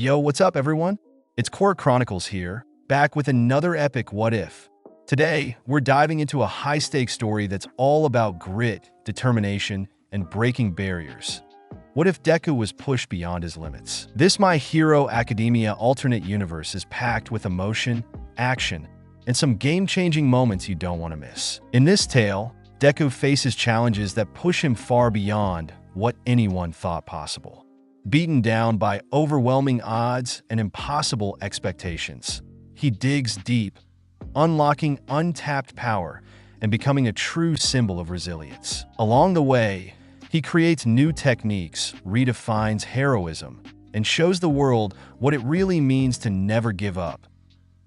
Yo, what's up, everyone? It's Core Chronicles here, back with another epic What If. Today, we're diving into a high-stakes story that's all about grit, determination, and breaking barriers. What if Deku was pushed beyond his limits? This My Hero Academia alternate universe is packed with emotion, action, and some game-changing moments you don't want to miss. In this tale, Deku faces challenges that push him far beyond what anyone thought possible. Beaten down by overwhelming odds and impossible expectations, he digs deep, unlocking untapped power and becoming a true symbol of resilience. Along the way, he creates new techniques, redefines heroism, and shows the world what it really means to never give up,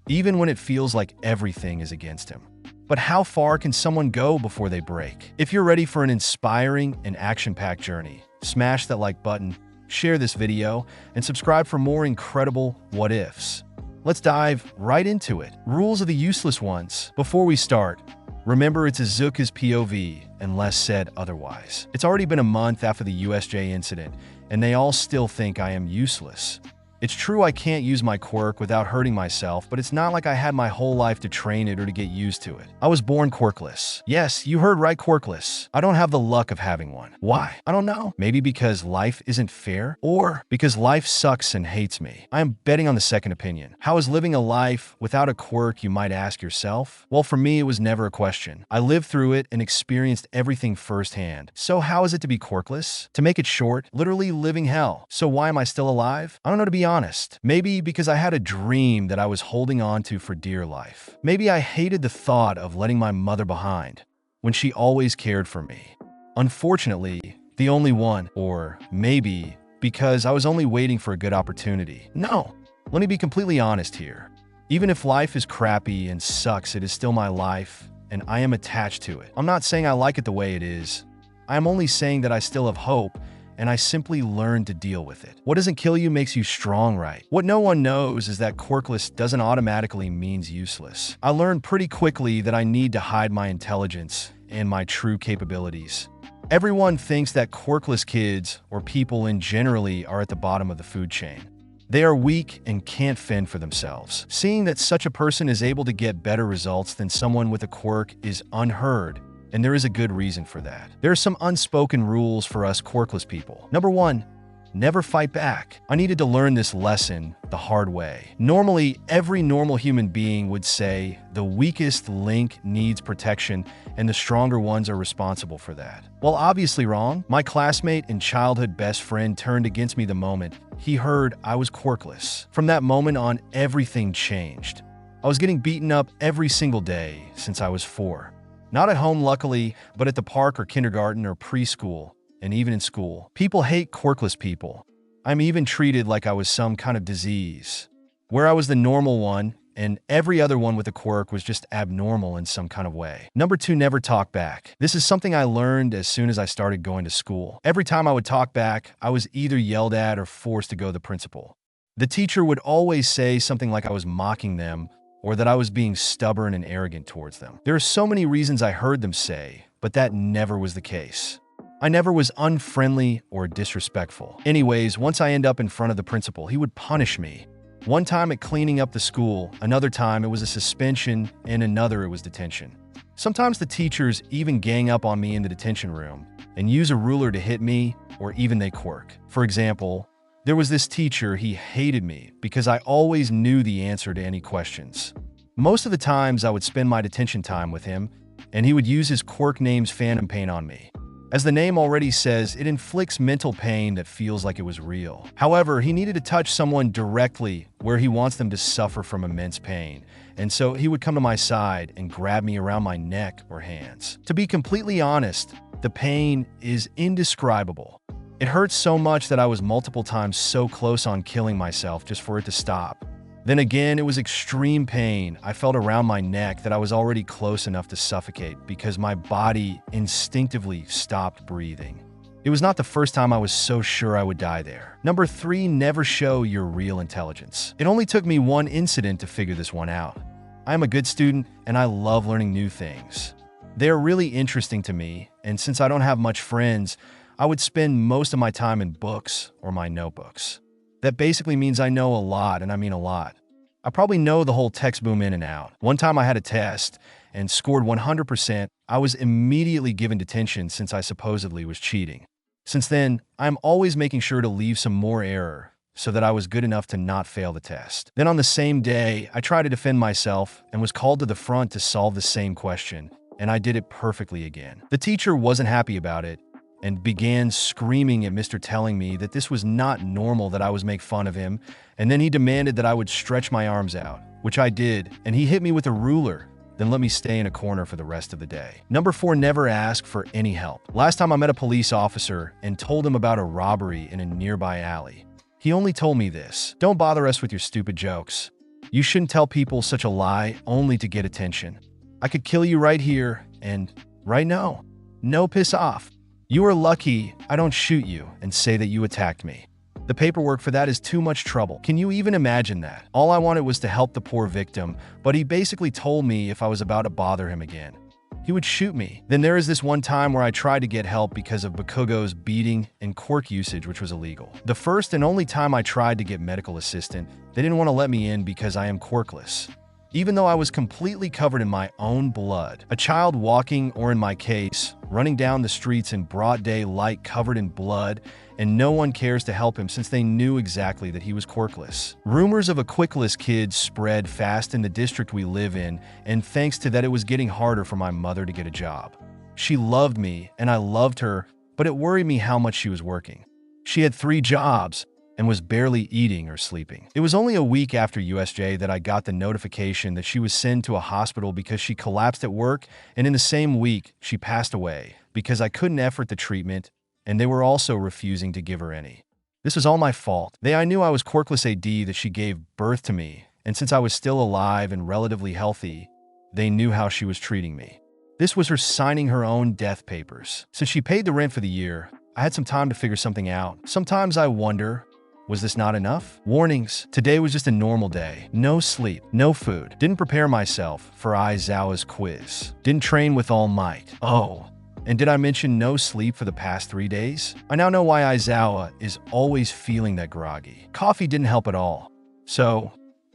even when it feels like everything is against him. But how far can someone go before they break? If you're ready for an inspiring and action-packed journey, smash that like button, share this video, and subscribe for more incredible what ifs. Let's dive right into it. Rules of the useless ones. Before we start, remember it's Izuku's POV unless said otherwise. It's already been a month after the USJ incident, and they all still think I am useless. It's true I can't use my quirk without hurting myself, but it's not like I had my whole life to train it or to get used to it. I was born quirkless. Yes, you heard right, quirkless. I don't have the luck of having one. Why? I don't know. Maybe because life isn't fair? Or because life sucks and hates me? I am betting on the second opinion. How is living a life without a quirk, you might ask yourself? Well, for me, it was never a question. I lived through it and experienced everything firsthand. So how is it to be quirkless? To make it short, literally living hell. So why am I still alive? I don't know, to be honest. Maybe because I had a dream that I was holding on to for dear life. Maybe I hated the thought of letting my mother behind when she always cared for me. Unfortunately, the only one. Or maybe because I was only waiting for a good opportunity. No, let me be completely honest here. Even if life is crappy and sucks, it is still my life, and I am attached to it. I'm not saying I like it the way it is. I am only saying that I still have hope, and I simply learned to deal with it. What doesn't kill you makes you strong, right? What no one knows is that quirkless doesn't automatically means useless. I learned pretty quickly that I need to hide my intelligence and my true capabilities. Everyone thinks that quirkless kids, or people in generally, are at the bottom of the food chain. They are weak and can't fend for themselves. Seeing that such a person is able to get better results than someone with a quirk is unheard, and there is a good reason for that. There are some unspoken rules for us quirkless people. Number 1, never fight back. I needed to learn this lesson the hard way. Normally, every normal human being would say the weakest link needs protection and the stronger ones are responsible for that. Well, obviously wrong. My classmate and childhood best friend turned against me the moment he heard I was quirkless. From that moment on, everything changed. I was getting beaten up every single day since I was 4. Not at home, luckily, but at the park or kindergarten or preschool, and even in school. People hate quirkless people. I'm even treated like I was some kind of disease, where I was the normal one, and every other one with a quirk was just abnormal in some kind of way. Number 2, never talk back. This is something I learned as soon as I started going to school. Every time I would talk back, I was either yelled at or forced to go to the principal. The teacher would always say something like I was mocking them, or that I was being stubborn and arrogant towards them. There are so many reasons I heard them say, but that never was the case. I never was unfriendly or disrespectful. Anyways, once I end up in front of the principal, he would punish me. One time at cleaning up the school, another time it was a suspension, and another it was detention. Sometimes the teachers even gang up on me in the detention room and use a ruler to hit me, or even they quirk. For example, there was this teacher, he hated me because I always knew the answer to any questions. Most of the times I would spend my detention time with him, and he would use his quirk name's phantom pain on me. As the name already says, it inflicts mental pain that feels like it was real. However, he needed to touch someone directly where he wants them to suffer from immense pain, and so he would come to my side and grab me around my neck or hands. To be completely honest, the pain is indescribable. It hurt so much that I was multiple times so close on killing myself just for it to stop. Then again, it was extreme pain I felt around my neck that I was already close enough to suffocate because my body instinctively stopped breathing. It was not the first time I was so sure I would die there. Number 3, never show your real intelligence. It only took me one incident to figure this one out. I am a good student and I love learning new things. They are really interesting to me, and since I don't have much friends, I would spend most of my time in books or my notebooks. That basically means I know a lot, and I mean a lot. I probably know the whole text boom in and out. One time I had a test and scored 100%. I was immediately given detention since I supposedly was cheating. Since then, I'm always making sure to leave some more error so that I was good enough to not fail the test. Then on the same day, I tried to defend myself and was called to the front to solve the same question, and I did it perfectly again. The teacher wasn't happy about it and began screaming at Mr. telling me that this was not normal that I was make fun of him, and then he demanded that I would stretch my arms out, which I did, and he hit me with a ruler, then let me stay in a corner for the rest of the day. Number 4, never ask for any help. Last time I met a police officer and told him about a robbery in a nearby alley. He only told me this: don't bother us with your stupid jokes. You shouldn't tell people such a lie only to get attention. I could kill you right here and right now. No, piss off. You are lucky I don't shoot you and say that you attacked me. The paperwork for that is too much trouble. Can you even imagine that? All I wanted was to help the poor victim, but he basically told me if I was about to bother him again, he would shoot me. Then there is this one time where I tried to get help because of Bakugo's beating and quirk usage, which was illegal. The first and only time I tried to get medical assistance, they didn't want to let me in because I am quirkless. Even though I was completely covered in my own blood. A child walking, or in my case, running down the streets in broad daylight covered in blood, and no one cares to help him since they knew exactly that he was quirkless. Rumors of a quirkless kid spread fast in the district we live in, and thanks to that it was getting harder for my mother to get a job. She loved me, and I loved her, but it worried me how much she was working. She had 3 jobs, and was barely eating or sleeping. It was only a week after USJ that I got the notification that she was sent to a hospital because she collapsed at work, and in the same week, she passed away because I couldn't effort the treatment, and they were also refusing to give her any. This was all my fault. I knew I was quirkless AD that she gave birth to me, and since I was still alive and relatively healthy, they knew how she was treating me. This was her signing her own death papers. Since she paid the rent for the year, I had some time to figure something out. Sometimes I wonder, was this not enough? Warnings. Today was just a normal day. No sleep, no food. Didn't prepare myself for Aizawa's quiz. Didn't train with all might. Oh, and did I mention no sleep for the past 3 days? I now know why Aizawa is always feeling that groggy. Coffee didn't help at all. So,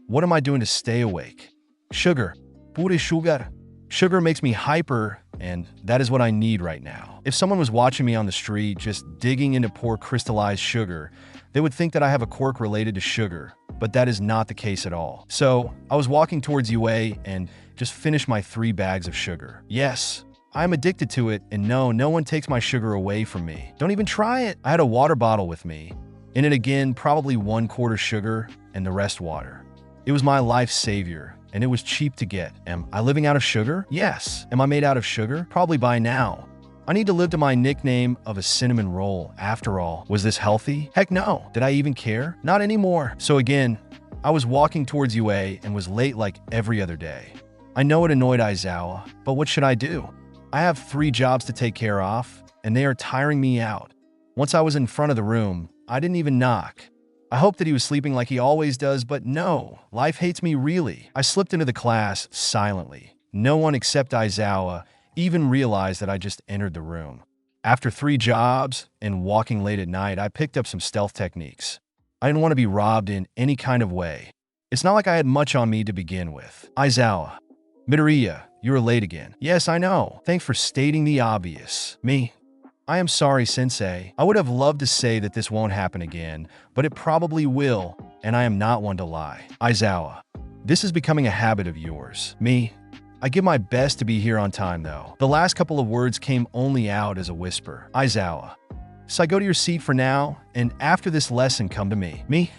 what am I doing to stay awake? Sugar. Pure sugar. Sugar makes me hyper, and that is what I need right now. If someone was watching me on the street just digging into pour crystallized sugar, they would think that I have a quirk related to sugar, but that is not the case at all. So, I was walking towards UA and just finished my 3 bags of sugar. Yes, I'm addicted to it, and no one takes my sugar away from me. Don't even try it. I had a water bottle with me. In it again, probably 1/4 sugar and the rest water. It was my life savior, and it was cheap to get. Am I living out of sugar? Yes. Am I made out of sugar? Probably by now. I need to live to my nickname of a cinnamon roll. After all, was this healthy? Heck no. Did I even care? Not anymore. So again, I was walking towards UA and was late like every other day. I know it annoyed Aizawa, but what should I do? I have 3 jobs to take care of, and they are tiring me out. Once I was in front of the room, I didn't even knock. I hoped that he was sleeping like he always does, but no, life hates me really. I slipped into the class silently. No one except Aizawa even realized that I just entered the room. After 3 jobs and walking late at night, I picked up some stealth techniques. I didn't want to be robbed in any kind of way. It's not like I had much on me to begin with. Aizawa. Midoriya, you were late again. Yes, I know. Thanks for stating the obvious. Me. I am sorry, Sensei. I would have loved to say that this won't happen again, but it probably will, and I am not one to lie. Aizawa. This is becoming a habit of yours. Me. I give my best to be here on time, though. The last couple of words came only out as a whisper. Aizawa. So I go to your seat for now, and after this lesson, come to me. Me?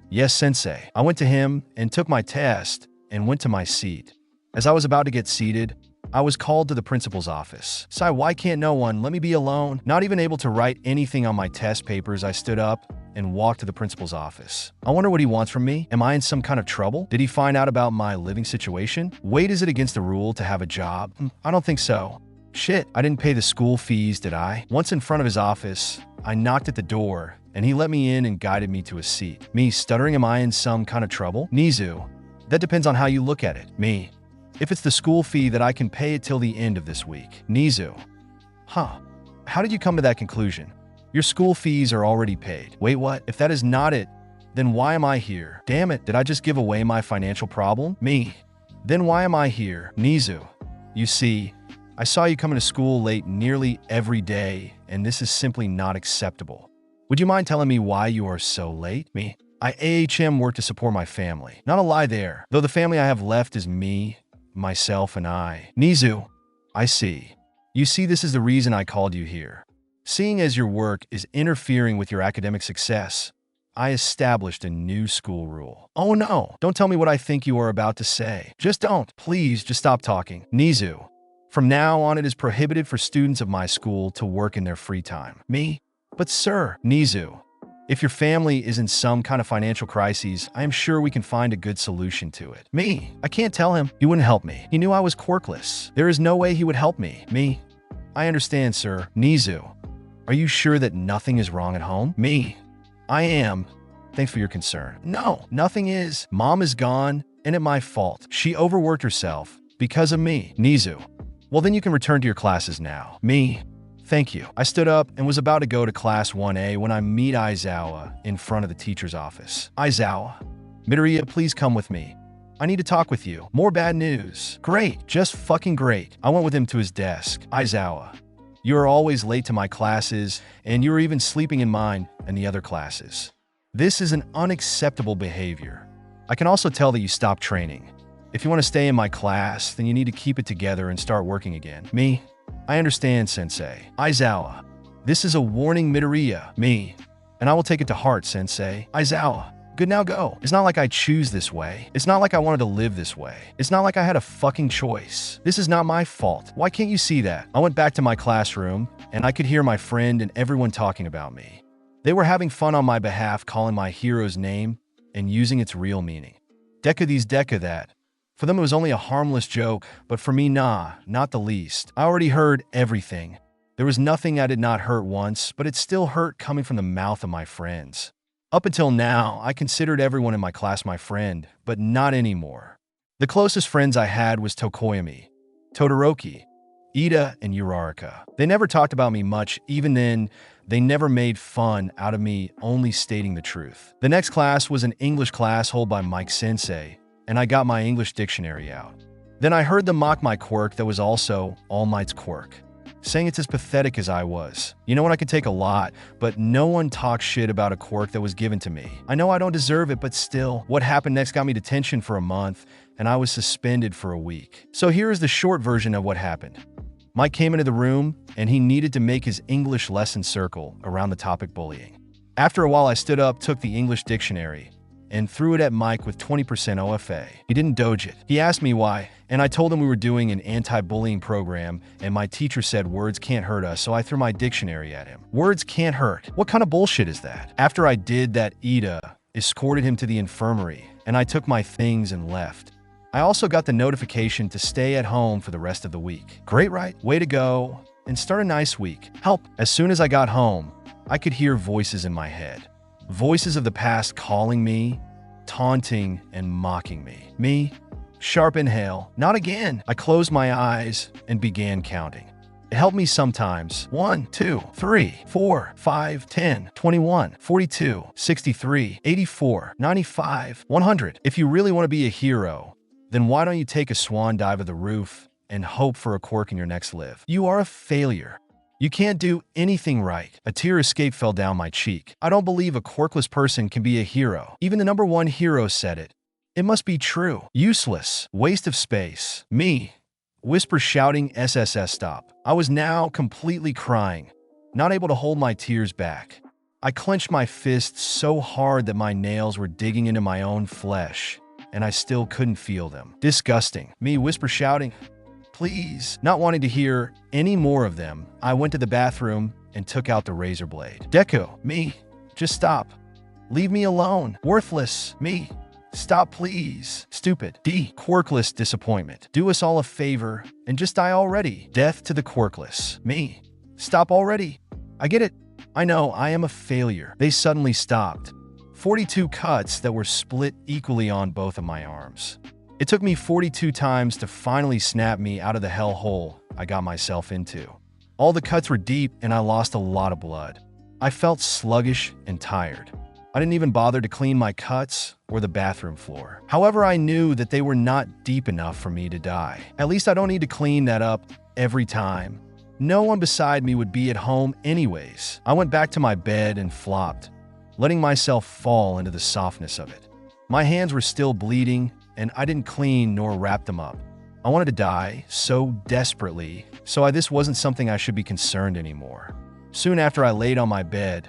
Yes, Sensei. I went to him and took my test and went to my seat. As I was about to get seated, I was called to the principal's office. Sai, why can't no one let me be alone? Not even able to write anything on my test papers, I stood up and walked to the principal's office. I wonder what he wants from me. Am I in some kind of trouble? Did he find out about my living situation? Wait, is it against the rule to have a job? I don't think so. Shit, I didn't pay the school fees, did I? Once in front of his office, I knocked at the door, and he let me in and guided me to a seat. Me stuttering, am I in some kind of trouble? Nizu, that depends on how you look at it. Me, if it's the school fee that I can pay it till the end of this week. Nizu, huh, how did you come to that conclusion? Your school fees are already paid. Wait, what? If that is not it, Then why am I here? Damn it, did I just give away my financial problem? Me. Then why am I here? Nizu. You see, I saw you coming to school late nearly every day, and this is simply not acceptable. Would you mind telling me why you are so late? Me. I AHM work to support my family. Not a lie there, though the family I have left is me, myself, and I. Nizu. I see. You see, this is the reason I called you here. Seeing as your work is interfering with your academic success, I established a new school rule. Oh no, don't tell me what I think you are about to say. Just don't. Please, just stop talking. Nizu. From now on, it is prohibited for students of my school to work in their free time. Me? But sir, Nizu, if your family is in some kind of financial crises, I am sure we can find a good solution to it. Me? I can't tell him. He wouldn't help me. He knew I was quirkless. There is no way he would help me. Me? I understand, sir. Nizu. Are you sure that nothing is wrong at home? Me? I am. Thanks for your concern. No, nothing is. Mom is gone, and it's my fault. She overworked herself because of me. Nizu. Well, then you can return to your classes now. Me? Thank you. I stood up and was about to go to class 1A when I meet Aizawa in front of the teacher's office. Aizawa. Midoriya, please come with me. I need to talk with you. More bad news. Great. Just fucking great. I went with him to his desk. Aizawa. You are always late to my classes, and you are even sleeping in mine and the other classes. This is an unacceptable behavior. I can also tell that you stopped training. If you want to stay in my class, then you need to keep it together and start working again. Me? I understand, Sensei. Aizawa. This is a warning, Midoriya. Me. And I will take it to heart, Sensei. Aizawa. Good, now go. It's not like I choose this way. It's not like I wanted to live this way. It's not like I had a fucking choice. This is not my fault. Why can't you see that? I went back to my classroom, and I could hear my friend and everyone talking about me. They were having fun on my behalf, calling my hero's name and using its real meaning. Deku these, Deku that. For them, it was only a harmless joke, but for me, nah, not the least. I already heard everything. There was nothing I did not hurt once, but it still hurt coming from the mouth of my friends. Up until now, I considered everyone in my class my friend, but not anymore. The closest friends I had was Tokoyami, Todoroki, Ida, and Uraraka. They never talked about me much. Even then, they never made fun out of me only stating the truth. The next class was an English class held by Mike Sensei, and I got my English dictionary out. Then I heard them mock my quirk that was also All Might's quirk, saying it's as pathetic as I was. You know what, I could take a lot, but no one talks shit about a quirk that was given to me. I know I don't deserve it, but still, what happened next got me detention for a month, and I was suspended for a week. So here is the short version of what happened. Mike came into the room, and he needed to make his English lesson circle around the topic bullying. After a while, I stood up, took the English dictionary, and threw it at Mike with 20% OFA. He didn't doge it. He asked me why, and I told him we were doing an anti-bullying program, and my teacher said words can't hurt us, so I threw my dictionary at him. Words can't hurt. What kind of bullshit is that? After I did that, Ida escorted him to the infirmary, and I took my things and left. I also got the notification to stay at home for the rest of the week. Great, right? Way to go, and start a nice week. Help. As soon as I got home, I could hear voices in my head. Voices of the past calling me, taunting, and mocking me. Me? Sharp inhale. Not again. I closed my eyes and began counting. It helped me sometimes. 1, 2, 3, 4, 5, 10, 21, 42, 63, 84, 95, 100. If you really want to be a hero, then why don't you take a swan dive of the roof and hope for a quirk in your next live? You are a failure. You can't do anything right. A tear escaped fell down my cheek. I don't believe a quirkless person can be a hero. Even the #1 hero said it. It must be true. Useless. Waste of space. Me. Whisper shouting SSS stop. I was now completely crying, not able to hold my tears back. I clenched my fists so hard that my nails were digging into my own flesh, and I still couldn't feel them. Disgusting. Me whisper shouting, please. Not wanting to hear any more of them, I went to the bathroom and took out the razor blade. Deku, me, just stop. Leave me alone. Worthless, me. Stop, please. Stupid. D. Quirkless disappointment. Do us all a favor and just die already. Death to the quirkless. Me. Stop already. I get it. I know I am a failure. They suddenly stopped. 42 cuts that were split equally on both of my arms. It took me 42 times to finally snap me out of the hellhole I got myself into. All the cuts were deep and I lost a lot of blood. I felt sluggish and tired. I didn't even bother to clean my cuts or the bathroom floor. However, I knew that they were not deep enough for me to die. At least I don't need to clean that up every time. No one beside me would be at home anyways. I went back to my bed and flopped, letting myself fall into the softness of it. My hands were still bleeding, and I didn't clean nor wrap them up. I wanted to die so desperately, so this wasn't something I should be concerned anymore. Soon after I laid on my bed,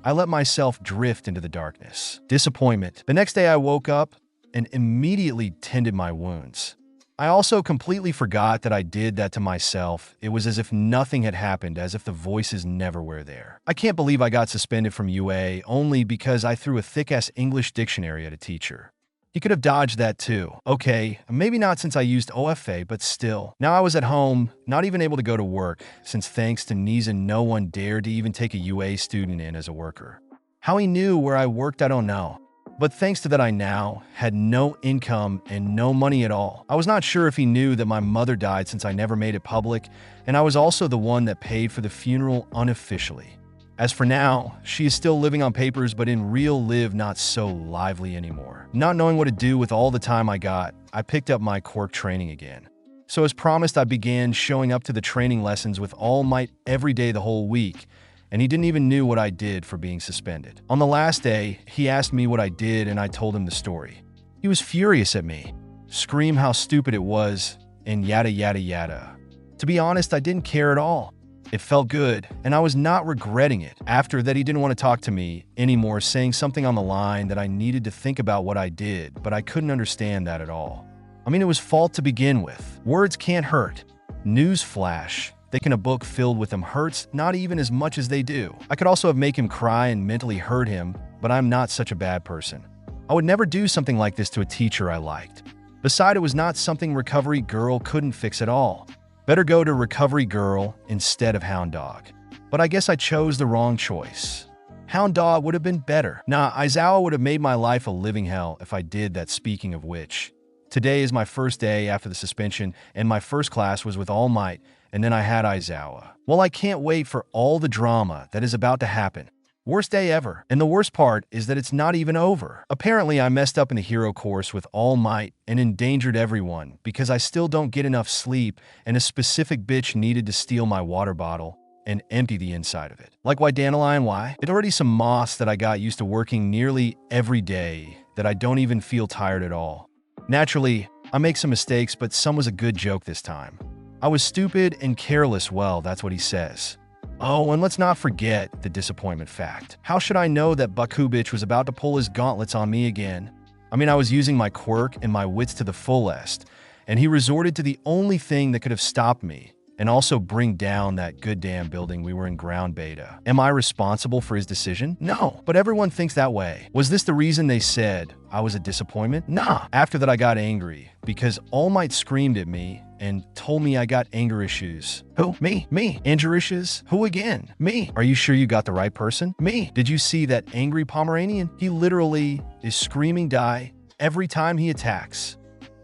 I let myself drift into the darkness. Disappointment. The next day I woke up and immediately tended my wounds. I also completely forgot that I did that to myself. It was as if nothing had happened, as if the voices never were there. I can't believe I got suspended from UA only because I threw a thick-ass English dictionary at a teacher. He could have dodged that too. Okay, maybe not since I used OFA, but still. Now I was at home, not even able to go to work, since thanks to Niza no one dared to even take a UA student in as a worker. How he knew where I worked, I don't know. But thanks to that, I now had no income and no money at all. I was not sure if he knew that my mother died since I never made it public, and I was also the one that paid for the funeral unofficially. As for now, she is still living on papers, but in real live not so lively anymore. Not knowing what to do with all the time I got, I picked up my quirk training again. So as promised, I began showing up to the training lessons with all might every day the whole week, and he didn't even knew what I did for being suspended. On the last day, he asked me what I did and I told him the story. He was furious at me, screamed how stupid it was, and yada yada yada. To be honest, I didn't care at all. It felt good, and I was not regretting it. After that, he didn't want to talk to me anymore, saying something on the line that I needed to think about what I did, but I couldn't understand that at all. I mean, it was fault to begin with. Words can't hurt. Newsflash. Thinking a book filled with them hurts not even as much as they do. I could also have made him cry and mentally hurt him, but I'm not such a bad person. I would never do something like this to a teacher I liked. Besides, it was not something Recovery Girl couldn't fix at all. Better go to Recovery Girl instead of Hound Dog. But I guess I chose the wrong choice. Hound Dog would have been better. Nah, Aizawa would have made my life a living hell if I did that. Speaking of which, today is my first day after the suspension, and my first class was with All Might, and then I had Aizawa. Well, I can't wait for all the drama that is about to happen. Worst day ever. And the worst part is that it's not even over. Apparently, I messed up in the hero course with All Might and endangered everyone because I still don't get enough sleep, and a specific bitch needed to steal my water bottle and empty the inside of it. Like, why Dandelion? Why? It's already some moss that I got used to working nearly every day that I don't even feel tired at all. Naturally, I make some mistakes, but some was a good joke this time. I was stupid and careless, well, that's what he says. Oh, and let's not forget the disappointment fact. How should I know that Bakugo was about to pull his gauntlets on me again? I mean, I was using my quirk and my wits to the fullest, and he resorted to the only thing that could have stopped me, and also bring down that good damn building we were in ground beta. Am I responsible for his decision? No, but everyone thinks that way. Was this the reason they said I was a disappointment? Nah. After that, I got angry because All Might screamed at me and told me I got anger issues. Who? Me? Me? Anger issues? Who again? Me? Are you sure you got the right person? Me? Did you see that angry Pomeranian? He literally is screaming die every time he attacks.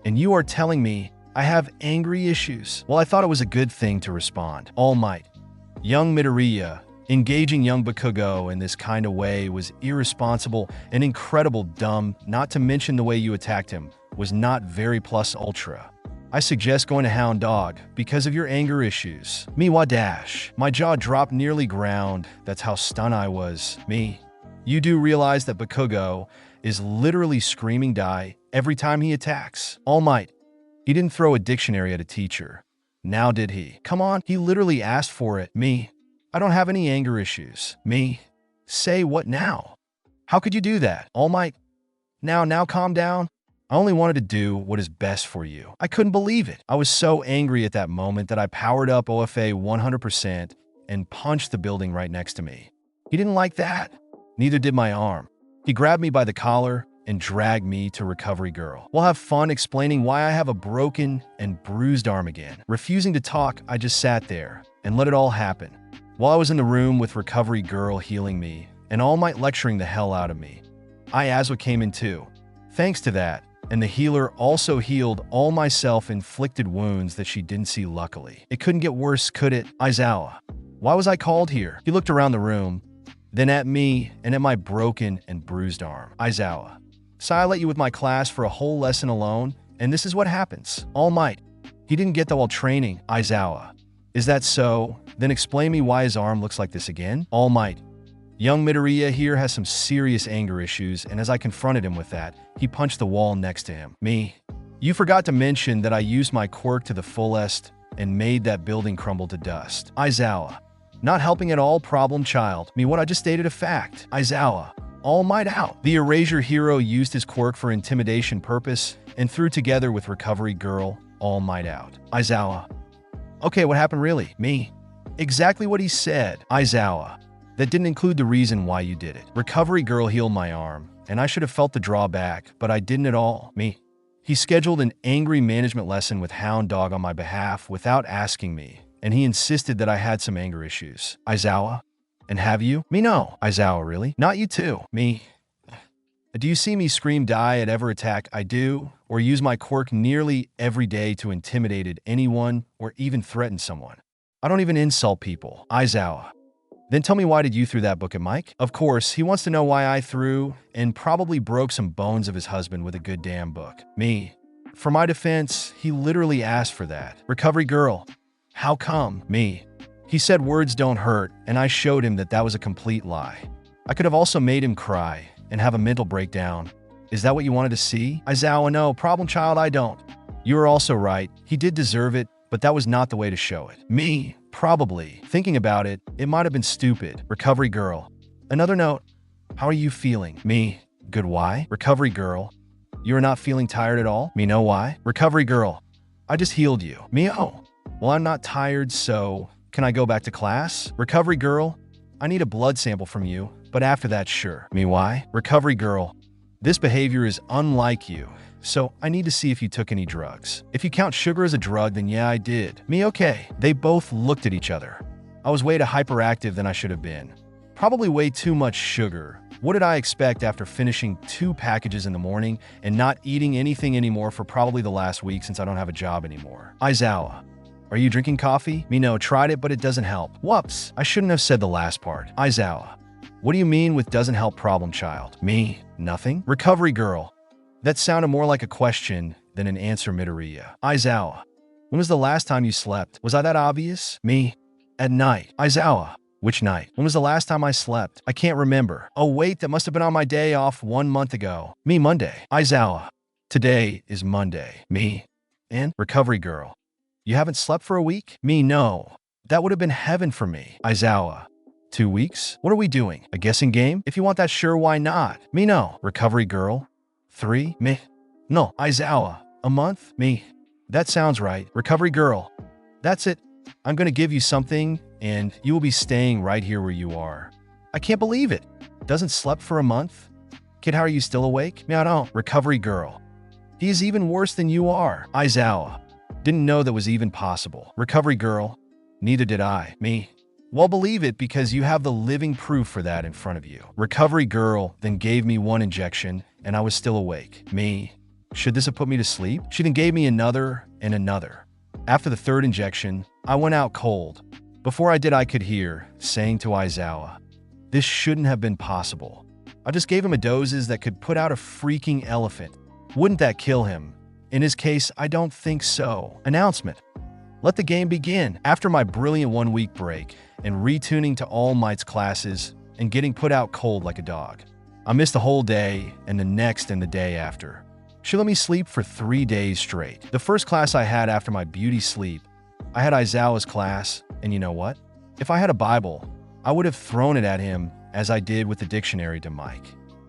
And you are telling me I have angry issues? Well, I thought it was a good thing to respond. All Might. Young Midoriya, engaging young Bakugo in this kind of way was irresponsible and incredible dumb, not to mention the way you attacked him was not very plus ultra. I suggest going to Hound Dog because of your anger issues. Me Wadash. My jaw dropped nearly ground. That's how stunned I was. Me. You do realize that Bakugo is literally screaming die every time he attacks. All Might. He didn't throw a dictionary at a teacher. Now did he? Come on, he literally asked for it. Me. I don't have any anger issues. Me. Say what now? How could you do that? All Might. Now calm down. I only wanted to do what is best for you. I couldn't believe it. I was so angry at that moment that I powered up OFA 100% and punched the building right next to me. He didn't like that. Neither did my arm. He grabbed me by the collar and dragged me to Recovery Girl. We'll have fun explaining why I have a broken and bruised arm again. Refusing to talk, I just sat there and let it all happen. While I was in the room with Recovery Girl healing me and All Might lecturing the hell out of me, Aizawa came in too. Thanks to that, and the healer also healed all my self-inflicted wounds that she didn't see luckily. It couldn't get worse, could it? Aizawa. Why was I called here? He looked around the room. then at me and at my broken and bruised arm. Aizawa. So I let you with my class for a whole lesson alone, and this is what happens. All Might. He didn't get that while training. Aizawa. Is that so? Then explain me why his arm looks like this again. All Might. Young Midoriya here has some serious anger issues, and as I confronted him with that, he punched the wall next to him. Me. You forgot to mention that I used my quirk to the fullest and made that building crumble to dust. Aizawa. Not helping at all, problem child. Me, what I just stated a fact. Aizawa. All Might out. The Erasure hero used his quirk for intimidation purpose and threw together with Recovery Girl. All Might out. Aizawa. Okay, what happened really? Me. Exactly what he said. Aizawa. That didn't include the reason why you did it. Recovery Girl healed my arm, and I should have felt the drawback, but I didn't at all. Me. He scheduled an angry management lesson with Hound Dog on my behalf without asking me, and he insisted that I had some anger issues. Aizawa. And have you? Me no. Aizawa, really? Not you too. Me. Do you see me scream die at every attack I do, or use my quirk nearly every day to intimidate anyone or even threaten someone? I don't even insult people. Aizawa. Then tell me, why did you throw that book at Mike? Of course, he wants to know why I threw and probably broke some bones of his husband with a good damn book. Me. For my defense, he literally asked for that. Recovery Girl. How come? Me. He said words don't hurt, and I showed him that that was a complete lie. I could have also made him cry and have a mental breakdown. Is that what you wanted to see? Aizawa, no, problem child, I don't. You are also right. He did deserve it, but that was not the way to show it. Me. Probably. Thinking about it, it might have been stupid. Recovery Girl. Another note. How are you feeling? Me. Good, why? Recovery Girl. You are not feeling tired at all? Me, no, why? Recovery Girl. I just healed you. Me, oh. Well, I'm not tired, so can I go back to class? Recovery Girl. I need a blood sample from you, but after that, sure. Me, why? Recovery Girl. This behavior is unlike you, so I need to see if you took any drugs. If you count sugar as a drug, then yeah, I did. Me, okay. They both looked at each other. I was way too hyperactive than I should have been. Probably way too much sugar. What did I expect after finishing 2 packages in the morning and not eating anything anymore for probably the last week since I don't have a job anymore? Aizawa. Are you drinking coffee? Me, no, tried it, but it doesn't help. Whoops. I shouldn't have said the last part. Aizawa. What do you mean with doesn't help, problem child? Me. Nothing? Recovery Girl. That sounded more like a question than an answer, Midoriya. Aizawa. When was the last time you slept? Was I that obvious? Me. At night. Aizawa. Which night? When was the last time I slept? I can't remember. Oh wait, that must have been on my day off 1 month ago. Me, Monday. Aizawa. Today is Monday. Me. And? Recovery Girl. You haven't slept for a week? Me, no. That would have been heaven for me. Aizawa. 2 weeks? What are we doing? A guessing game? If you want that, sure, why not? Me, no. Recovery Girl. 3? Me. No. Aizawa. A month? Me. That sounds right. Recovery Girl. That's it. I'm gonna give you something, and you will be staying right here where you are. I can't believe it. Doesn't slept for a month? Kid, how are you still awake? Me, I don't. Recovery Girl. He is even worse than you are. Aizawa. Didn't know that was even possible. Recovery Girl. Neither did I. Me. Well, believe it because you have the living proof for that in front of you. Recovery Girl then gave me 1 injection, and I was still awake. Me. Should this have put me to sleep? She then gave me another and another. After the 3rd injection, I went out cold. Before I did, I could hear, saying to Aizawa, this shouldn't have been possible. I just gave him a doses that could put out a freaking elephant. Wouldn't that kill him? In his case, I don't think so. Announcement. Let the game begin. After my brilliant 1-week break and retuning to All Might's classes and getting put out cold like a dog, I missed the whole day and the next and the day after. She let me sleep for 3 days straight. The first class I had after my beauty sleep, I had Aizawa's class, and you know what? If I had a Bible, I would have thrown it at him as I did with the dictionary to Mike.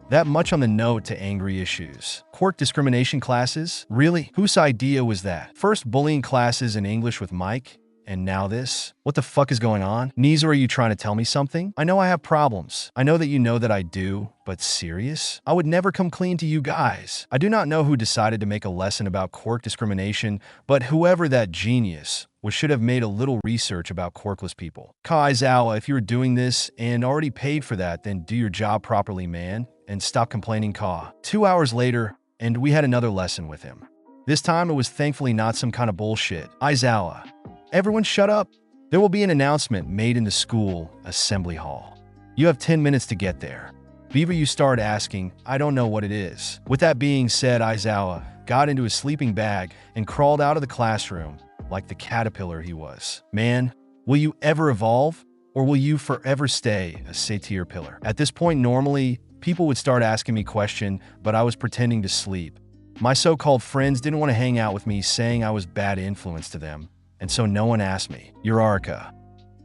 That much on the note to angry issues. Quirk discrimination classes? Really? Whose idea was that? First bullying classes in English with Mike, and now this? What the fuck is going on? Nizu, are you trying to tell me something? I know I have problems. I know that you know that I do, but serious? I would never come clean to you guys. I do not know who decided to make a lesson about quirk discrimination, but whoever that genius was should have made a little research about quirkless people. Aizawa, if you were doing this and already paid for that, then do your job properly, man, and stop complaining, Ka. 2 hours later, and we had another lesson with him. This time it was thankfully not some kind of bullshit. Aizawa. Everyone shut up. There will be an announcement made in the school assembly hall. You have 10 minutes to get there. Beaver, you start asking, I don't know what it is. With that being said, Aizawa got into his sleeping bag and crawled out of the classroom like the caterpillar he was. Man, will you ever evolve? Or will you forever stay a satyr pillar? At this point, normally, people would start asking me questions, but I was pretending to sleep. My so-called friends didn't want to hang out with me, saying I was bad influence to them, and so no one asked me. Uraraka.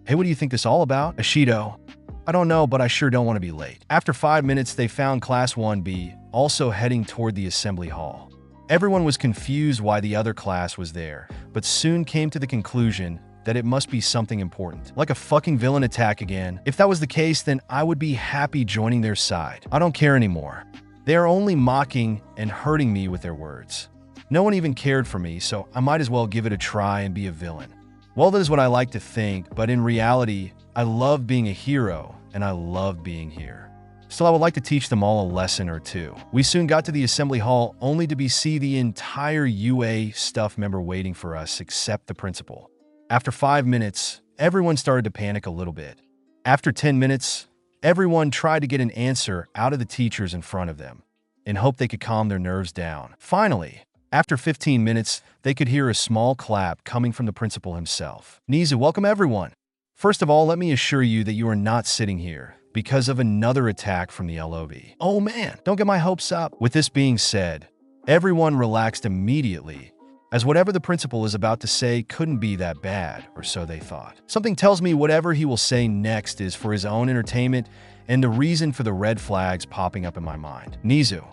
Hey, what do you think this all about? Ashido. I don't know, but I sure don't want to be late. After 5 minutes, they found Class 1B, also heading toward the assembly hall. Everyone was confused why the other class was there, but soon came to the conclusion that it must be something important. Like a fucking villain attack again. If that was the case, then I would be happy joining their side. I don't care anymore. They are only mocking and hurting me with their words. No one even cared for me, so I might as well give it a try and be a villain. Well, that is what I like to think, but in reality, I love being a hero, and I love being here. Still, I would like to teach them all a lesson or two. We soon got to the assembly hall, only to see the entire UA staff member waiting for us, except the principal. After 5 minutes, everyone started to panic a little bit. After 10 minutes, everyone tried to get an answer out of the teachers in front of them, in hope they could calm their nerves down. Finally, after 15 minutes, they could hear a small clap coming from the principal himself. Nizu, welcome everyone. First of all, let me assure you that you are not sitting here because of another attack from the LOB. Oh man, don't get my hopes up. With this being said, everyone relaxed immediately, as whatever the principal is about to say couldn't be that bad, or so they thought. Something tells me whatever he will say next is for his own entertainment and the reason for the red flags popping up in my mind. Nizu,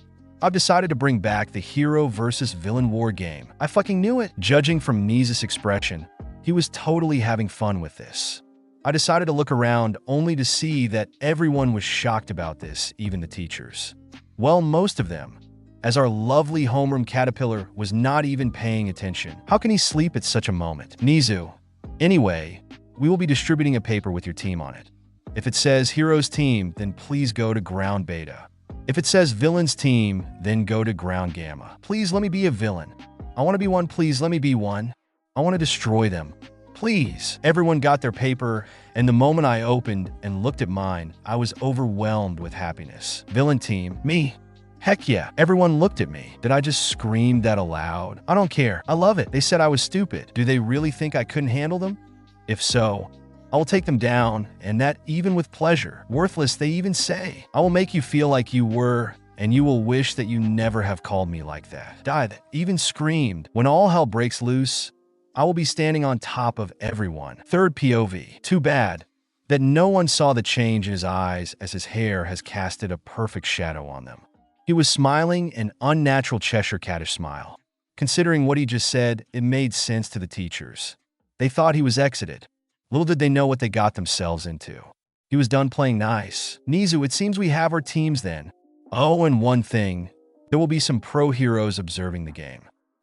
I've decided to bring back the hero versus villain war game. I fucking knew it. Judging from Nizu's expression, he was totally having fun with this. I decided to look around only to see that everyone was shocked about this, even the teachers. Well, most of them, as our lovely homeroom caterpillar was not even paying attention. How can he sleep at such a moment? Nizu, anyway, we will be distributing a paper with your team on it. If it says Heroes Team, then please go to Ground Beta. If it says Villains Team, then go to Ground Gamma. Please let me be a villain. I want to be one, please let me be one. I want to destroy them. Please. Everyone got their paper, and the moment I opened and looked at mine, I was overwhelmed with happiness. Villain Team, me. Heck yeah, everyone looked at me. Did I just scream that aloud? I don't care. I love it. They said I was stupid. Do they really think I couldn't handle them? If so, I will take them down, and that even with pleasure. Worthless, they even say. I will make you feel like you were, and you will wish that you never have called me like that. Died, even screamed. When all hell breaks loose, I will be standing on top of everyone. Third POV. Too bad that no one saw the change in his eyes as his hair has casted a perfect shadow on them. He was smiling an unnatural Cheshire Cattish smile. Considering what he just said, it made sense to the teachers. They thought he was exited. Little did they know what they got themselves into. He was done playing nice. Nizu, it seems we have our teams then. Oh, and one thing, there will be some pro heroes observing the game.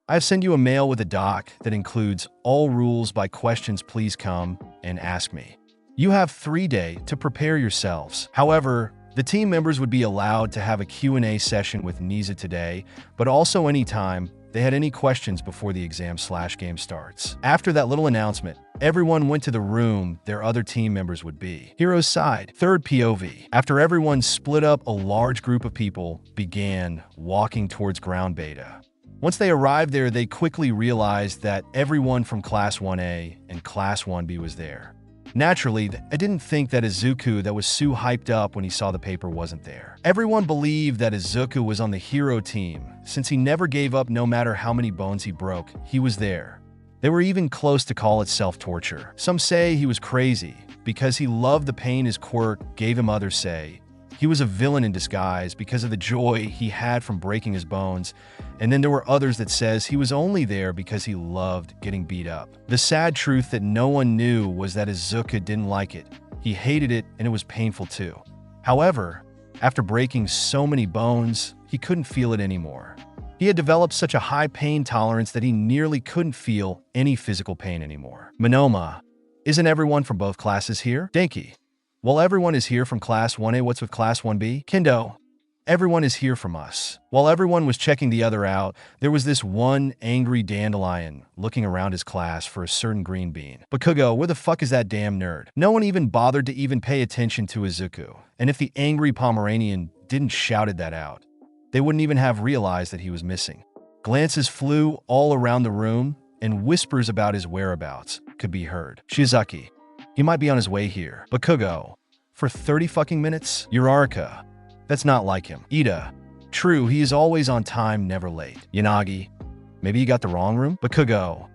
I have sent you a mail with a doc that includes all rules by questions. Please come and ask me. You have 3 days to prepare yourselves. However, the team members would be allowed to have a Q&A session with Nizu today, but also anytime they had any questions before the exam/game starts. After that little announcement, everyone went to the room their other team members would be. Hero's side. Third POV. After everyone split up, a large group of people began walking towards Ground Beta. Once they arrived there, they quickly realized that everyone from Class 1A and Class 1B was there. Naturally, I didn't think that Izuku that was so hyped up when he saw the paper wasn't there. Everyone believed that Izuku was on the hero team, since he never gave up no matter how many bones he broke, he was there. They were even close to call it self-torture. Some say he was crazy, because he loved the pain his quirk gave him. Others say he was a villain in disguise because of the joy he had from breaking his bones, and then there were others that says he was only there because he loved getting beat up. The sad truth that no one knew was that Izuku didn't like it. He hated it, and it was painful too. However, after breaking so many bones, he couldn't feel it anymore. He had developed such a high pain tolerance that he nearly couldn't feel any physical pain anymore. Monoma, isn't everyone from both classes here? Denki, well, everyone is here from Class 1A. What's with Class 1B? Kendo, Everyone is here from us. While everyone was checking the other out, there was this one angry dandelion looking around his class for a certain green bean. Bakugo, where the fuck is that damn nerd? No one even bothered to even pay attention to Izuku. And if the angry Pomeranian didn't shouted that out, they wouldn't even have realized that he was missing. Glances flew all around the room, and whispers about his whereabouts could be heard. Shizuki, he might be on his way here. Bakugo, for 30 fucking minutes? Uraraka, that's not like him. Ida, true, he is always on time, never late. Yanagi, maybe you got the wrong room? Bakugo,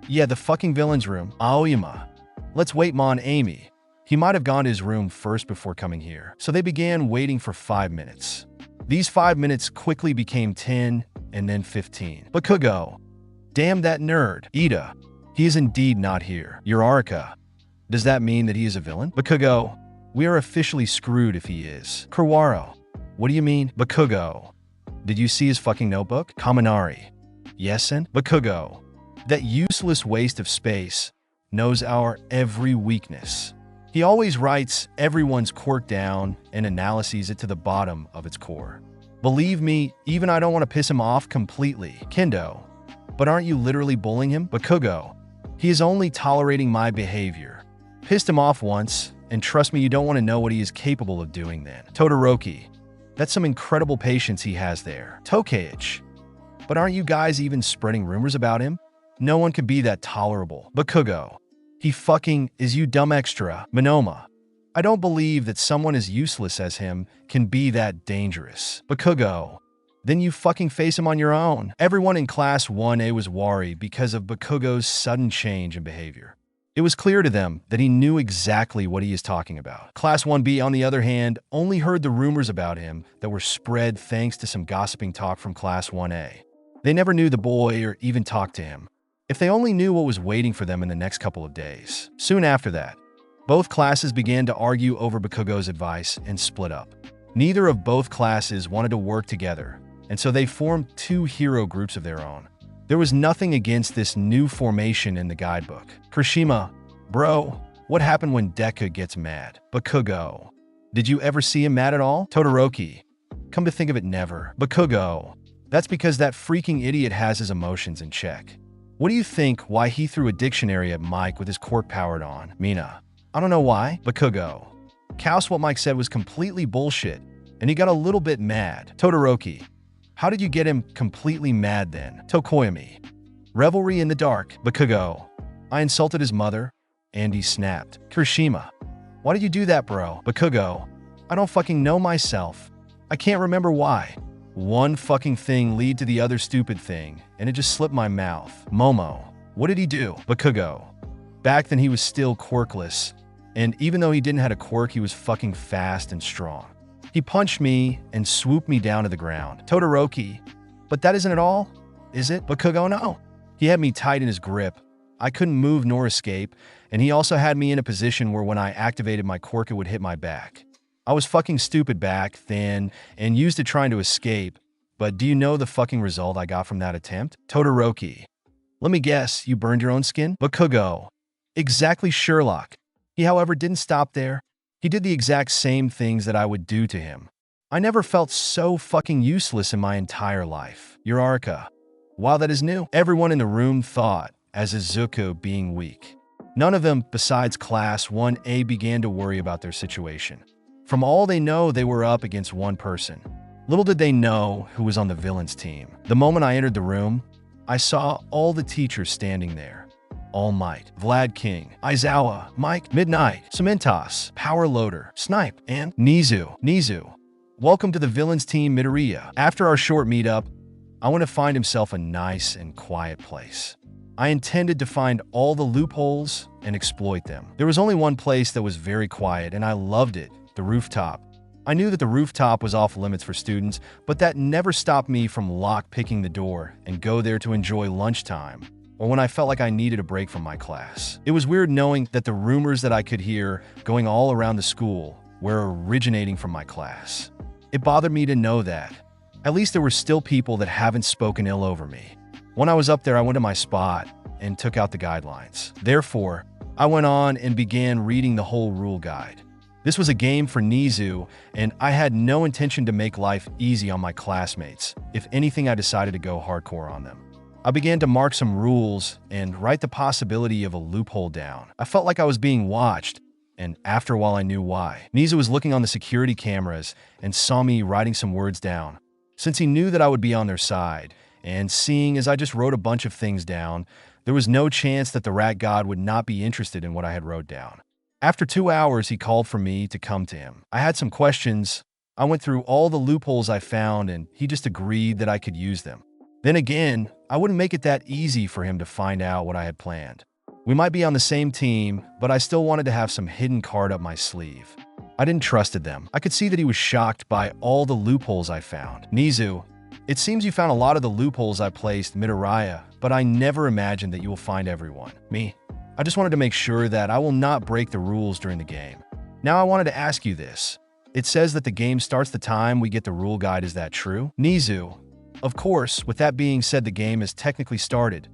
yeah, the fucking villain's room. Aoyama, let's wait Mon Amy. He might have gone to his room first before coming here. So they began waiting for 5 minutes. These 5 minutes quickly became 10 and then 15. Bakugo, damn that nerd. Ida, he is indeed not here. Uraraka, does that mean that he is a villain? Bakugo, we are officially screwed if he is. Kurwaro, what do you mean? Bakugo, did you see his fucking notebook? Kaminari, yesen? Bakugo, that useless waste of space knows our every weakness. He always writes everyone's quirk down and analyses it to the bottom of its core. Believe me, even I don't want to piss him off completely. Kendo, but aren't you literally bullying him? Bakugo, he is only tolerating my behavior. Pissed him off once, and trust me, you don't want to know what he is capable of doing then. Todoroki, that's some incredible patience he has there. Tokeichi, but aren't you guys even spreading rumors about him? No one could be that tolerable. Bakugo, he fucking is, you dumb extra. Monoma, I don't believe that someone as useless as him can be that dangerous. Bakugo, then you fucking face him on your own. Everyone in Class 1A was worried because of Bakugo's sudden change in behavior. It was clear to them that he knew exactly what he is talking about. Class 1B, on the other hand, only heard the rumors about him that were spread thanks to some gossiping talk from Class 1A. They never knew the boy or even talked to him. If they only knew what was waiting for them in the next couple of days. Soon after that, both classes began to argue over Bakugo's advice and split up. Neither of both classes wanted to work together, and so they formed two hero groups of their own. There was nothing against this new formation in the guidebook. Kirishima, bro, what happened when Deku gets mad? Bakugo, did you ever see him mad at all? Todoroki, come to think of it, never. Bakugo, that's because that freaking idiot has his emotions in check. What do you think why he threw a dictionary at Mike with his quirk powered on? Mina, I don't know why. Bakugo, Kaos, what Mike said was completely bullshit, and he got a little bit mad. Todoroki, how did you get him completely mad then? Tokoyami, revelry in the dark. Bakugo, I insulted his mother, and he snapped. Kirishima, why did you do that, bro? Bakugo, I don't fucking know myself. I can't remember why. One fucking thing lead to the other stupid thing, and it just slipped my mouth. Momo, what did he do? Bakugo, back then he was still quirkless, and even though he didn't have a quirk, he was fucking fast and strong. He punched me and swooped me down to the ground. Todoroki, but that isn't it all, is it? Bakugo, no. He had me tight in his grip. I couldn't move nor escape, and he also had me in a position where when I activated my quirk, it would hit my back. I was fucking stupid back then and used it trying to escape, but do you know the fucking result I got from that attempt? Todoroki, let me guess, you burned your own skin? Bakugo, exactly, Sherlock. He, however, didn't stop there. He did the exact same things that I would do to him. I never felt so fucking useless in my entire life. Uraraka, while that is new, everyone in the room thought as Izuku being weak. None of them, besides Class 1A, began to worry about their situation. From all they know, they were up against one person. Little did they know who was on the villain's team. The moment I entered the room, I saw all the teachers standing there. All Might, Vlad King, Aizawa, Mike, Midnight, Cementos, Power Loader, Snipe, and Nizu. Nizu, welcome to the villain's team, Midoriya. After our short meetup, I want to find himself a nice and quiet place. I intended to find all the loopholes and exploit them. There was only one place that was very quiet, and I loved it, the rooftop. I knew that the rooftop was off limits for students, but that never stopped me from lock-picking the door and go there to enjoy lunchtime, or when I felt like I needed a break from my class. It was weird knowing that the rumors that I could hear going all around the school were originating from my class. It bothered me to know that. At least there were still people that haven't spoken ill over me. When I was up there, I went to my spot and took out the guidelines. Therefore, I went on and began reading the whole rule guide. This was a game for Nizu, and I had no intention to make life easy on my classmates. If anything, I decided to go hardcore on them. I began to mark some rules and write the possibility of a loophole down. I felt like I was being watched, and after a while I knew why. Nizu was looking on the security cameras and saw me writing some words down. Since he knew that I would be on their side, and seeing as I just wrote a bunch of things down, there was no chance that the rat god would not be interested in what I had wrote down. After 2 hours, he called for me to come to him. I had some questions. I went through all the loopholes I found, and he just agreed that I could use them. Then again, I wouldn't make it that easy for him to find out what I had planned. We might be on the same team, but I still wanted to have some hidden card up my sleeve. I didn't trusted them. I could see that he was shocked by all the loopholes I found. Nizu, it seems you found a lot of the loopholes I placed mid-Araya, but I never imagined that you will find everyone. Me, I just wanted to make sure that I will not break the rules during the game. Now I wanted to ask you this. It says that the game starts the time we get the rule guide, is that true? Nizu, of course, with that being said, the game has technically started.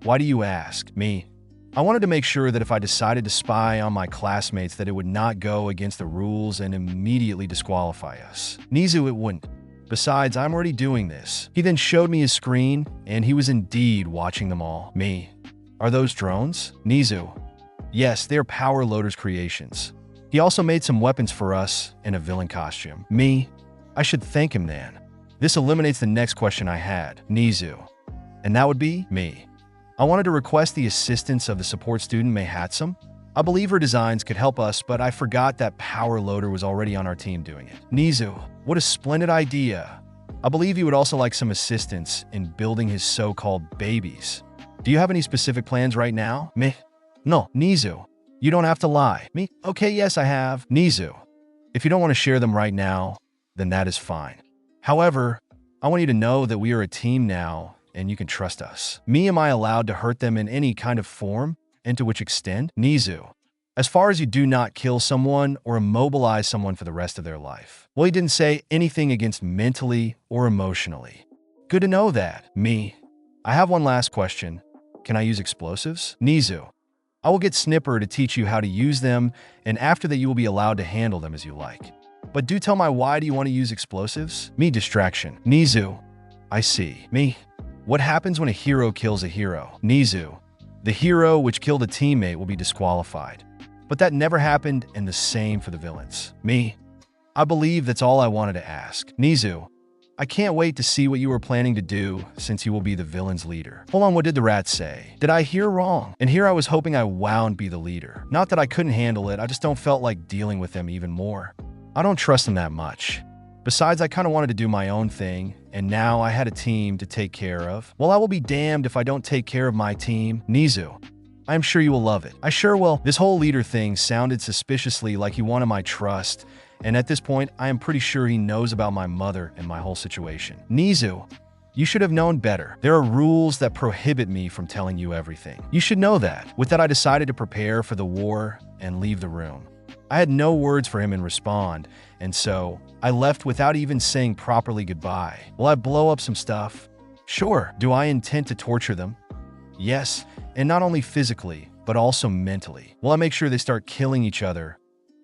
Why do you ask? Me, I wanted to make sure that if I decided to spy on my classmates that it would not go against the rules and immediately disqualify us. Nizu, it wouldn't. Besides, I'm already doing this. He then showed me his screen, and he was indeed watching them all. Me, are those drones? Nizu, yes, they're Power Loader's creations. He also made some weapons for us in a villain costume. Me, I should thank him then. This eliminates the next question I had. Nizu, and that would be me. I wanted to request the assistance of the support student Mayhatsum. I believe her designs could help us, but I forgot that Power Loader was already on our team doing it. Nizu, what a splendid idea. I believe he would also like some assistance in building his so-called babies. Do you have any specific plans right now? Me? No, Nizu, you don't have to lie. Me? Okay, yes, I have. Nizu, if you don't want to share them right now, then that is fine. However, I want you to know that we are a team now, and you can trust us. Me, am I allowed to hurt them in any kind of form? And to which extent? Nizu, as far as you do not kill someone or immobilize someone for the rest of their life. Well, he didn't say anything against mentally or emotionally. Good to know that. Me, I have one last question. Can I use explosives? Nizu, I will get Snipper to teach you how to use them, and after that you will be allowed to handle them as you like. But do tell me, why do you want to use explosives? Me, distraction. Nizu, I see. Me, what happens when a hero kills a hero? Nizu, the hero which killed a teammate will be disqualified. But that never happened, and the same for the villains. Me, I believe that's all I wanted to ask. Nizu, I can't wait to see what you are planning to do since you will be the villain's leader. Hold on, what did the rat say? Did I hear wrong? And here I was hoping I won't be the leader. Not that I couldn't handle it, I just don't felt like dealing with them even more. I don't trust them that much. Besides, I kind of wanted to do my own thing, and now I had a team to take care of. Well, I will be damned if I don't take care of my team. Nizu, I am sure you will love it. I sure will. This whole leader thing sounded suspiciously like he wanted my trust, and at this point, I am pretty sure he knows about my mother and my whole situation. Nizu, you should have known better. There are rules that prohibit me from telling you everything. You should know that. With that, I decided to prepare for the war and leave the room. I had no words for him in respond, and so I left without even saying properly goodbye. Will I blow up some stuff? Sure. Do I intend to torture them? Yes, and not only physically, but also mentally. Will I make sure they start killing each other?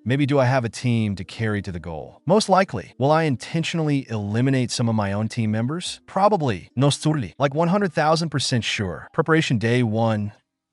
Maybe do I have a team to carry to the goal? Most likely. Will I intentionally eliminate some of my own team members? Probably. No sturli. Like 100,000% sure. Preparation day 1.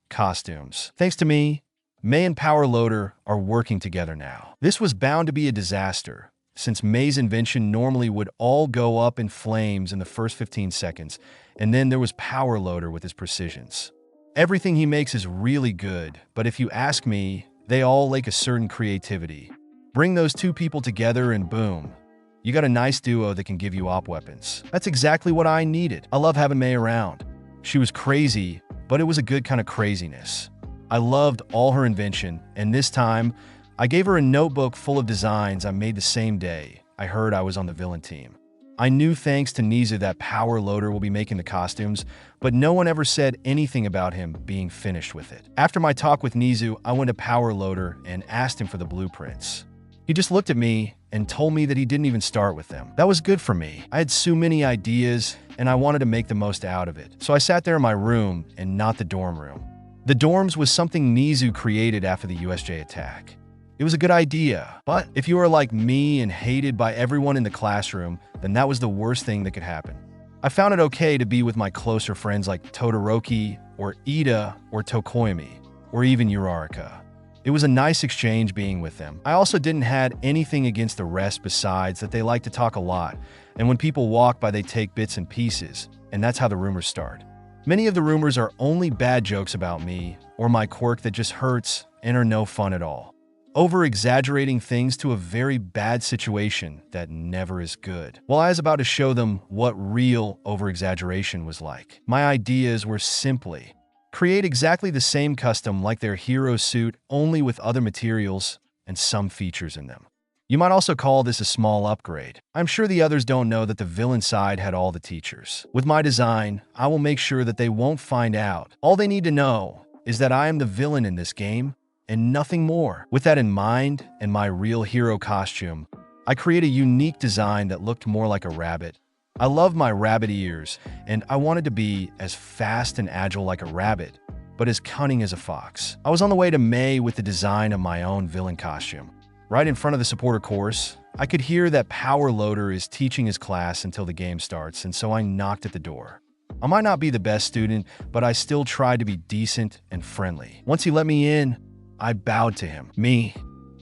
Costumes. Thanks to me, May and Power Loader are working together now. This was bound to be a disaster, since May's invention normally would all go up in flames in the first 15 seconds, and then there was Power Loader with his precisions. Everything he makes is really good, but if you ask me, they all lack a certain creativity. Bring those two people together and boom, you got a nice duo that can give you op weapons. That's exactly what I needed. I love having May around. She was crazy, but it was a good kind of craziness. I loved all her invention, and this time, I gave her a notebook full of designs I made the same day I heard I was on the villain team. I knew thanks to Nizu that Power Loader will be making the costumes, but no one ever said anything about him being finished with it. After my talk with Nizu, I went to Power Loader and asked him for the blueprints. He just looked at me and told me that he didn't even start with them. That was good for me. I had so many ideas, and I wanted to make the most out of it. So I sat there in my room and not the dorm room. The dorms was something Nizu created after the USJ attack. It was a good idea. But if you are like me and hated by everyone in the classroom, then that was the worst thing that could happen. I found it okay to be with my closer friends like Todoroki, or Ida, or Tokoyami, or even Uraraka. It was a nice exchange being with them. I also didn't have anything against the rest besides that they like to talk a lot, and when people walk by they take bits and pieces, and that's how the rumors start. Many of the rumors are only bad jokes about me, or my quirk that just hurts and are no fun at all. Over-exaggerating things to a very bad situation that never is good. Well, I was about to show them what real over-exaggeration was like. My ideas were simply create exactly the same custom like their hero suit, only with other materials and some features in them. You might also call this a small upgrade. I'm sure the others don't know that the villain side had all the teachers. With my design, I will make sure that they won't find out. All they need to know is that I am the villain in this game, and nothing more. With that in mind, and my real hero costume, I create a unique design that looked more like a rabbit. I love my rabbit ears, and I wanted to be as fast and agile like a rabbit, but as cunning as a fox. I was on the way to May with the design of my own villain costume. Right in front of the supporter course, I could hear that Power Loader is teaching his class until the game starts, and so I knocked at the door. I might not be the best student, but I still tried to be decent and friendly. Once he let me in, I bowed to him. Me,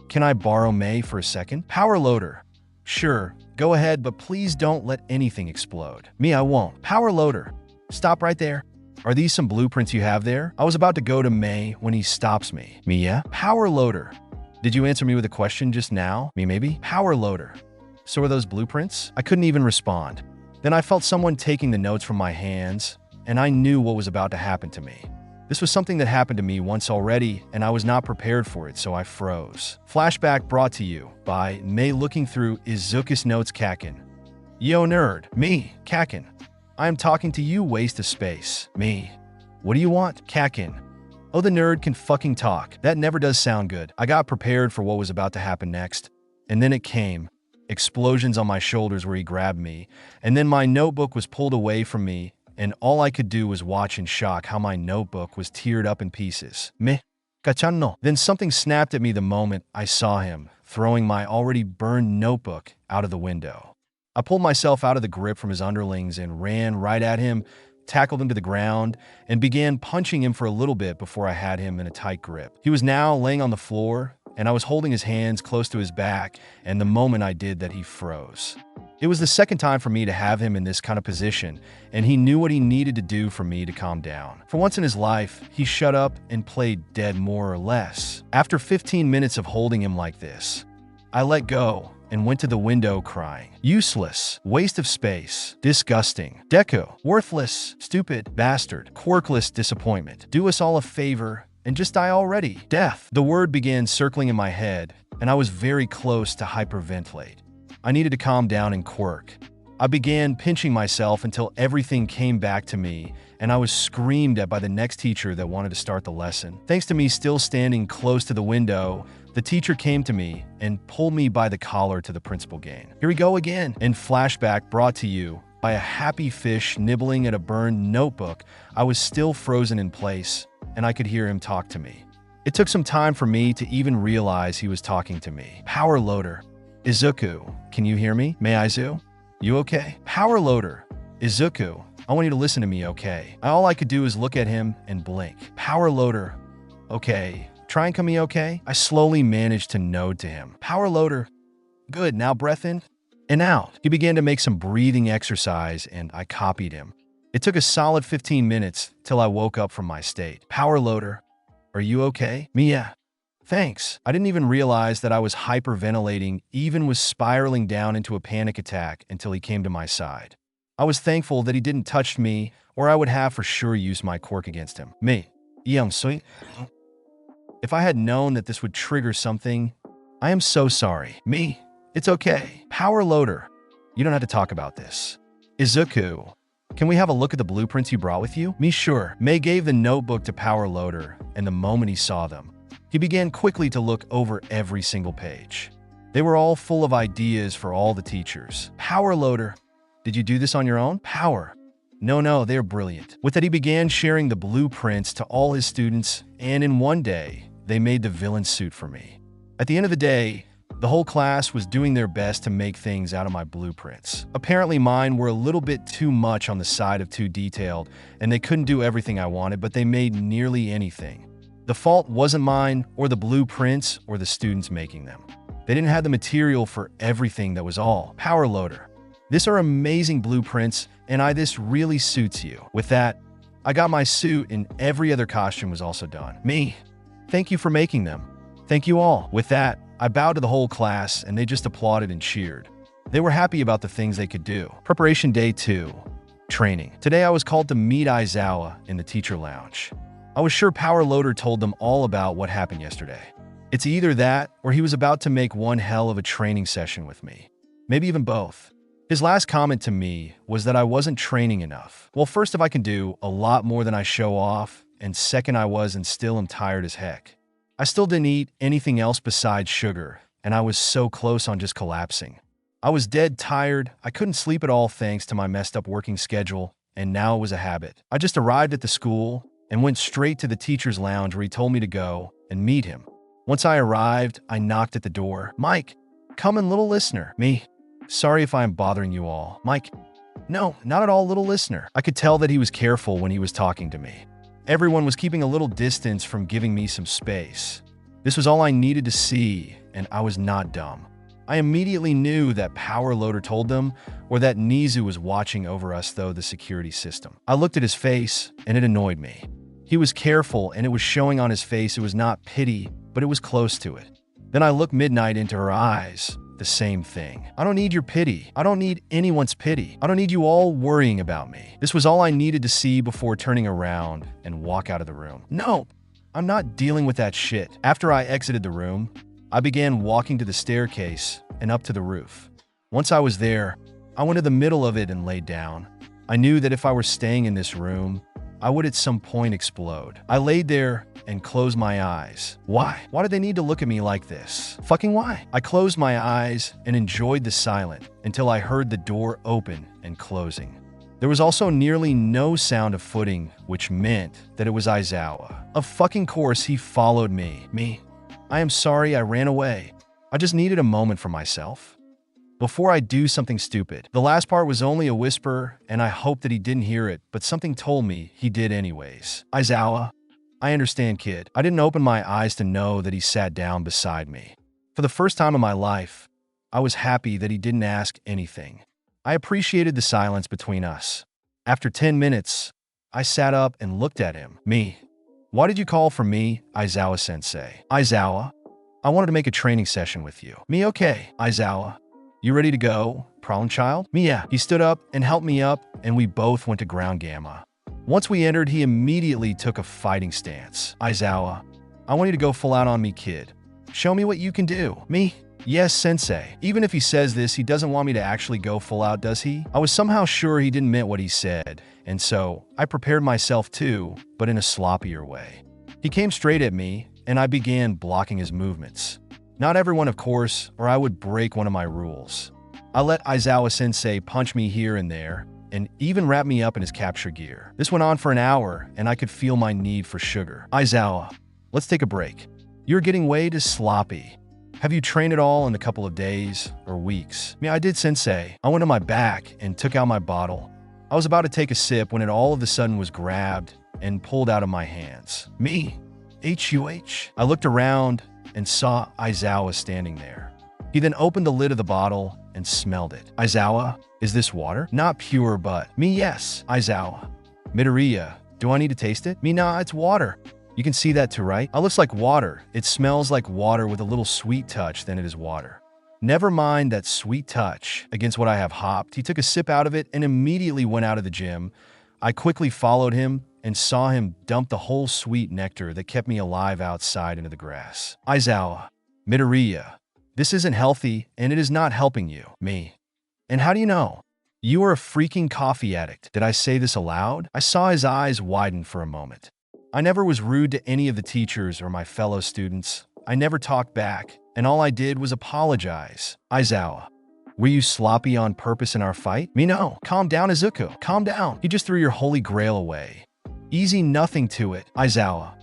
can I borrow May for a second? Power Loader, sure, go ahead, but please don't let anything explode. Me, I won't. Power Loader, stop right there. Are these some blueprints you have there? I was about to go to May when he stops me. Me, yeah? Power Loader, did you answer me with a question just now? Me, maybe? Power Loader, so are those blueprints? I couldn't even respond. Then I felt someone taking the notes from my hands, and I knew what was about to happen to me. This was something that happened to me once already, and I was not prepared for it, so I froze. Flashback brought to you by May looking through Izuku's notes Kakin. Yo nerd, me, Kakin. I am talking to you, waste of space. Me. What do you want? Kakin. Oh, the nerd can fucking talk. That never does sound good. I got prepared for what was about to happen next, and then it came. Explosions on my shoulders where he grabbed me, and then my notebook was pulled away from me, and all I could do was watch in shock how my notebook was teared up in pieces. Me, kachanno. Then something snapped at me the moment I saw him, throwing my already burned notebook out of the window. I pulled myself out of the grip from his underlings and ran right at him, tackled him to the ground, and began punching him for a little bit before I had him in a tight grip. He was now laying on the floor, and I was holding his hands close to his back, and the moment I did that, he froze. It was the second time for me to have him in this kind of position, and he knew what he needed to do for me to calm down. For once in his life, he shut up and played dead more or less. After 15 minutes of holding him like this, I let go and went to the window crying. Useless, waste of space, disgusting, Deku, worthless, stupid, bastard, quirkless disappointment. Do us all a favor and just die already. Death. The word began circling in my head, and I was very close to hyperventilate. I needed to calm down and quirk. I began pinching myself until everything came back to me, and I was screamed at by the next teacher that wanted to start the lesson. Thanks to me still standing close to the window, the teacher came to me and pulled me by the collar to the principal gain. Here we go again. In Flashback brought to you by a happy fish nibbling at a burned notebook, I was still frozen in place, and I could hear him talk to me. It took some time for me to even realize he was talking to me. Power Loader. Izuku, can you hear me? Meizu? You okay? Power Loader. Izuku, I want you to listen to me, okay? All I could do is look at him and blink. Power Loader. Okay. Try and come me, okay? I slowly managed to nod to him. Power Loader. Good, now breath in and out. He began to make some breathing exercise, and I copied him. It took a solid 15 minutes till I woke up from my state. Power Loader. Are you okay? Mia. Thanks. I didn't even realize that I was hyperventilating, even was spiraling down into a panic attack until he came to my side. I was thankful that he didn't touch me, or I would have for sure used my quirk against him. Me. Sweet. If I had known that this would trigger something, I am so sorry. Me. It's okay. Power Loader. You don't have to talk about this. Izuku. Can we have a look at the blueprints you brought with you? Me, sure. May gave the notebook to Power Loader, and the moment he saw them, he began quickly to look over every single page. They were all full of ideas for all the teachers. Power Loader. Did you do this on your own? Power. No, they're brilliant. With that, he began sharing the blueprints to all his students, and in one day, they made the villain suit for me. At the end of the day, the whole class was doing their best to make things out of my blueprints. Apparently mine were a little bit too much on the side of too detailed, and they couldn't do everything I wanted, but they made nearly anything. The fault wasn't mine, or the blueprints, or the students making them. They didn't have the material for everything, that was all. Power loader. These are amazing blueprints, and this really suits you. With that, I got my suit, and every other costume was also done. Me. Thank you for making them. Thank you all. With that, I bowed to the whole class, and they just applauded and cheered. They were happy about the things they could do. Preparation day 2. Training. Today I was called to meet Aizawa in the teacher lounge. I was sure Power Loader told them all about what happened yesterday. It's either that, or he was about to make one hell of a training session with me. Maybe even both. His last comment to me was that I wasn't training enough. Well, first, if I can do a lot more than I show off, and second, I was and still am tired as heck. I still didn't eat anything else besides sugar, and I was so close on just collapsing. I was dead tired. I couldn't sleep at all thanks to my messed up working schedule, and now it was a habit. I just arrived at the school and went straight to the teacher's lounge where he told me to go and meet him. Once I arrived, I knocked at the door. Mike, come in, little listener. Me. Sorry if I am bothering you all. Mike. No, not at all, little listener. I could tell that he was careful when he was talking to me. Everyone was keeping a little distance from giving me some space. This was all I needed to see, and I was not dumb. I immediately knew that Power Loader told them, or that Nizu was watching over us through the security system. I looked at his face, and it annoyed me. He was careful, and it was showing on his face. It was not pity, but it was close to it. Then I looked Midnight into her eyes. The same thing. I don't need your pity. I don't need anyone's pity. I don't need you all worrying about me. This was all I needed to see before turning around and walk out of the room. No, I'm not dealing with that shit. After I exited the room, I began walking to the staircase and up to the roof. Once I was there, I went to the middle of it and laid down. I knew that if I were staying in this room, I would at some point explode. I laid there and closed my eyes. Why? Why did they need to look at me like this? Fucking why? I closed my eyes and enjoyed the silence until I heard the door open and closing. There was also nearly no sound of footing, which meant that it was Aizawa. Of fucking course, he followed me. Me. I am sorry I ran away. I just needed a moment for myself. Before I do something stupid. The last part was only a whisper, and I hoped that he didn't hear it, but something told me he did anyways. Aizawa. I understand, kid. I didn't open my eyes to know that he sat down beside me. For the first time in my life, I was happy that he didn't ask anything. I appreciated the silence between us. After 10 minutes, I sat up and looked at him. Me. Why did you call for me, Aizawa-sensei? Aizawa. I wanted to make a training session with you. Me, okay. Aizawa. You ready to go, problem child? Me, yeah. He stood up and helped me up, and we both went to ground gamma. Once we entered, he immediately took a fighting stance. Aizawa, I want you to go full out on me, kid. Show me what you can do. Me? Yes, sensei. Even if he says this, he doesn't want me to actually go full out, does he? I was somehow sure he didn't mean what he said, and so I prepared myself too, but in a sloppier way. He came straight at me, and I began blocking his movements. Not everyone, of course, or I would break one of my rules. I let Aizawa-sensei punch me here and there, and even wrap me up in his capture gear. This went on for an hour, and I could feel my need for sugar. Aizawa, let's take a break. You're getting way too sloppy. Have you trained at all in a couple of days or weeks? Yeah, I did, sensei. I went on my back and took out my bottle. I was about to take a sip when it all of a sudden was grabbed and pulled out of my hands. Me? H-U-H? I looked around and saw Aizawa standing there. He then opened the lid of the bottle and smelled it. Aizawa, is this water? Not pure, but me, yes. Aizawa. Midoriya, do I need to taste it? Me, nah, it's water. You can see that too, right? It looks like water. It smells like water with a little sweet touch than it is water. Never mind that sweet touch against what I have hopped. He took a sip out of it and immediately went out of the gym. I quickly followed him and saw him dump the whole sweet nectar that kept me alive outside into the grass. Aizawa, Midoriya, this isn't healthy and it is not helping you. Me. And how do you know? You are a freaking coffee addict. Did I say this aloud? I saw his eyes widen for a moment. I never was rude to any of the teachers or my fellow students. I never talked back, and all I did was apologize. Aizawa, were you sloppy on purpose in our fight? Me, no. Calm down, Izuku. Calm down. You just threw your holy grail away. Easy nothing to it. Aizawa,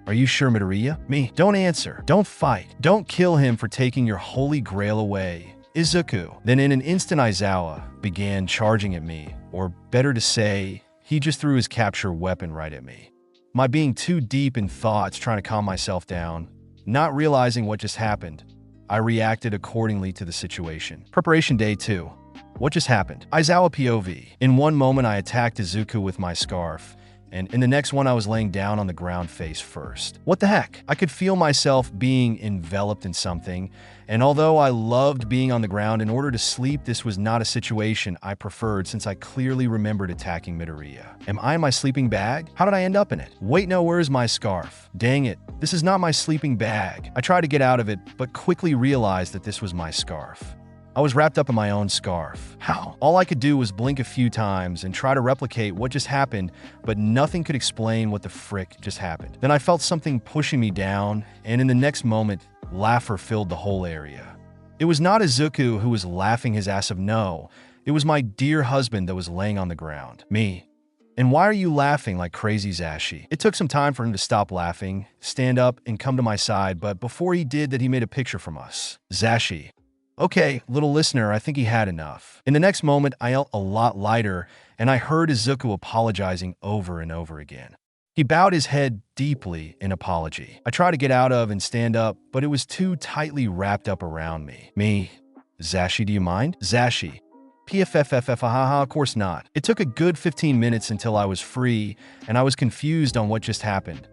Are you sure, Midoriya? Me. Don't answer. Don't fight. Don't kill him for taking your holy grail away. Izuku. Then in an instant Aizawa began charging at me, or better to say, he just threw his capture weapon right at me. My being too deep in thoughts trying to calm myself down, not realizing what just happened, I reacted accordingly to the situation. Preparation Day 2. What just happened? Aizawa POV. In one moment I attacked Izuku with my scarf, and in the next one I was laying down on the ground face first. What the heck? I could feel myself being enveloped in something, and although I loved being on the ground, in order to sleep, this was not a situation I preferred since I clearly remembered attacking Midoriya. Am I in my sleeping bag? How did I end up in it? Wait, no, where's my scarf? Dang it, this is not my sleeping bag. I tried to get out of it, but quickly realized that this was my scarf. I was wrapped up in my own scarf. How? All I could do was blink a few times and try to replicate what just happened, but nothing could explain what the frick just happened. Then I felt something pushing me down, and in the next moment, laughter filled the whole area. It was not Izuku who was laughing his ass off, no. It was my dear husband that was laying on the ground. Me. And why are you laughing like crazy, Zashi? It took some time for him to stop laughing, stand up, and come to my side, but before he did that, he made a picture from us. Zashi. Okay, little listener, I think he had enough. In the next moment, I felt a lot lighter, and I heard Izuku apologizing over and over again. He bowed his head deeply in apology. I tried to get out of and stand up, but it was too tightly wrapped up around me. Me. Zashi, do you mind? Zashi. Haha, of course not. It took a good 15 minutes until I was free, and I was confused on what just happened.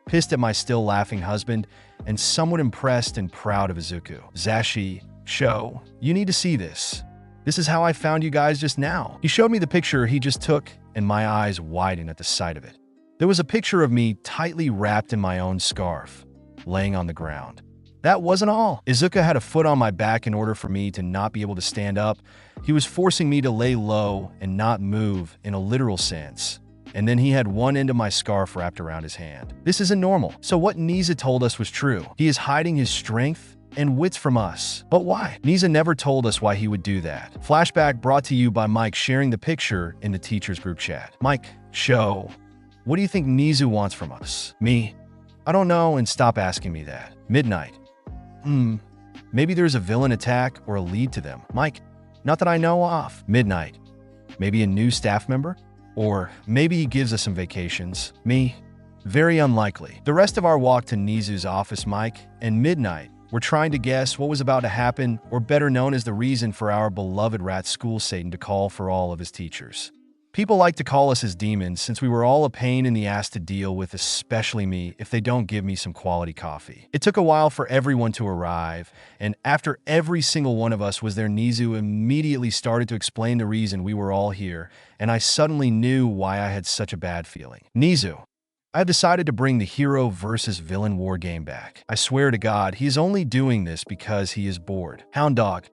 Pissed at my still laughing husband, and somewhat impressed and proud of Izuku. Zashi. Show, you need to see this. This is how I found you guys just now. He showed me the picture he just took, and my eyes widened at the sight of it. There was a picture of me tightly wrapped in my own scarf, laying on the ground. That wasn't all. Izuku had a foot on my back in order for me to not be able to stand up. He was forcing me to lay low and not move in a literal sense. And then he had one end of my scarf wrapped around his hand. This isn't normal. So what Niza told us was true. He is hiding his strength and wits from us. But why? Niza never told us why he would do that. Flashback brought to you by Mike sharing the picture in the teacher's group chat. Mike, show. What do you think Nizu wants from us? Me? I don't know, and stop asking me that. Midnight. Maybe there's a villain attack or a lead to them. Mike, not that I know of. Midnight. Maybe a new staff member? Or maybe he gives us some vacations. Me? Very unlikely. The rest of our walk to Nizu's office, Mike, and Midnight, we're trying to guess what was about to happen, or better known as the reason for our beloved rat school Satan to call for all of his teachers. People like to call us his demons since we were all a pain in the ass to deal with, especially me, if they don't give me some quality coffee. It took a while for everyone to arrive, and after every single one of us was there, Nizu immediately started to explain the reason we were all here, and I suddenly knew why I had such a bad feeling. Nizu. I've decided to bring the hero versus villain war game back. I swear to God, he is only doing this because he is bored. Hound Dog.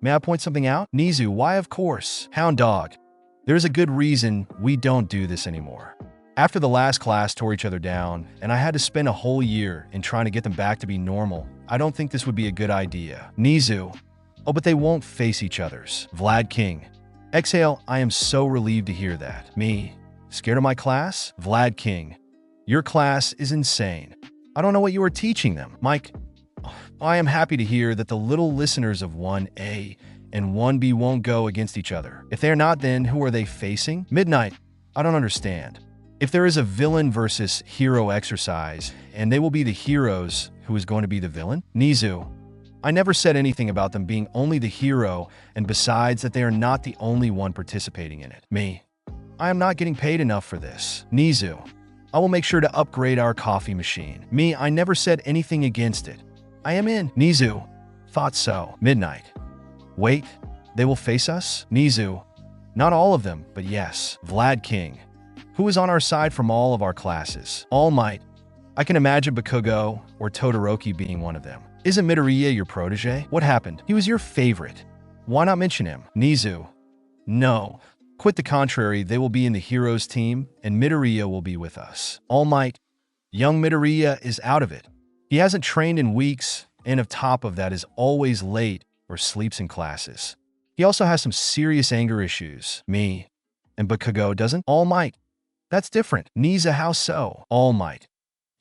May I point something out? Nizu, why of course? Hound Dog. There's a good reason we don't do this anymore. After the last class tore each other down, and I had to spend a whole year in trying to get them back to be normal, I don't think this would be a good idea. Nizu. Oh, but they won't face each other's. Vlad King. Exhale, I am so relieved to hear that. Me. Scared of my class? Vlad King. Your class is insane. I don't know what you are teaching them. Mike, I am happy to hear that the little listeners of 1A and 1B won't go against each other. If they're not, then who are they facing? Midnight, I don't understand. If there is a villain versus hero exercise, and they will be the heroes who is going to be the villain? Nizu, I never said anything about them being only the hero, and besides that they are not the only one participating in it. Me, I am not getting paid enough for this. Nizu, I will make sure to upgrade our coffee machine. Me, I never said anything against it. I am in. Nizu, thought so. Midnight. Wait, they will face us? Nizu, not all of them, but yes. Vlad King, who is on our side from all of our classes. All Might. I can imagine Bakugo or Todoroki being one of them. Isn't Midoriya your protege? What happened? He was your favorite. Why not mention him? Nizu, no. Quite the contrary, they will be in the heroes team, and Midoriya will be with us. All Might, young Midoriya is out of it. He hasn't trained in weeks, and on top of that is always late or sleeps in classes. He also has some serious anger issues. Me. And Bakugo doesn't? All Might. That's different. Niza, how so? All Might.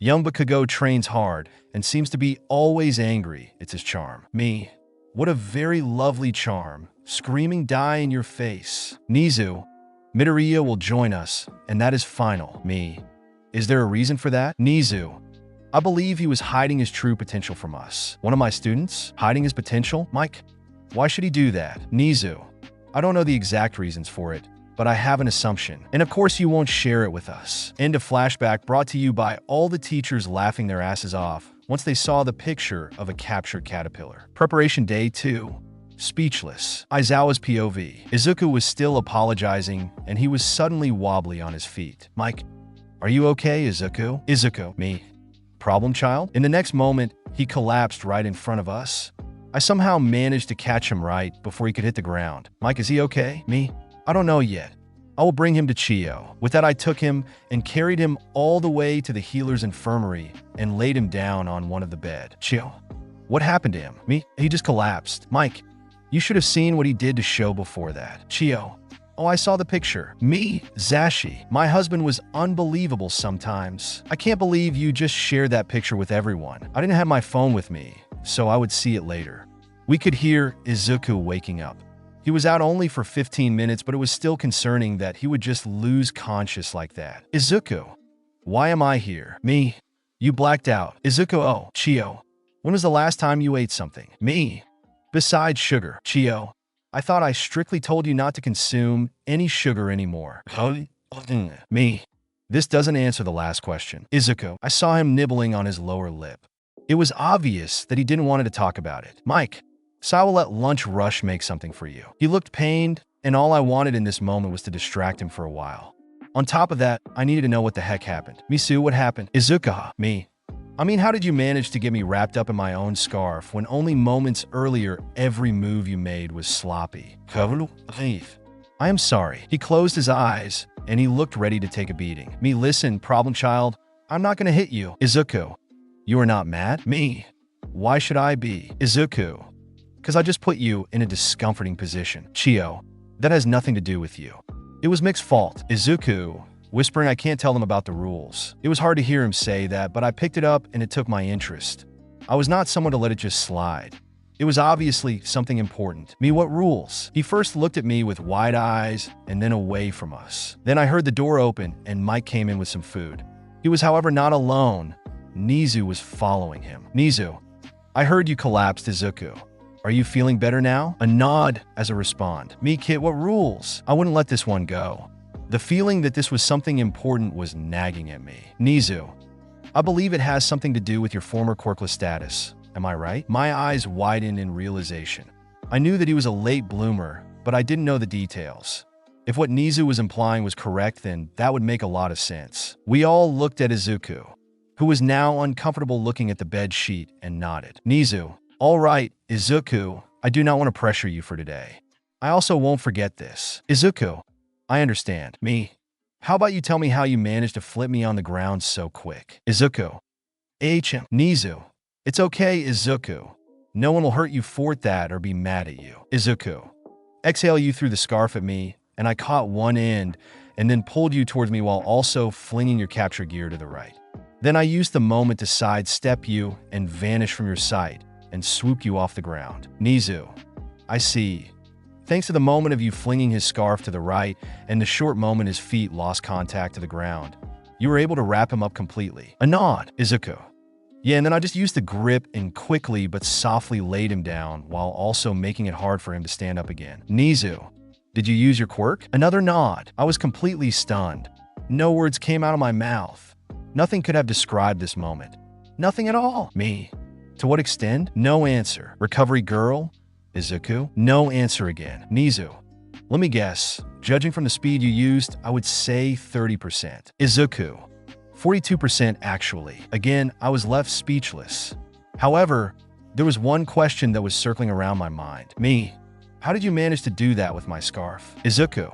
Young Bakugo trains hard and seems to be always angry. It's his charm. Me. What a very lovely charm. Screaming die in your face. Nizu. Midoriya will join us, and that is final. Me. Is there a reason for that? Nizu. I believe he was hiding his true potential from us. One of my students? Hiding his potential? Mike? Why should he do that? Nizu. I don't know the exact reasons for it, but I have an assumption. And of course you won't share it with us. End of Flashback brought to you by all the teachers laughing their asses off once they saw the picture of a captured caterpillar. Preparation Day 2. Speechless. Aizawa's POV. Izuku was still apologizing, and he was suddenly wobbly on his feet. Mike, are you okay, Izuku? Izuku. Me. Problem child? In the next moment, he collapsed right in front of us. I somehow managed to catch him right before he could hit the ground. Mike, is he okay? Me? I don't know yet. I will bring him to Chio. With that, I took him and carried him all the way to the healer's infirmary and laid him down on one of the bed. Chio, what happened to him? Me? He just collapsed. Mike, you should have seen what he did to show before that. Chio, oh, I saw the picture. Me? Zashi, my husband was unbelievable sometimes. I can't believe you just shared that picture with everyone. I didn't have my phone with me, so I would see it later. We could hear Izuku waking up. He was out only for 15 minutes, but it was still concerning that he would just lose conscious like that. Izuku, why am I here? Me, you blacked out. Izuku, oh, Chio, when was the last time you ate something? Me, besides sugar. Chio, I thought I strictly told you not to consume any sugar anymore. Me, this doesn't answer the last question. Izuku, I saw him nibbling on his lower lip. It was obvious that he didn't want to talk about it. Mike, so I will let Lunch Rush make something for you. He looked pained, and all I wanted in this moment was to distract him for a while. On top of that, I needed to know what the heck happened. Misu, what happened? Izuka, me. I mean, how did you manage to get me wrapped up in my own scarf when only moments earlier every move you made was sloppy? I am sorry. He closed his eyes, and he looked ready to take a beating. Me, listen, problem child. I'm not gonna hit you. Izuku, you are not mad? Me. Why should I be? Izuku. Because I just put you in a discomforting position. Chio, that has nothing to do with you. It was Mick's fault. Izuku, whispering I can't tell them about the rules. It was hard to hear him say that, but I picked it up and it took my interest. I was not someone to let it just slide. It was obviously something important. Me, what rules? He first looked at me with wide eyes and then away from us. Then I heard the door open and Mike came in with some food. He was, however, not alone. Nizu was following him. Nizu, I heard you collapsed, Izuku. Are you feeling better now? A nod as a respond. Me, kid, what rules? I wouldn't let this one go. The feeling that this was something important was nagging at me. Nizu, I believe it has something to do with your former quirkless status. Am I right? My eyes widened in realization. I knew that he was a late bloomer, but I didn't know the details. If what Nizu was implying was correct, then that would make a lot of sense. We all looked at Izuku, who was now uncomfortable looking at the bed sheet, and nodded. Nizu, all right, Izuku, I do not want to pressure you for today. I also won't forget this. Izuku, I understand. Me, how about you tell me how you managed to flip me on the ground so quick? Izuku, Nizu, it's okay, Izuku. No one will hurt you for that or be mad at you. Izuku, exhale, you threw the scarf at me, and I caught one end and then pulled you towards me while also flinging your capture gear to the right. Then I used the moment to sidestep you and vanish from your sight and swooped you off the ground. Nizu, I see. Thanks to the moment of you flinging his scarf to the right and the short moment his feet lost contact to the ground, you were able to wrap him up completely. A nod, Izuku. Yeah, and then I just used the grip and quickly but softly laid him down while also making it hard for him to stand up again. Nizu, did you use your quirk? Another nod. I was completely stunned. No words came out of my mouth. Nothing could have described this moment. Nothing at all. Me. To what extent? No answer. Recovery girl? Izuku? No answer again. Nizu. Let me guess. Judging from the speed you used, I would say 30%. Izuku. 42% actually. Again, I was left speechless. However, there was one question that was circling around my mind. Me. How did you manage to do that with my scarf? Izuku.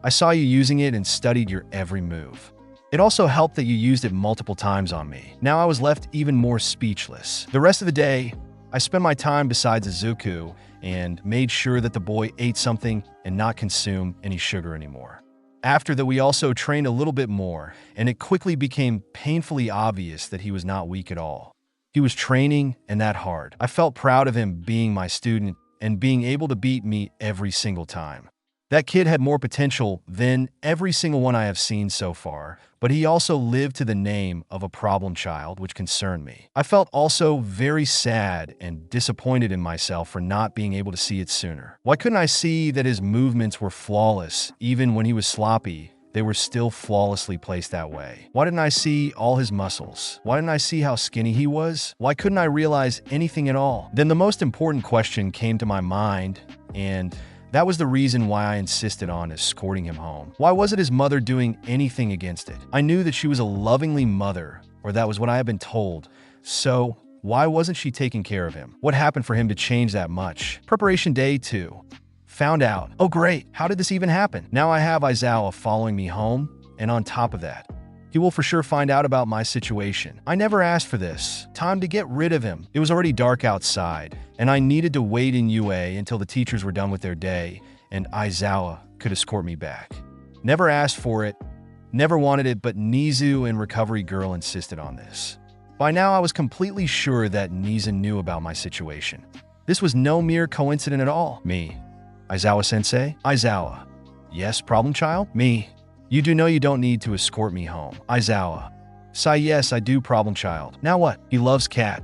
I saw you using it and studied your every move. It also helped that you used it multiple times on me. Now I was left even more speechless. The rest of the day, I spent my time besides Izuku and made sure that the boy ate something and not consume any sugar anymore. After that, we also trained a little bit more, and it quickly became painfully obvious that he was not weak at all. He was training, and that hard. I felt proud of him being my student and being able to beat me every single time. That kid had more potential than every single one I have seen so far, but he also lived to the name of a problem child, which concerned me. I felt also very sad and disappointed in myself for not being able to see it sooner. Why couldn't I see that his movements were flawless? Even when he was sloppy, they were still flawlessly placed that way. Why didn't I see all his muscles? Why didn't I see how skinny he was? Why couldn't I realize anything at all? Then the most important question came to my mind, and that was the reason why I insisted on escorting him home. Why wasn't his mother doing anything against it? I knew that she was a lovingly mother, or that was what I had been told. So why wasn't she taking care of him? What happened for him to change that much? Preparation day 2. Found out. Oh great, how did this even happen? Now I have Aizawa following me home, and on top of that, he will for sure find out about my situation. I never asked for this. Time to get rid of him. It was already dark outside, and I needed to wait in UA until the teachers were done with their day, and Aizawa could escort me back. Never asked for it, never wanted it, but Nizu and Recovery Girl insisted on this. By now, I was completely sure that Nizu knew about my situation. This was no mere coincidence at all. Me. Aizawa-sensei? Aizawa. Yes, problem child? Me. You do know you don't need to escort me home. Aizawa. Sigh, yes, I do, problem child. Now what? He loves cat,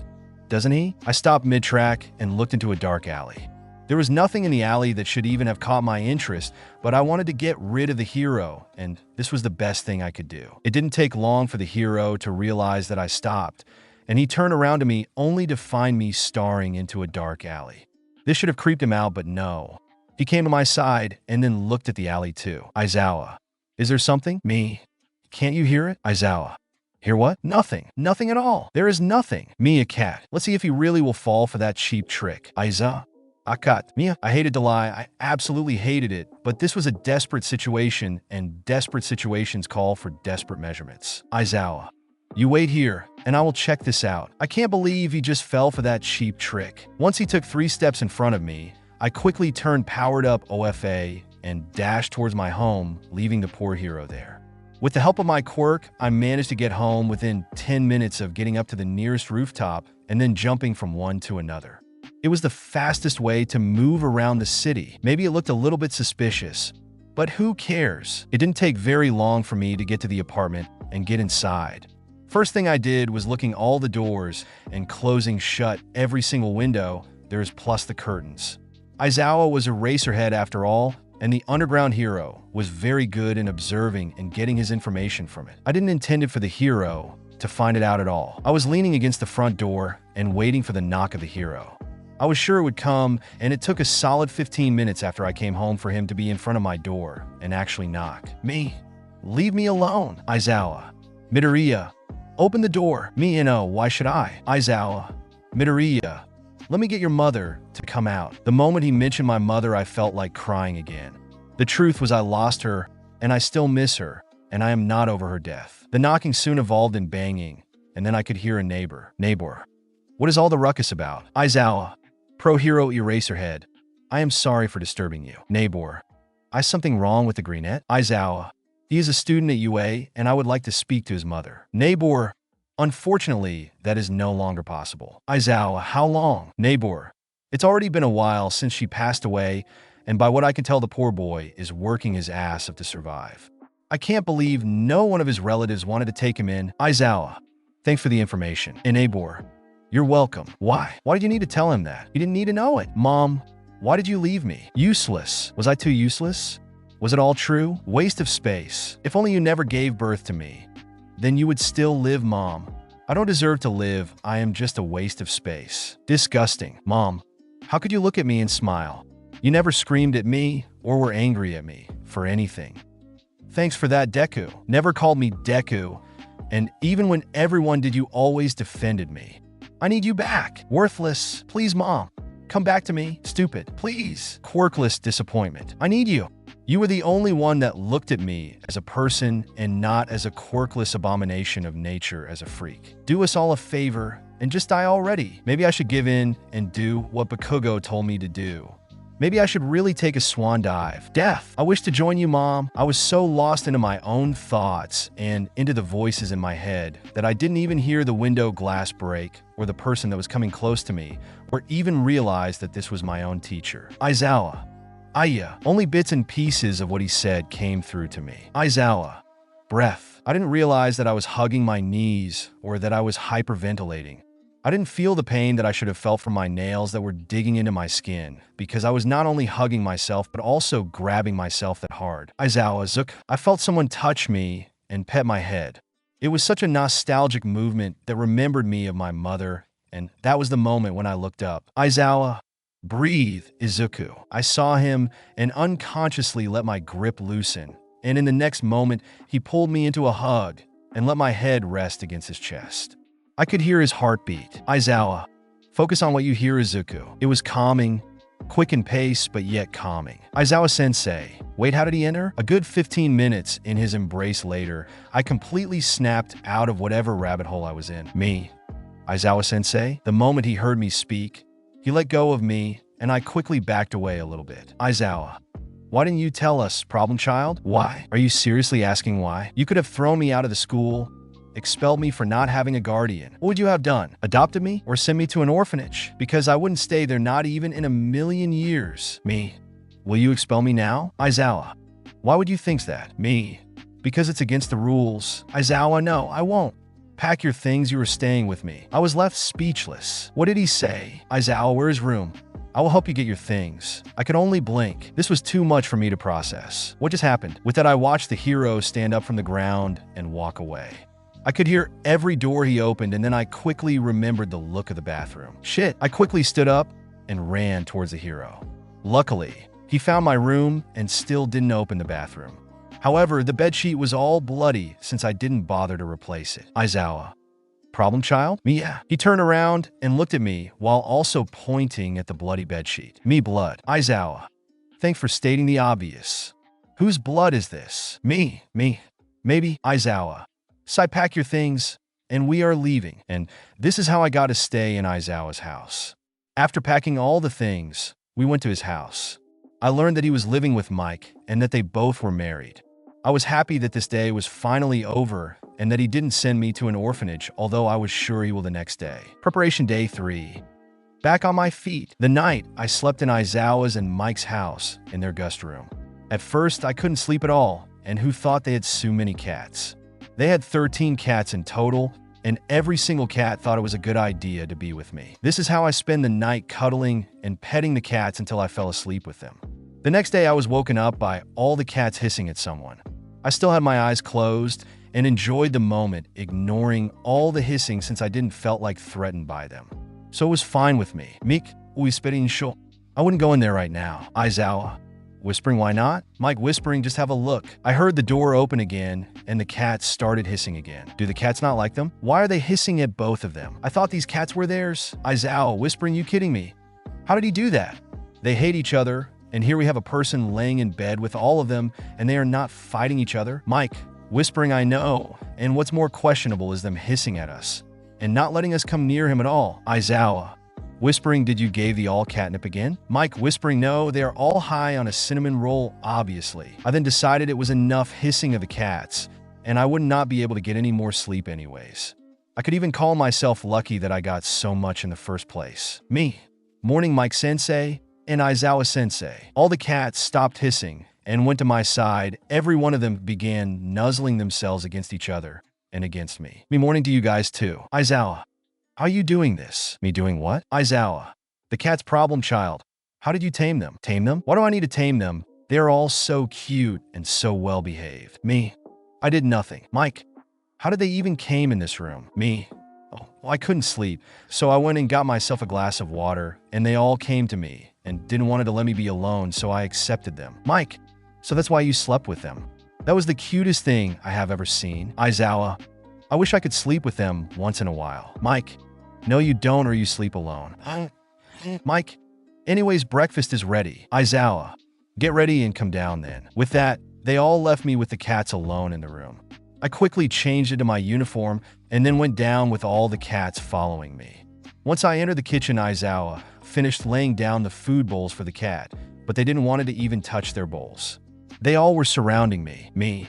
doesn't he? I stopped mid-track and looked into a dark alley. There was nothing in the alley that should even have caught my interest, but I wanted to get rid of the hero, and this was the best thing I could do. It didn't take long for the hero to realize that I stopped, and he turned around to me only to find me staring into a dark alley. This should have creeped him out, but no. He came to my side and then looked at the alley too. Aizawa. Is there something? Me. Can't you hear it? Aizawa. Hear what? Nothing. Nothing at all. There is nothing. Me, a cat. Let's see if he really will fall for that cheap trick. Aiza. Akat. Mia. I hated to lie. I absolutely hated it. But this was a desperate situation, and desperate situations call for desperate measurements. Aizawa. You wait here, and I will check this out. I can't believe he just fell for that cheap trick. Once he took 3 steps in front of me, I quickly turned powered up OFA and dashed towards my home, leaving the poor hero there. With the help of my quirk, I managed to get home within 10 minutes of getting up to the nearest rooftop and then jumping from one to another. It was the fastest way to move around the city. Maybe it looked a little bit suspicious, but who cares? It didn't take very long for me to get to the apartment and get inside. First thing I did was looking all the doors and closing shut every single window there's plus the curtains. Aizawa was a racerhead after all, and the underground hero was very good in observing and getting his information from it. I didn't intend it for the hero to find it out at all. I was leaning against the front door and waiting for the knock of the hero. I was sure it would come, and it took a solid 15 minutes after I came home for him to be in front of my door and actually knock. Me? Leave me alone. Aizawa. Midoriya. Open the door. Me, why should I? Aizawa. Midoriya. Let me get your mother to come out. The moment he mentioned my mother, I felt like crying again. The truth was I lost her, and I still miss her, and I am not over her death. The knocking soon evolved in banging, and then I could hear a neighbor. Neighbor. What is all the ruckus about? Aizawa. Pro Hero Eraserhead. I am sorry for disturbing you. Neighbor. Is something wrong with the greenette? Aizawa. He is a student at UA, and I would like to speak to his mother. Neighbor. Unfortunately, that is no longer possible. Aizawa, how long? Neighbor. It's already been a while since she passed away, and by what I can tell, the poor boy is working his ass off to survive. I can't believe no one of his relatives wanted to take him in. Aizawa. Thanks for the information. Neighbor. You're welcome. Why? Why did you need to tell him that? He didn't need to know it. Mom, why did you leave me? Useless. Was I too useless? Was it all true? Waste of space. If only you never gave birth to me. Then you would still live, Mom. I don't deserve to live. I am just a waste of space. Disgusting. Mom, how could you look at me and smile? You never screamed at me or were angry at me for anything. Thanks for that, Deku. Never called me Deku. And even when everyone did, you always defended me. I need you back. Worthless. Please, Mom. Come back to me. Stupid. Please. Quirkless disappointment. I need you. You were the only one that looked at me as a person and not as a quirkless abomination of nature as a freak. Do us all a favor and just die already. Maybe I should give in and do what Bakugo told me to do. Maybe I should really take a swan dive. Death. I wish to join you, Mom. I was so lost into my own thoughts and into the voices in my head that I didn't even hear the window glass break or the person that was coming close to me, or even realize that this was my own teacher. Aizawa. Aya. Only bits and pieces of what he said came through to me. Aizawa. Breath. I didn't realize that I was hugging my knees or that I was hyperventilating. I didn't feel the pain that I should have felt from my nails that were digging into my skin, because I was not only hugging myself but also grabbing myself that hard. Aizawa Zook. I felt someone touch me and pet my head. It was such a nostalgic movement that remembered me of my mother, and that was the moment when I looked up. Aizawa. Breathe, Izuku. I saw him and unconsciously let my grip loosen, and in the next moment, he pulled me into a hug and let my head rest against his chest. I could hear his heartbeat. Aizawa. Focus on what you hear, Izuku. It was calming, quick in pace, but yet calming. Aizawa-sensei. Wait, how did he enter? A good 15 minutes in his embrace later, I completely snapped out of whatever rabbit hole I was in. Me. Aizawa-sensei. The moment he heard me speak, he let go of me, and I quickly backed away a little bit. Aizawa. Why didn't you tell us, problem child? Why? Are you seriously asking why? You could have thrown me out of the school, expelled me for not having a guardian. What would you have done? Adopted me or send me to an orphanage? Because I wouldn't stay there not even in a million years. Me. Will you expel me now? Aizawa. Why would you think that? Me. Because it's against the rules. Aizawa, no, I won't. Pack your things, you are staying with me. I was left speechless. What did he say? Aizawa, where's his room? I will help you get your things. I could only blink. This was too much for me to process. What just happened? With that, I watched the hero stand up from the ground and walk away. I could hear every door he opened, and then I quickly remembered the look of the bathroom. Shit. I quickly stood up and ran towards the hero. Luckily, he found my room and still didn't open the bathroom. However, the bedsheet was all bloody since I didn't bother to replace it. Aizawa. Problem child? Me, yeah. He turned around and looked at me while also pointing at the bloody bedsheet. Me blood. Aizawa. Thanks for stating the obvious. Whose blood is this? Me. Maybe. Aizawa. So I pack your things, and we are leaving. And this is how I got to stay in Aizawa's house. After packing all the things, we went to his house. I learned that he was living with Mike and that they both were married. I was happy that this day was finally over and that he didn't send me to an orphanage, although I was sure he will the next day. Preparation day 3. Back on my feet. The night, I slept in Aizawa's and Mike's house in their guest room. At first, I couldn't sleep at all, and who thought they had so many cats? They had 13 cats in total, and every single cat thought it was a good idea to be with me. This is how I spend the night cuddling and petting the cats until I fell asleep with them. The next day, I was woken up by all the cats hissing at someone. I still had my eyes closed and enjoyed the moment, ignoring all the hissing since I didn't felt like threatened by them. So it was fine with me. Mik, sho. I wouldn't go in there right now. Aizawa. Whispering, why not? Mike whispering, just have a look. I heard the door open again, and the cats started hissing again. Do the cats not like them? Why are they hissing at both of them? I thought these cats were theirs. Aizawa whispering, you kidding me? How did he do that? They hate each other, and here we have a person laying in bed with all of them, and they are not fighting each other. Mike whispering, I know, and what's more questionable is them hissing at us, and not letting us come near him at all. Aizawa whispering, did you gave the all catnip again? Mike whispering, no, they are all high on a cinnamon roll, obviously. I then decided it was enough hissing of the cats, and I would not be able to get any more sleep anyways. I could even call myself lucky that I got so much in the first place. Me. Morning, Mike Sensei and Aizawa Sensei. All the cats stopped hissing and went to my side. Every one of them began nuzzling themselves against each other and against me. Me morning to you guys too. Aizawa. How are you doing this? Me doing what? Aizawa. The cat's problem child. How did you tame them? Tame them? Why do I need to tame them? They're all so cute and so well behaved. Me. I did nothing. Mike. How did they even came in this room? Me. Oh, well, I couldn't sleep, so I went and got myself a glass of water, and they all came to me and didn't want to let me be alone, so I accepted them. Mike. So that's why you slept with them. That was the cutest thing I have ever seen. Aizawa. I wish I could sleep with them once in a while. Mike. No, you don't, or you sleep alone. Mike. Anyways, breakfast is ready. Aizawa. Get ready and come down then. With that, they all left me with the cats alone in the room. I quickly changed into my uniform and then went down with all the cats following me. Once I entered the kitchen, Aizawa finished laying down the food bowls for the cat, but they didn't want it to even touch their bowls. They all were surrounding me.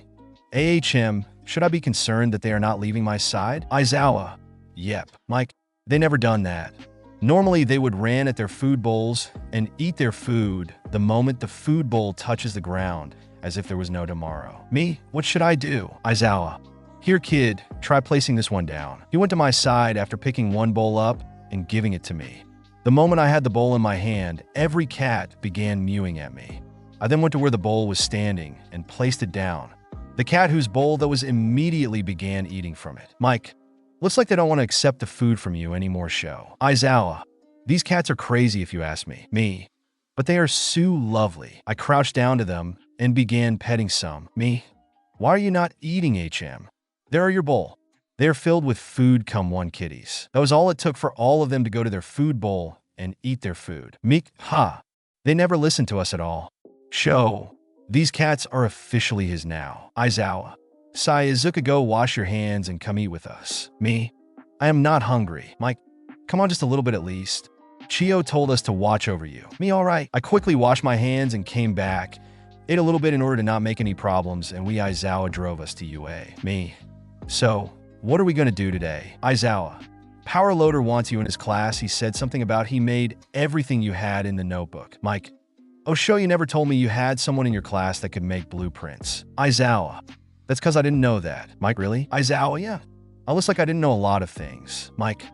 AHM, should I be concerned that they are not leaving my side? Aizawa, yep. Mike, they never done that. Normally, they would ran at their food bowls and eat their food the moment the food bowl touches the ground, as if there was no tomorrow. What should I do? Aizawa, here kid, try placing this one down. He went to my side after picking one bowl up and giving it to me. The moment I had the bowl in my hand, every cat began mewing at me. I then went to where the bowl was standing and placed it down. The cat whose bowl that was immediately began eating from it. Mike, looks like they don't want to accept the food from you anymore, show. Aizawa, these cats are crazy if you ask me. But they are so lovely. I crouched down to them and began petting some. Why are you not eating, HM? There are your bowl. They are filled with food, come one kitties. That was all it took for all of them to go to their food bowl and eat their food. They never listened to us at all. Show, these cats are officially his now. Aizawa, Saizuka, go wash your hands and come eat with us. I am not hungry. Mike, come on, just a little bit at least. Chio told us to watch over you. All right. I quickly washed my hands and came back, ate a little bit in order to not make any problems, and Aizawa drove us to UA. So, what are we going to do today? Aizawa, Power Loader wants you in his class. He said something about he made everything you had in the notebook. Mike, show you never told me you had someone in your class that could make blueprints. Aizawa, that's because I didn't know that. Mike, really? Aizawa, yeah. I looks like I didn't know a lot of things. Mike,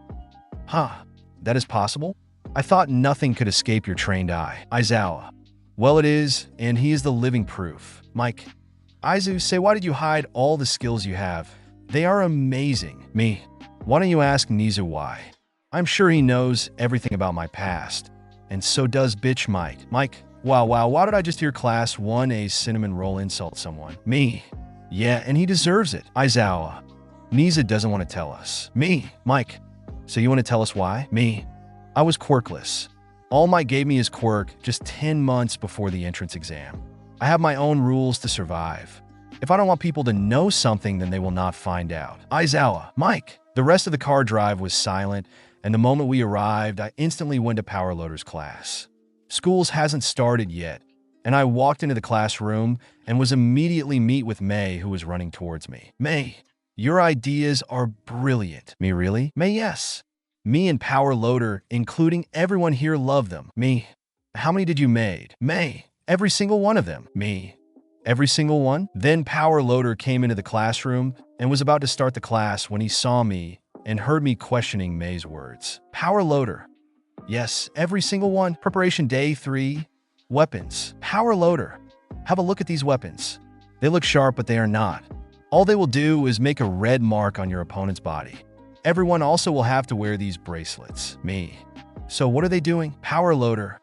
that is possible? I thought nothing could escape your trained eye. Aizawa, well it is, and he is the living proof. Mike, Aizu, say why did you hide all the skills you have? They are amazing. Why don't you ask Nizu why? I'm sure he knows everything about my past. And so does bitch Mike. Wow, why did I just hear class 1A cinnamon roll insult someone? Yeah, and he deserves it. Aizawa, Nizu doesn't want to tell us. Mike, so you want to tell us why? I was quirkless. All Mike gave me his quirk just 10 months before the entrance exam. I have my own rules to survive. If I don't want people to know something, then they will not find out. Aizawa, Mike. The rest of the car drive was silent, and the moment we arrived, I instantly went to Power Loader's class. Schools hasn't started yet, and I walked into the classroom and was immediately meet with May, who was running towards me. May, your ideas are brilliant. Really? May, yes. Me and Power Loader, including everyone here, love them. How many did you made? May, every single one of them. Every single one? Then Power Loader came into the classroom and was about to start the class when he saw me and heard me questioning May's words. Power Loader, yes, every single one. Preparation day 3, weapons. Power Loader, have a look at these weapons. They look sharp, but they are not. All they will do is make a red mark on your opponent's body. Everyone also will have to wear these bracelets. So what are they doing? Power Loader,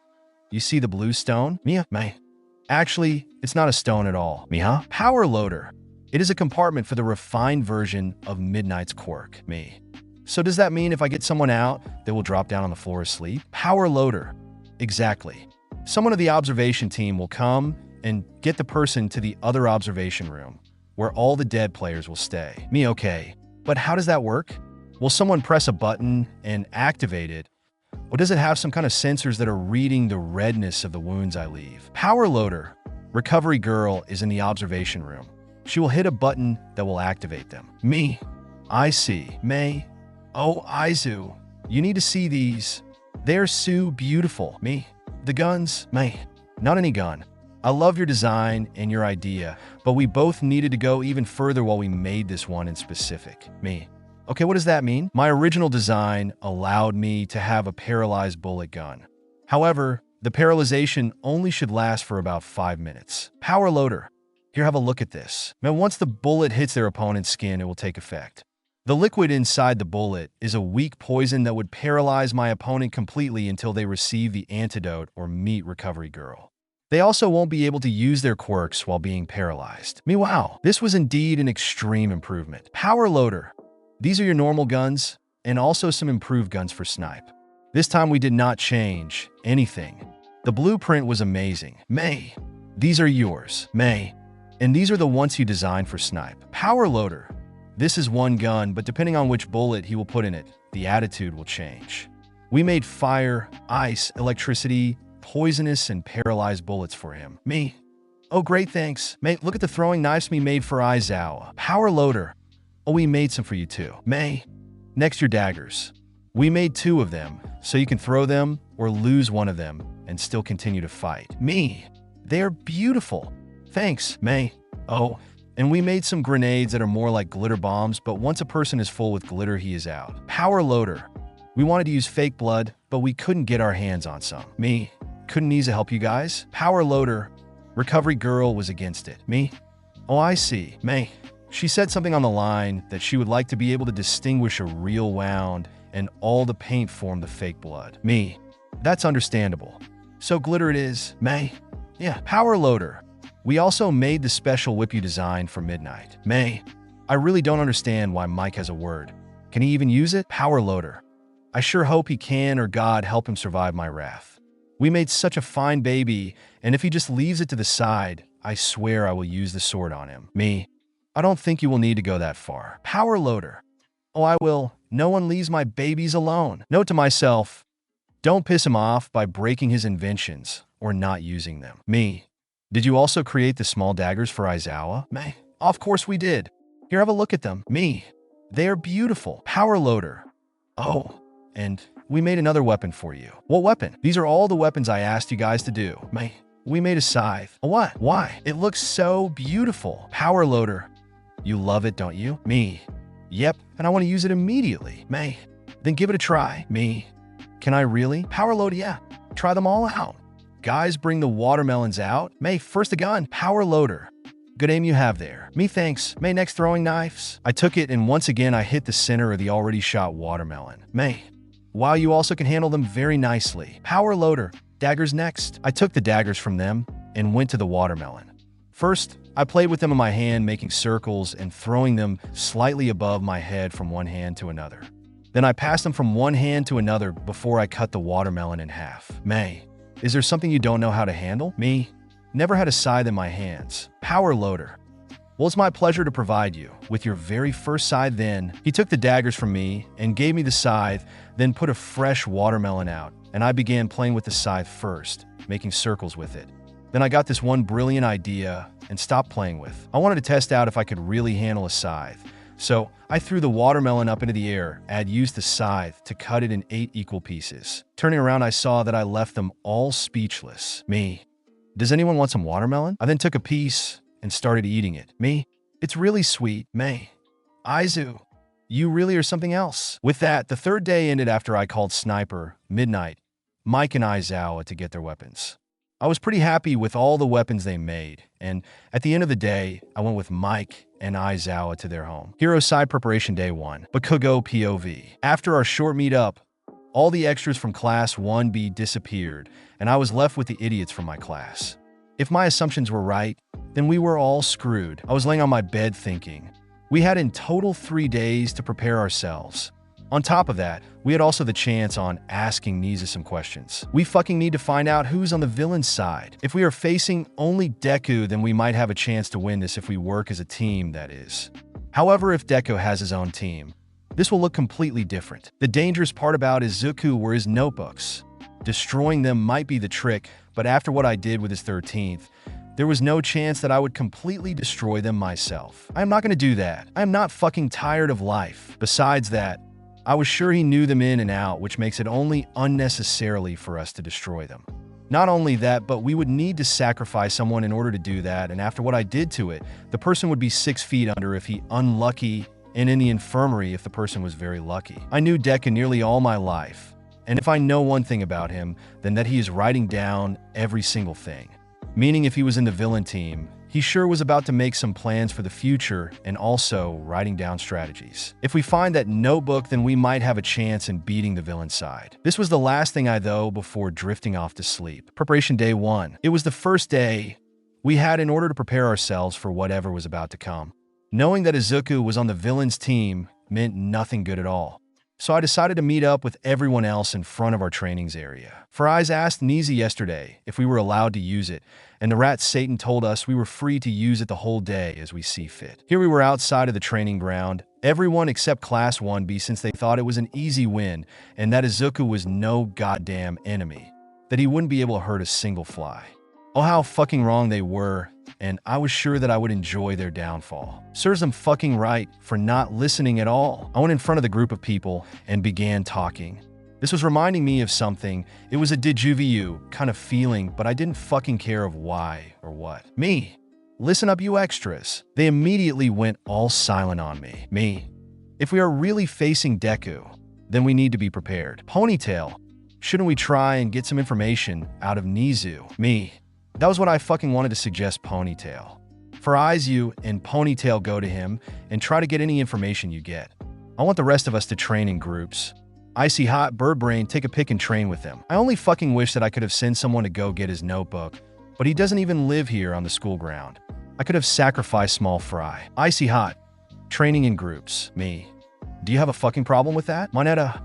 you see the blue stone? May. Actually, it's not a stone at all. Power Loader, it is a compartment for the refined version of Midnight's quirk. So does that mean if I get someone out, they will drop down on the floor asleep? Power Loader, exactly. Someone of the observation team will come and get the person to the other observation room, where all the dead players will stay. Okay, but how does that work? Will someone press a button and activate it? Or does it have some kind of sensors that are reading the redness of the wounds I leave? Power Loader, Recovery Girl is in the observation room. She will hit a button that will activate them. I see. May. Oh, Aizu, you need to see these. They're so beautiful. The guns? Not any gun. I love your design and your idea, but we both needed to go even further while we made this one in specific. Okay, what does that mean? My original design allowed me to have a paralyzed bullet gun. However, the paralyzation only should last for about 5 minutes. Power Loader, here, have a look at this. Now, once the bullet hits their opponent's skin, it will take effect. The liquid inside the bullet is a weak poison that would paralyze my opponent completely until they receive the antidote or meet Recovery Girl. They also won't be able to use their quirks while being paralyzed. Wow, this was indeed an extreme improvement. Power Loader, these are your normal guns, and also some improved guns for Snipe. This time we did not change anything. The blueprint was amazing. May, these are yours. May, and these are the ones you designed for Snipe. Power Loader, this is one gun, but depending on which bullet he will put in it, the attitude will change. We made fire, ice, electricity, poisonous, and paralyzed bullets for him. Me. Oh, great, thanks. Mate, look at the throwing knives we made for Aizawa. Power loader. Oh, we made some for you too. May. Next, your daggers. We made 2 of them, so you can throw them or lose one of them and still continue to fight. Me. They are beautiful. Thanks, May. Oh, and we made some grenades that are more like glitter bombs, but once a person is full with glitter, he is out. Power loader. We wanted to use fake blood, but we couldn't get our hands on some. Me. Couldn't Aizawa help you guys? Power loader. Recovery girl was against it. Me. Oh, I see. May. She said something on the line that she would like to be able to distinguish a real wound and all the paint formed the fake blood. Me. That's understandable. So glitter it is. May. Yeah. Power loader. We also made the special whip you designed for Midnight. May. I really don't understand why Mike has a word. Can he even use it? Power loader. I sure hope he can, or God help him survive my wrath. We made such a fine baby, and if he just leaves it to the side, I swear I will use the sword on him. Me. I don't think you will need to go that far. Power loader. Oh, I will. No one leaves my babies alone. Note to myself, don't piss him off by breaking his inventions or not using them. Me. Did you also create the small daggers for Aizawa? May. Of course we did. Here, have a look at them. Me. They are beautiful. Power loader. Oh, and we made another weapon for you. What weapon? These are all the weapons I asked you guys to do. May. We made a scythe. A what? Why? It looks so beautiful. Power loader. You love it, don't you? Me. Yep, and I want to use it immediately. May. Then give it a try. Me. Can I really? Power loader, yeah. Try them all out. Guys, bring the watermelons out. May, first a gun. Power loader. Good aim you have there. Me, thanks. May, next throwing knives. I took it, and once again I hit the center of the already shot watermelon. May. Wow, you also can handle them very nicely. Power loader. Daggers next. I took the daggers from them and went to the watermelon. First, I played with them in my hand, making circles and throwing them slightly above my head from one hand to another. Then I passed them from one hand to another before I cut the watermelon in half. May. Is there something you don't know how to handle? Me. Never had a scythe in my hands. Power loader. Well, it's my pleasure to provide you with your very first scythe then. He took the daggers from me and gave me the scythe, then put a fresh watermelon out, and I began playing with the scythe first, making circles with it. Then I got this one brilliant idea and stopped playing with. I wanted to test out if I could really handle a scythe. So I threw the watermelon up into the air and used the scythe to cut it in 8 equal pieces. Turning around, I saw that I left them all speechless. Me. Does anyone want some watermelon? I then took a piece and started eating it. Me. It's really sweet. May. Aizu. You really are something else. With that, the third day ended after I called Sniper, Midnight, Mike, and Aizawa to get their weapons. I was pretty happy with all the weapons they made, and at the end of the day, I went with Mike and Aizawa to their home. Hero Side Preparation Day 1. Bakugo POV. After our short meetup, all the extras from Class 1B disappeared, and I was left with the idiots from my class. If my assumptions were right, then we were all screwed. I was laying on my bed thinking. We had in total 3 days to prepare ourselves. On top of that, we had also the chance on asking Nisa some questions. We fucking need to find out who's on the villain's side. If we are facing only Deku, then we might have a chance to win this if we work as a team, that is. However, if Deku has his own team, this will look completely different. The dangerous part about Izuku were his notebooks. Destroying them might be the trick, but after what I did with his 13th, there was no chance that I would completely destroy them myself. I am not going to do that. I am not fucking tired of life. Besides that, I was sure he knew them in and out, which makes it only unnecessarily for us to destroy them. Not only that, but we would need to sacrifice someone in order to do that, and after what I did to it, the person would be 6 feet under if he unlucky, and in the infirmary if the person was very lucky. I knew Deku nearly all my life, and if I know one thing about him, then that he is writing down every single thing. Meaning if he was in the villain team, he sure was about to make some plans for the future and also writing down strategies. If we find that notebook, then we might have a chance in beating the villain side. This was the last thing I though before drifting off to sleep. Preparation Day 1. It was the first day we had in order to prepare ourselves for whatever was about to come. Knowing that Izuku was on the villain's team meant nothing good at all. So I decided to meet up with everyone else in front of our trainings area. Faraz asked Nisa yesterday if we were allowed to use it, and the rat Satan told us we were free to use it the whole day as we see fit. Here we were outside of the training ground. Everyone except Class 1B since they thought it was an easy win and that Izuku was no goddamn enemy, that he wouldn't be able to hurt a single fly. Oh, how fucking wrong they were, and I was sure that I would enjoy their downfall. Serves them fucking right for not listening at all. I went in front of the group of people and began talking. This was reminding me of something. It was a deja vu kind of feeling, but I didn't fucking care of why or what. Me. Listen up, you extras. They immediately went all silent on me. Me. If we are really facing Deku, then we need to be prepared. Ponytail. Shouldn't we try and get some information out of Nizu? Me. That was what I fucking wanted to suggest Ponytail. For Aizawa and Ponytail, go to him and try to get any information you get. I want the rest of us to train in groups. Icy Hot, Birdbrain, take a pick and train with him. I only fucking wish that I could have sent someone to go get his notebook, but he doesn't even live here on the school ground. I could have sacrificed Small Fry. Icy Hot, training in groups. Me. Do you have a fucking problem with that? Moneta,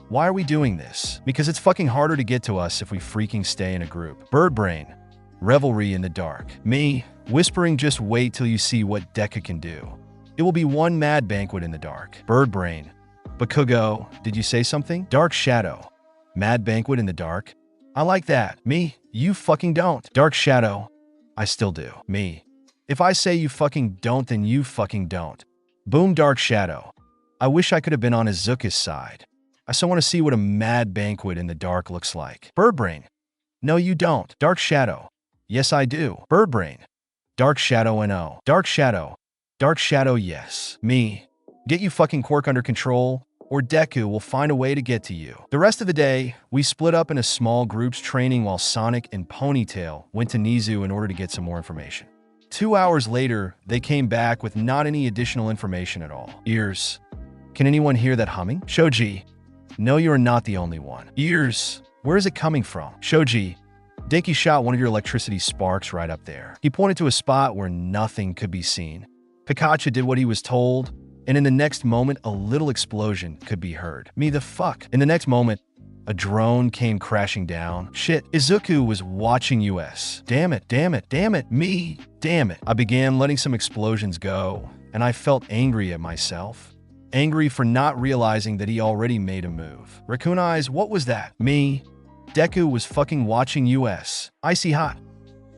why are we doing this? Because it's fucking harder to get to us if we freaking stay in a group. Birdbrain, revelry in the dark. Me, whispering, just wait till you see what Deku can do. It will be one mad banquet in the dark. Birdbrain, Bakugo, did you say something? Dark Shadow, mad banquet in the dark. I like that. Me, you fucking don't. Dark Shadow, I still do. Me. If I say you fucking don't, then you fucking don't. Boom. Dark Shadow. I wish I could have been on Izuku's side. I so want to see what a mad banquet in the dark looks like. Birdbrain. No, you don't. Dark Shadow. Yes, I do. Birdbrain. Dark Shadow and oh. Dark Shadow. Dark Shadow, yes. Me. Get you fucking quirk under control, or Deku will find a way to get to you. The rest of the day, we split up into small groups training while Sonic and Ponytail went to Nizu in order to get some more information. 2 hours later, they came back with not any additional information at all. Ears. Can anyone hear that humming? Shoji. No, you are not the only one. Ears. Where is it coming from? Shoji. Denki shot one of your electricity sparks right up there. He pointed to a spot where nothing could be seen. Pikachu did what he was told, and in the next moment, a little explosion could be heard. Me the fuck. In the next moment, a drone came crashing down. Shit, Izuku was watching us. Damn it, damn it, damn it, me, damn it. I began letting some explosions go, and I felt angry at myself. Angry for not realizing that he already made a move. Raccoon Eyes, what was that? Me. Deku was fucking watching us. Icy Hot.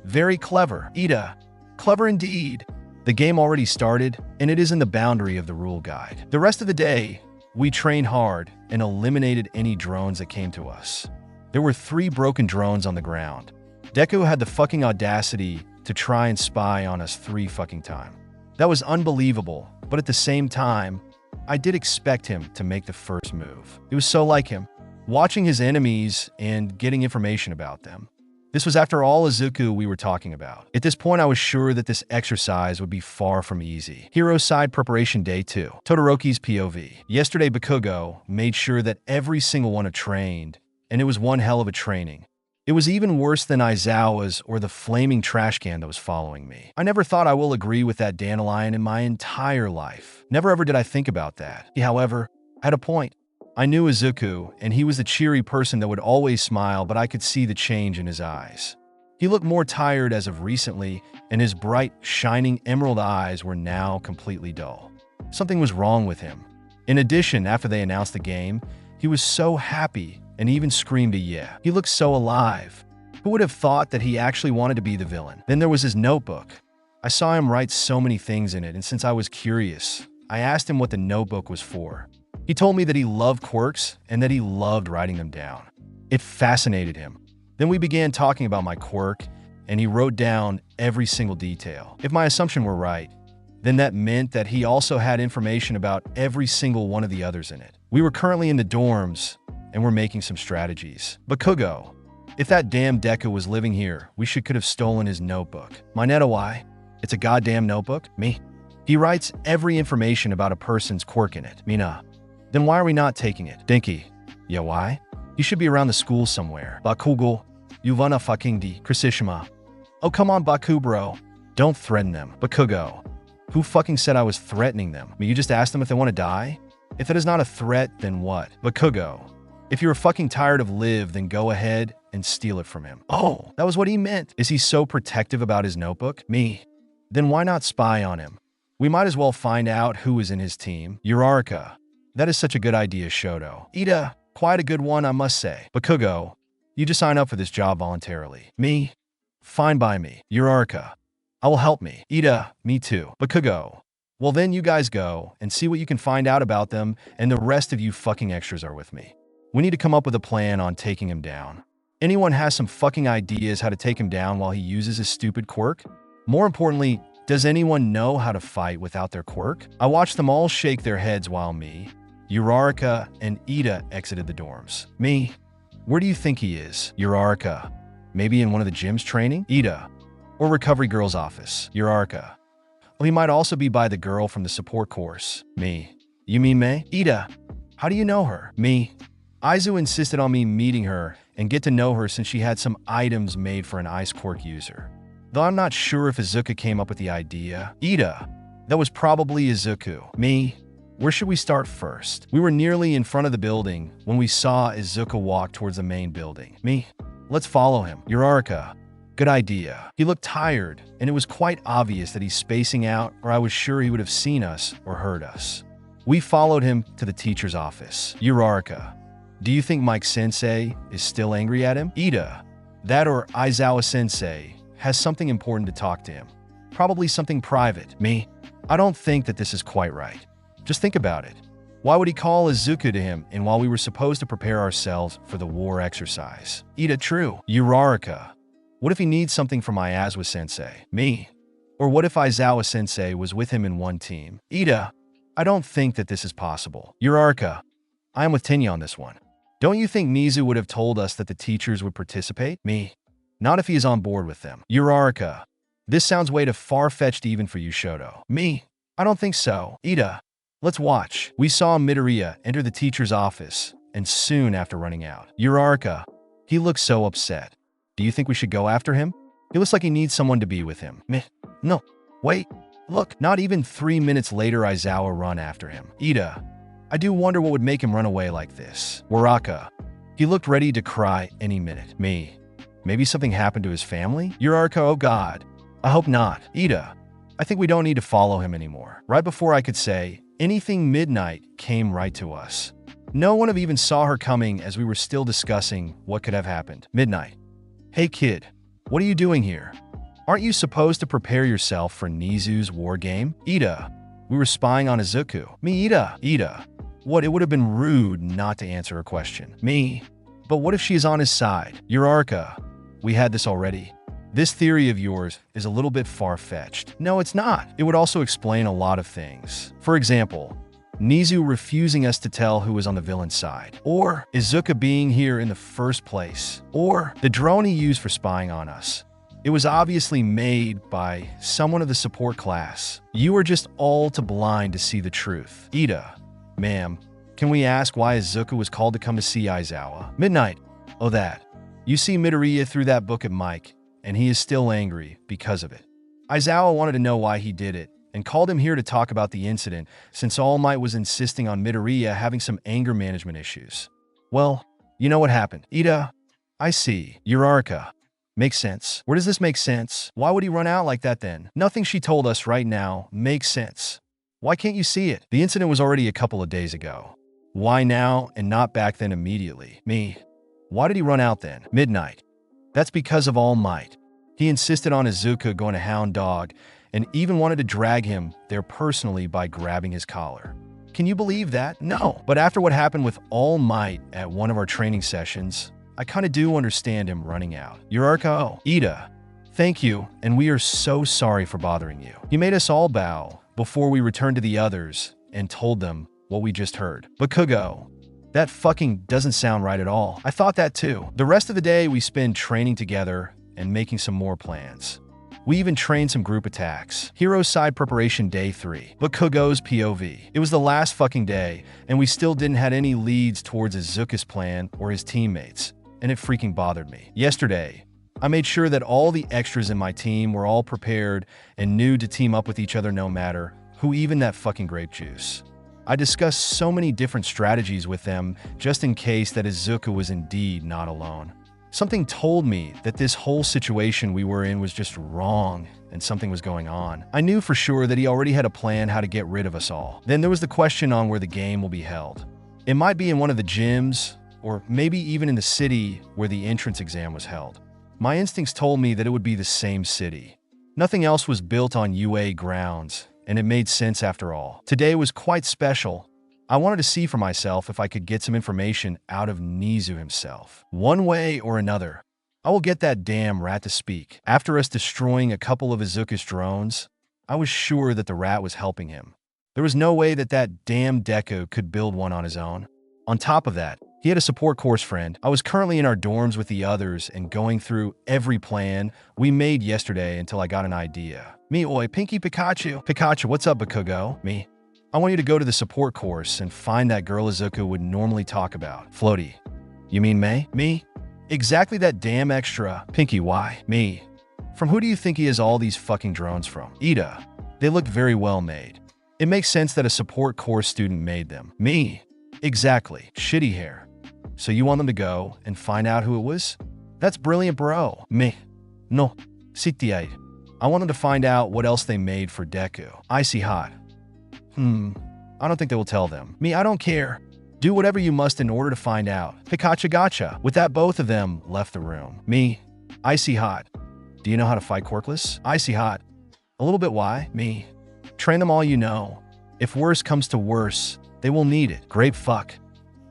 Very clever. Ida. Clever indeed. The game already started, and it is in the boundary of the rule guide. The rest of the day, we trained hard and eliminated any drones that came to us. There were 3 broken drones on the ground. Deku had the fucking audacity to try and spy on us 3 fucking times. That was unbelievable, but at the same time, I did expect him to make the first move. It was so like him, watching his enemies and getting information about them. This was after all Izuku we were talking about. At this point, I was sure that this exercise would be far from easy. Hero Side Preparation Day 2. Todoroki's POV. Yesterday, Bakugo made sure that every single one trained, and it was one hell of a training. It was even worse than Aizawa's or the flaming trash can that was following me. I never thought I will agree with that dandelion in my entire life. Never ever did I think about that. However, I had a point. I knew Izuku, and he was the cheery person that would always smile, but I could see the change in his eyes. He looked more tired as of recently, and his bright, shining emerald eyes were now completely dull. Something was wrong with him. In addition, after they announced the game, he was so happy and even screamed a yeah. He looked so alive. Who would have thought that he actually wanted to be the villain? Then there was his notebook. I saw him write so many things in it, and since I was curious, I asked him what the notebook was for. He told me that he loved quirks and that he loved writing them down. It fascinated him. Then we began talking about my quirk, and he wrote down every single detail. If my assumption were right, then that meant that he also had information about every single one of the others in it. We were currently in the dorms, and we're making some strategies. Bakugo, if that damn Deku was living here, we could have stolen his notebook. Mineta, why? It's a goddamn notebook? Me. He writes every information about a person's quirk in it. Mina. Then why are we not taking it? Dinky. Yeah, why? You should be around the school somewhere. Bakugo. Yuvana fucking di. Krisishima. Oh, come on, Baku, bro. Don't threaten them. Bakugo. Who fucking said I was threatening them? I mean, you just asked them if they want to die? If that is not a threat, then what? Bakugo. If you're fucking tired of Liv, then go ahead and steal it from him. Oh, that was what he meant. Is he so protective about his notebook? Me. Then why not spy on him? We might as well find out who is in his team. Uraraka. That is such a good idea, Shoto. Ida. Quite a good one, I must say. Bakugo. You just sign up for this job voluntarily. Me? Fine by me. Uraraka. I will help me. Ida. Me too. Bakugo. Well then you guys go and see what you can find out about them, and the rest of you fucking extras are with me. We need to come up with a plan on taking him down. Anyone has some fucking ideas how to take him down while he uses his stupid quirk? More importantly, does anyone know how to fight without their quirk? I watched them all shake their heads while me, Uraraka, and Ida exited the dorms. Me? Where do you think he is? Uraraka. Maybe in one of the gyms training? Ida. Or recovery girl's office? Uraraka. Well, he might also be by the girl from the support course. Me. You mean May? Ida. How do you know her? Me. Aizawa insisted on me meeting her and get to know her since she had some items made for an ice quirk user. Though I'm not sure if Izuku came up with the idea. Ida. That was probably Izuku. Me. Where should we start first? We were nearly in front of the building when we saw Izuku walk towards the main building. Me. Let's follow him. Uraraka. Good idea. He looked tired, and it was quite obvious that he's spacing out, or I was sure he would have seen us or heard us. We followed him to the teacher's office. Uraraka. Do you think Mike Sensei is still angry at him? Ida. That or Aizawa Sensei has something important to talk to him. Probably something private. Me. I don't think that this is quite right. Just think about it. Why would he call Izuku to him and while we were supposed to prepare ourselves for the war exercise? Ida. True. Uraraka. What if he needs something from Aizawa Sensei? Me. Or what if Aizawa Sensei was with him in one team? Ida. I don't think that this is possible. Uraraka. I am with Tinya on this one. Don't you think Mizu would have told us that the teachers would participate? Me. Not if he is on board with them. Uraraka. This sounds way too far-fetched even for you, Shoto. Me. I don't think so. Ida. Let's watch. We saw Midoriya enter the teacher's office, and soon after running out. Uraraka. He looks so upset. Do you think we should go after him? He looks like he needs someone to be with him. Meh. No. Wait. Look. Not even 3 minutes later, Aizawa run after him. Ida. I do wonder what would make him run away like this. Uraraka. He looked ready to cry any minute. Me. Maybe something happened to his family? Uraraka. Oh God. I hope not. Ida. I think we don't need to follow him anymore. Right before I could say anything, Midnight came right to us. No one even saw her coming as we were still discussing what could have happened. Midnight. Hey kid, what are you doing here? Aren't you supposed to prepare yourself for Nizu's war game? Ida. We were spying on Izuku. Me. Ida. Ida. What? It would have been rude not to answer a question. Me. But what if she's on his side? Uraraka. We had this already. This theory of yours is a little bit far-fetched. No, it's not. It would also explain a lot of things. For example, Nizu refusing us to tell who was on the villain's side. Or Izuku being here in the first place. Or the drone he used for spying on us. It was obviously made by someone of the support class. You are just all too blind to see the truth. Ida. Ma'am, can we ask why Izuku was called to come to see Aizawa? Midnight. Oh that. You see Midoriya threw that book at Mike, and he is still angry because of it. Aizawa wanted to know why he did it, and called him here to talk about the incident since All Might was insisting on Midoriya having some anger management issues. Well, you know what happened. Ida. I see. Uraraka. Makes sense. Where does this make sense? Why would he run out like that then? Nothing she told us right now makes sense. Why can't you see it? The incident was already a couple of days ago. Why now and not back then immediately? Me. Why did he run out then? Midnight. That's because of All Might. He insisted on Izuku going to Hound Dog and even wanted to drag him there personally by grabbing his collar. Can you believe that? No. But after what happened with All Might at one of our training sessions, I kinda do understand him running out. Uraraka. Oh, Ida. Thank you, and we are so sorry for bothering you. He made us all bow before we returned to the others and told them what we just heard. Bakugo. That fucking doesn't sound right at all. I thought that too. The rest of the day we spent training together and making some more plans. We even trained some group attacks. Hero side preparation day 3. Bakugo's POV. It was the last fucking day, and we still didn't have any leads towards Izuku's plan or his teammates, and it freaking bothered me. Yesterday, I made sure that all the extras in my team were all prepared and knew to team up with each other no matter who, even that fucking grape juice. I discussed so many different strategies with them just in case that Izuku was indeed not alone. Something told me that this whole situation we were in was just wrong and something was going on. I knew for sure that he already had a plan how to get rid of us all. Then there was the question on where the game will be held. It might be in one of the gyms, or maybe even in the city where the entrance exam was held. My instincts told me that it would be the same city. Nothing else was built on UA grounds, and it made sense after all. Today was quite special. I wanted to see for myself if I could get some information out of Nizu himself. One way or another, I will get that damn rat to speak. After us destroying a couple of Izuku's drones, I was sure that the rat was helping him. There was no way that that damn Deku could build one on his own. On top of that, he had a support course friend. I was currently in our dorms with the others and going through every plan we made yesterday until I got an idea. Me, oi, Pinky Pikachu. Pikachu, what's up, Bakugo? Me. I want you to go to the support course and find that girl Izuku would normally talk about. Floaty. You mean May? Me? Exactly that damn extra. Pinky, why? Me. From who do you think he has all these fucking drones from? Ida. They look very well made. It makes sense that a support course student made them. Me. Exactly. Shitty hair. So you want them to go and find out who it was? That's brilliant, bro. Me. No. Sitiate. I want them to find out what else they made for Deku. Icy hot. I don't think they will tell them. Me, I don't care. Do whatever you must in order to find out. Pikachu gotcha. With that, both of them left the room. Me. Icy hot. Do you know how to fight quirkless? Icy hot. A little bit why? Me. Train them all you know. If worse comes to worse, they will need it. Great fuck.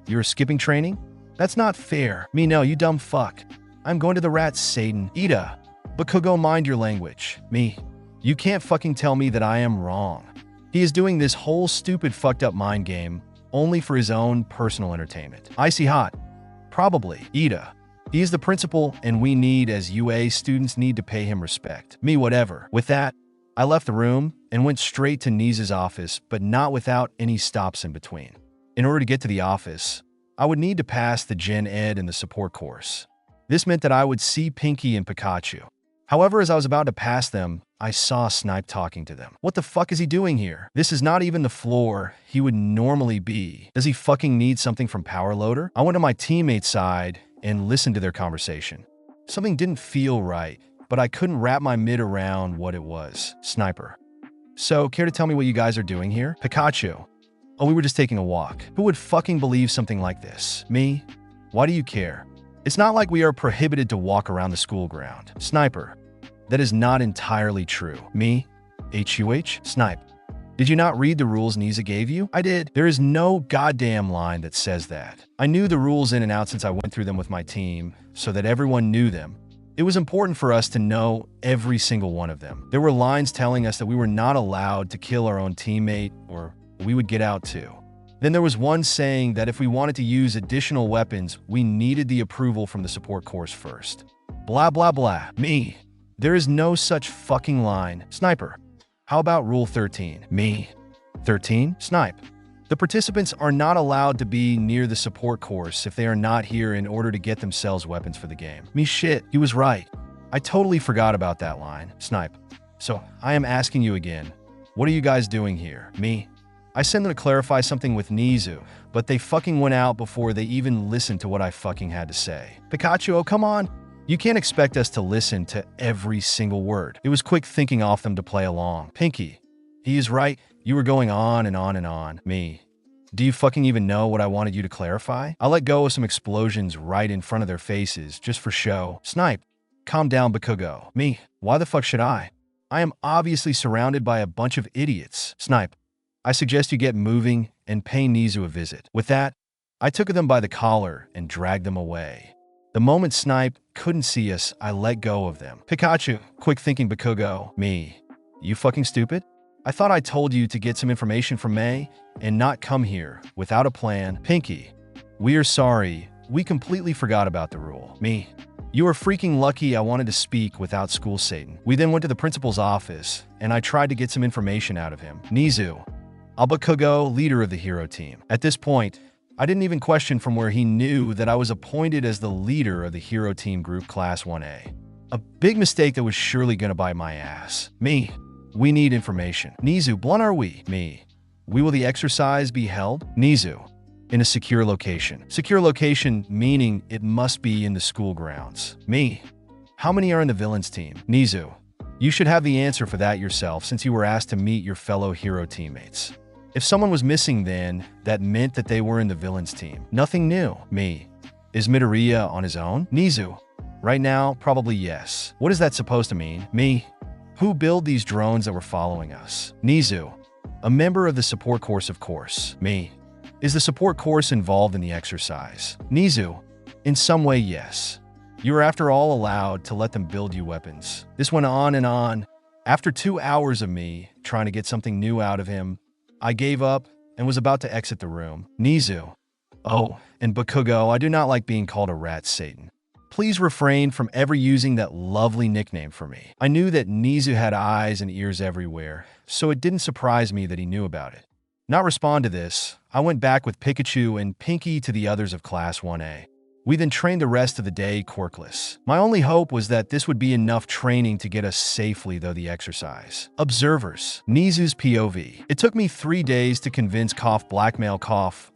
You're skipping training? That's not fair. Me, no, you dumb fuck. I'm going to the rats, Satan. Ida. Bakugo, mind your language. Me. You can't fucking tell me that I am wrong. He is doing this whole stupid fucked up mind game only for his own personal entertainment. Icy hot. Probably. Ida. He is the principal, and we need, as UA students, need to pay him respect. Me, whatever. With that, I left the room and went straight to Niza's office, but not without any stops in between. In order to get to the office, I would need to pass the Gen Ed and the support course. This meant that I would see Pinky and Pikachu. However, as I was about to pass them, I saw Snipe talking to them. What the fuck is he doing here? This is not even the floor he would normally be. Does he fucking need something from Power Loader? I went to my teammate's side and listened to their conversation. Something didn't feel right, but I couldn't wrap my mid around what it was. Sniper. So, care to tell me what you guys are doing here? Pikachu. Oh, we were just taking a walk. Who would fucking believe something like this? Me? Why do you care? It's not like we are prohibited to walk around the school ground. Sniper. That is not entirely true. Me? HUH? Snipe. Did you not read the rules Niza gave you? I did. There is no goddamn line that says that. I knew the rules in and out since I went through them with my team, so that everyone knew them. It was important for us to know every single one of them. There were lines telling us that we were not allowed to kill our own teammate, or we would get out too. Then there was one saying that if we wanted to use additional weapons, we needed the approval from the support course first. Blah, blah, blah. Me. There is no such fucking line. Sniper. How about Rule 13? Me. 13? Snipe. The participants are not allowed to be near the support course if they are not here in order to get themselves weapons for the game. Me shit. He was right. I totally forgot about that line. Snipe. So, I am asking you again. What are you guys doing here? Me. I sent them to clarify something with Nizu, but they fucking went out before they even listened to what I fucking had to say. Pikachu, oh come on. You can't expect us to listen to every single word. It was quick thinking off them to play along. Pinky. He is right. You were going on and on and on. Me. Do you fucking even know what I wanted you to clarify? I let go of some explosions right in front of their faces, just for show. Snipe. Calm down, Bakugo. Me. Why the fuck should I? I am obviously surrounded by a bunch of idiots. Snipe. I suggest you get moving and pay Nizu a visit. With that, I took them by the collar and dragged them away. The moment Snipe couldn't see us, I let go of them. Pikachu, quick thinking Bakugo. Me. You fucking stupid? I thought I told you to get some information from May and not come here without a plan. Pinky. We are sorry. We completely forgot about the rule. Me. You are freaking lucky I wanted to speak without school Satan. We then went to the principal's office and I tried to get some information out of him. Nizu. Bakugo, leader of the hero team. At this point, I didn't even question from where he knew that I was appointed as the leader of the hero team group Class 1A. A big mistake that was surely gonna bite my ass. Me. We need information. Nizu, blunt are we? Me. Will the exercise be held? Nizu. In a secure location. Secure location meaning it must be in the school grounds. Me. How many are in the villains team? Nizu. You should have the answer for that yourself since you were asked to meet your fellow hero teammates. If someone was missing then, that meant that they were in the villain's team. Nothing new. Me. Is Midoriya on his own? Nizu. Right now, probably yes. What is that supposed to mean? Me. Who built these drones that were following us? Nizu. A member of the support course, of course. Me. Is the support course involved in the exercise? Nizu. In some way, yes. You were after all allowed to let them build you weapons. This went on and on. After 2 hours of me trying to get something new out of him, I gave up and was about to exit the room. Nizu. Oh, and Bakugo, I do not like being called a rat Satan. Please refrain from ever using that lovely nickname for me. I knew that Nizu had eyes and ears everywhere, so it didn't surprise me that he knew about it. Not respond to this, I went back with Pikachu and Pinky to the others of Class 1A. We then trained the rest of the day quirkless. My only hope was that this would be enough training to get us safely through the exercise. Observers. Nizu's POV. It took me 3 days to convince blackmail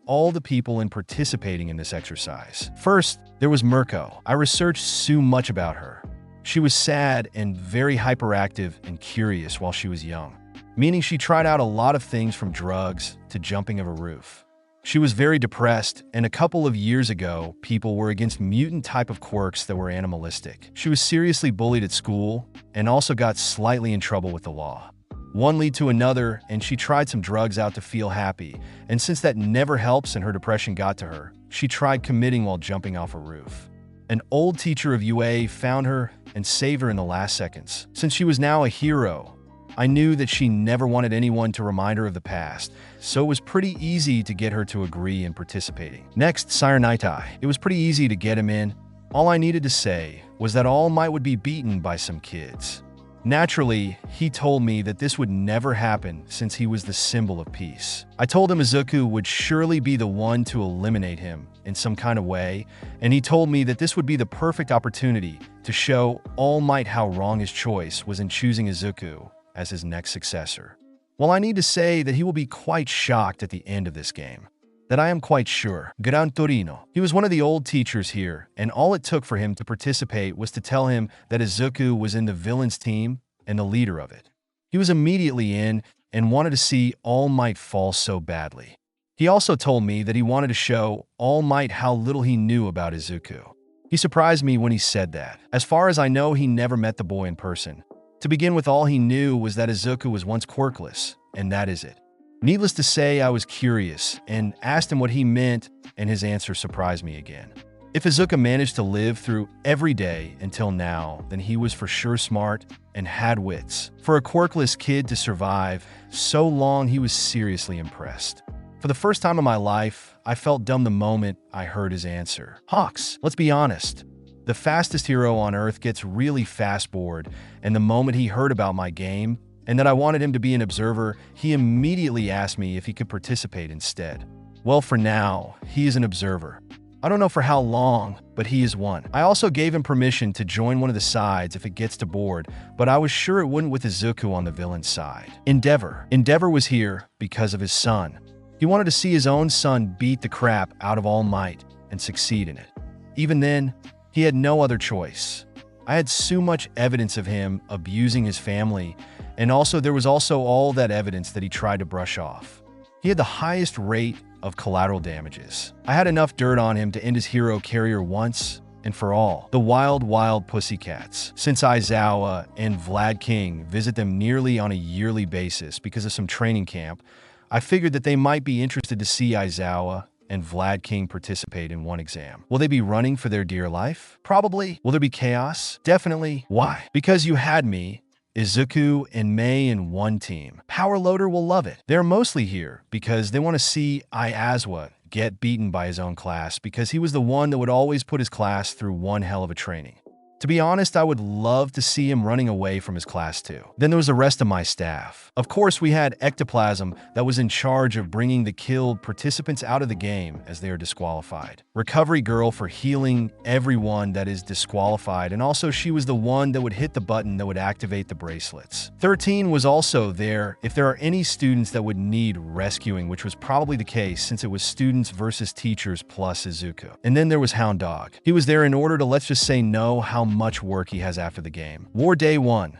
all the people in participating in this exercise. First, there was Mirko. I researched so much about her. She was sad and very hyperactive and curious while she was young, meaning she tried out a lot of things from drugs to jumping of a roof. She was very depressed, and a couple of years ago, people were against mutant type of quirks that were animalistic. She was seriously bullied at school and also got slightly in trouble with the law. One lead to another, and she tried some drugs out to feel happy, and since that never helps and her depression got to her, she tried committing while jumping off a roof. An old teacher of UA found her and saved her in the last seconds. Since she was now a hero, I knew that she never wanted anyone to remind her of the past, so it was pretty easy to get her to agree in participating. Next, Sire Nightai. It was pretty easy to get him in. All I needed to say was that All Might would be beaten by some kids. Naturally, he told me that this would never happen since he was the symbol of peace. I told him Izuku would surely be the one to eliminate him in some kind of way, and he told me that this would be the perfect opportunity to show All Might how wrong his choice was in choosing Izuku as his next successor. Well, I need to say that he will be quite shocked at the end of this game. That I am quite sure. Gran Torino. He was one of the old teachers here, and all it took for him to participate was to tell him that Izuku was in the villain's team and the leader of it. He was immediately in and wanted to see All Might fall so badly. He also told me that he wanted to show All Might how little he knew about Izuku. He surprised me when he said that. As far as I know, he never met the boy in person. To begin with, all he knew was that Izuku was once quirkless, and that is it. Needless to say, I was curious and asked him what he meant, and his answer surprised me again. If Izuku managed to live through every day until now, then he was for sure smart and had wits. For a quirkless kid to survive so long, he was seriously impressed. For the first time in my life, I felt dumb the moment I heard his answer. Hawks, let's be honest. The fastest hero on Earth gets really fast bored, and the moment he heard about my game and that I wanted him to be an observer, he immediately asked me if he could participate instead. Well, for now, he is an observer. I don't know for how long, but he is one. I also gave him permission to join one of the sides if it gets to board, but I was sure it wouldn't with Izuku on the villain's side. Endeavor. Endeavor was here because of his son. He wanted to see his own son beat the crap out of All Might and succeed in it. Even then, he had no other choice. I had so much evidence of him abusing his family, and also there was also all that evidence that he tried to brush off. He had the highest rate of collateral damages. I had enough dirt on him to end his hero carrier once and for all. The wild pussycats. Since Aizawa and Vlad King visit them nearly on a yearly basis because of some training camp, I figured that they might be interested to see Aizawa and Vlad King participate in one exam. Will they be running for their dear life? Probably. Will there be chaos? Definitely. Why? Because you had me, Izuku, and Mei in one team. Power Loader will love it. They're mostly here because they want to see Aizawa get beaten by his own class because he was the one that would always put his class through one hell of a training. To be honest, I would love to see him running away from his class too. Then there was the rest of my staff. Of course, we had Ectoplasm that was in charge of bringing the killed participants out of the game as they are disqualified. Recovery Girl for healing everyone that is disqualified, and also she was the one that would hit the button that would activate the bracelets. 13 was also there if there are any students that would need rescuing, which was probably the case since it was students versus teachers plus Izuku. And then there was Hound Dog. He was there in order to, let's just say, know how much work he has after the game. War Day 1.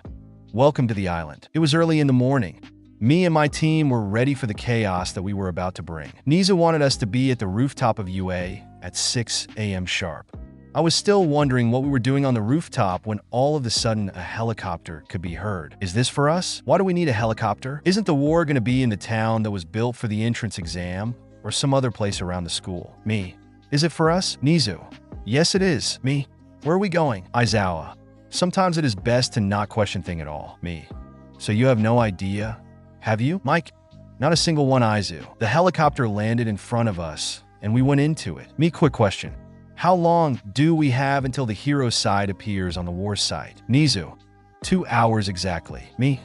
welcome to the island. It was early in the morning. Me and my team were ready for the chaos that we were about to bring. Nizu wanted us to be at the rooftop of UA at 6 a.m. sharp. I was still wondering what we were doing on the rooftop when all of a sudden a helicopter could be heard. Is this for us? Why do we need a helicopter? Isn't the war going to be in the town that was built for the entrance exam or some other place around the school? Me. Is it for us? Nizu. Yes, it is. Me. Where are we going? Aizawa. Sometimes it is best to not question thing at all. Me. So you have no idea? Have you? Mike? Not a single one, Aizu. The helicopter landed in front of us and we went into it. Me, quick question. How long do we have until the hero side appears on the war site? Nizu. 2 hours exactly. Me.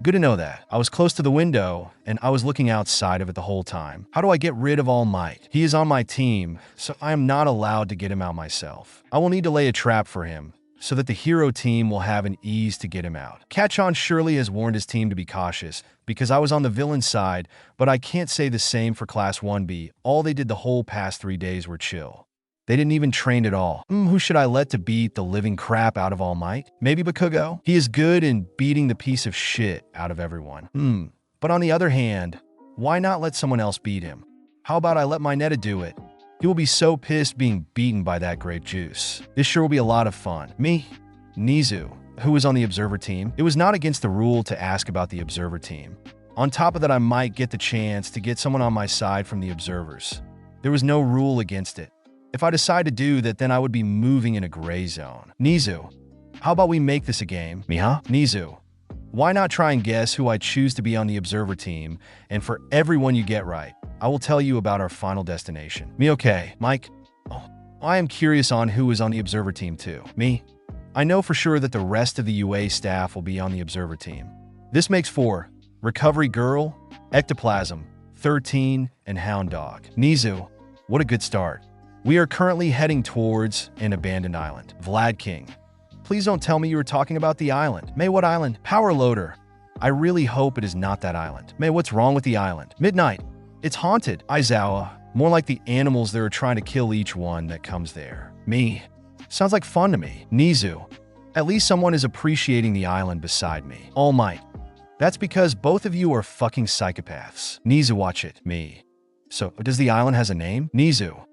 Good to know that. I was close to the window, and I was looking outside of it the whole time. How do I get rid of All Might? He is on my team, so I am not allowed to get him out myself. I will need to lay a trap for him, so that the hero team will have an ease to get him out. Catch-on surely has warned his team to be cautious, because I was on the villain side, but I can't say the same for Class 1B. All they did the whole past 3 days were chill. They didn't even train at all. Who should I let to beat the living crap out of All Might? Maybe Bakugo? He is good in beating the piece of shit out of everyone. But on the other hand, why not let someone else beat him? How about I let my Netta do it? He will be so pissed being beaten by that grape juice. This sure will be a lot of fun. Me, Nizu, who was on the observer team. It was not against the rule to ask about the observer team. On top of that, I might get the chance to get someone on my side from the observers. There was no rule against it. If I decide to do that, then I would be moving in a gray zone. Nizu, how about we make this a game? Miha? Nizu, why not try and guess who I choose to be on the observer team, and for everyone you get right, I will tell you about our final destination. Me, okay. Mike? Oh, I am curious on who is on the observer team too. Me? I know for sure that the rest of the UA staff will be on the observer team. This makes 4. Recovery Girl, Ectoplasm, 13, and Hound Dog. Nizu, what a good start. We are currently heading towards an abandoned island. Vlad King. Please don't tell me you were talking about the island. May, what island? Power Loader. I really hope it is not that island. May, what's wrong with the island? Midnight. It's haunted. Aizawa. More like the animals that are trying to kill each one that comes there. Me. Sounds like fun to me. Nizu. At least someone is appreciating the island beside me. All Might. That's because both of you are fucking psychopaths. Nizu, watch it. Me. So, does the island has a name? Nizu.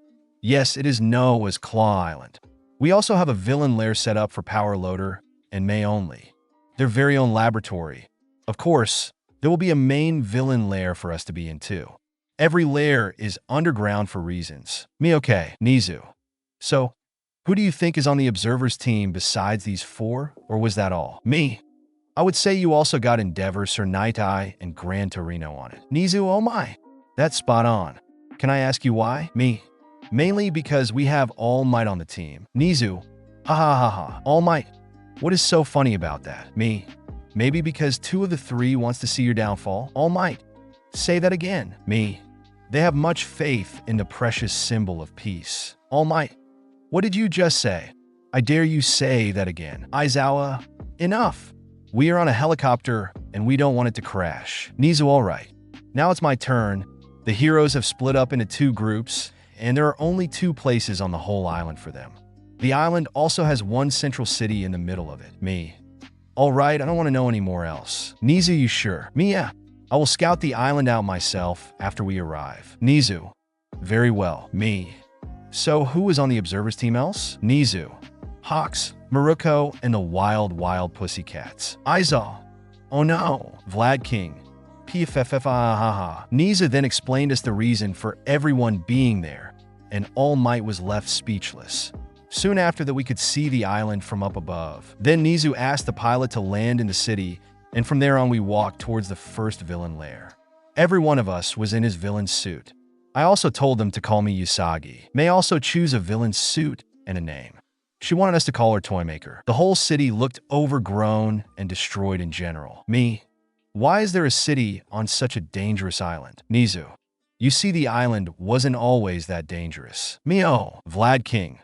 Yes, it is known as Claw Island. We also have a villain lair set up for Power Loader and May only. Their very own laboratory. Of course, there will be a main villain lair for us to be in too. Every lair is underground for reasons. Me, okay. Nizu. So, who do you think is on the Observer's team besides these 4, or was that all? Me. I would say you also got Endeavor, Sir Night Eye, and Gran Torino on it. Nizu, oh my. That's spot on. Can I ask you why? Me. Mainly because we have All Might on the team. Nizu, ha ha ha ha. All Might. What is so funny about that? Me. Maybe because 2 of the 3 wants to see your downfall. All Might. Say that again. Me. They have much faith in the precious symbol of peace. All Might. What did you just say? I dare you say that again. Aizawa, enough. We are on a helicopter and we don't want it to crash. Nizu, all right. Now it's my turn. The heroes have split up into 2 groups, and there are only 2 places on the whole island for them. The island also has 1 central city in the middle of it. Me. All right, I don't want to know anymore else. Nizu, you sure? Me, yeah. I will scout the island out myself after we arrive. Nizu. Very well. Me. So who is on the observers team else? Nizu. Hawks, Maruko, and the wild pussycats. Aizawa. Oh no. Vlad King. PFFFAHAHA. Nizu then explained us the reason for everyone being there, and All Might was left speechless. Soon after that, we could see the island from up above. Then Nizu asked the pilot to land in the city, and from there on we walked towards the first villain lair. Every one of us was in his villain suit. I also told them to call me Usagi. May also choose a villain suit and a name. She wanted us to call her Toymaker. The whole city looked overgrown and destroyed in general. Me. Why is there a city on such a dangerous island? Nizu. You see, the island wasn't always that dangerous. Me, oh. Vlad King.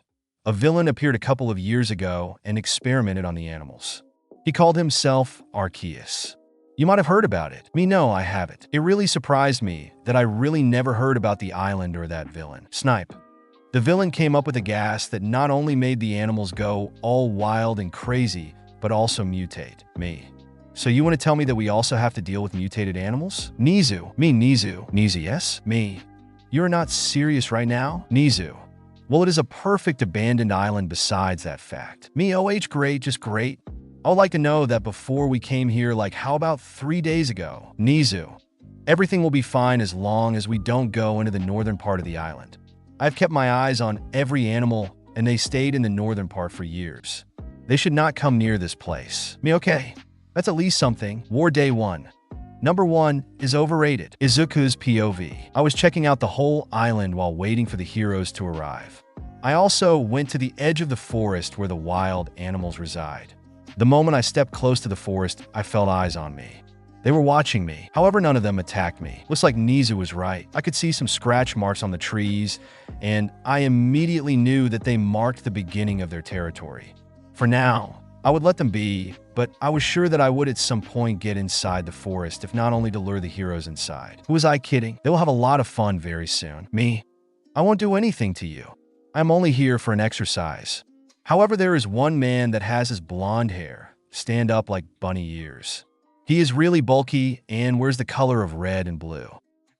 A villain appeared a couple of years ago and experimented on the animals. He called himself Arceus. You might have heard about it. Me, no, I haven't. It really surprised me that I really never heard about the island or that villain. Snipe. The villain came up with a gas that not only made the animals go all wild and crazy, but also mutate. Me. So you want to tell me that we also have to deal with mutated animals? Nizu. Me, Nizu. Nizu, yes? Me. You're not serious right now? Nizu. Well, it is a perfect abandoned island besides that fact. Me, OH, great, just great. I would like to know that before we came here, like how about 3 days ago? Nizu. Everything will be fine as long as we don't go into the northern part of the island. I've kept my eyes on every animal, and they stayed in the northern part for years. They should not come near this place. Me, okay. That's at least something. War Day 1. Number 1 is overrated. Izuku's POV. I was checking out the whole island while waiting for the heroes to arrive. I also went to the edge of the forest where the wild animals reside. The moment I stepped close to the forest, I felt eyes on me. They were watching me. However, none of them attacked me. Looks like Nizu was right. I could see some scratch marks on the trees, and I immediately knew that they marked the beginning of their territory. For now, I would let them be, but I was sure that I would at some point get inside the forest, if not only to lure the heroes inside. Who was I kidding? They will have a lot of fun very soon. Me? I won't do anything to you. I'm only here for an exercise. However, there is one man that has his blonde hair stand up like bunny ears. He is really bulky and wears the color of red and blue.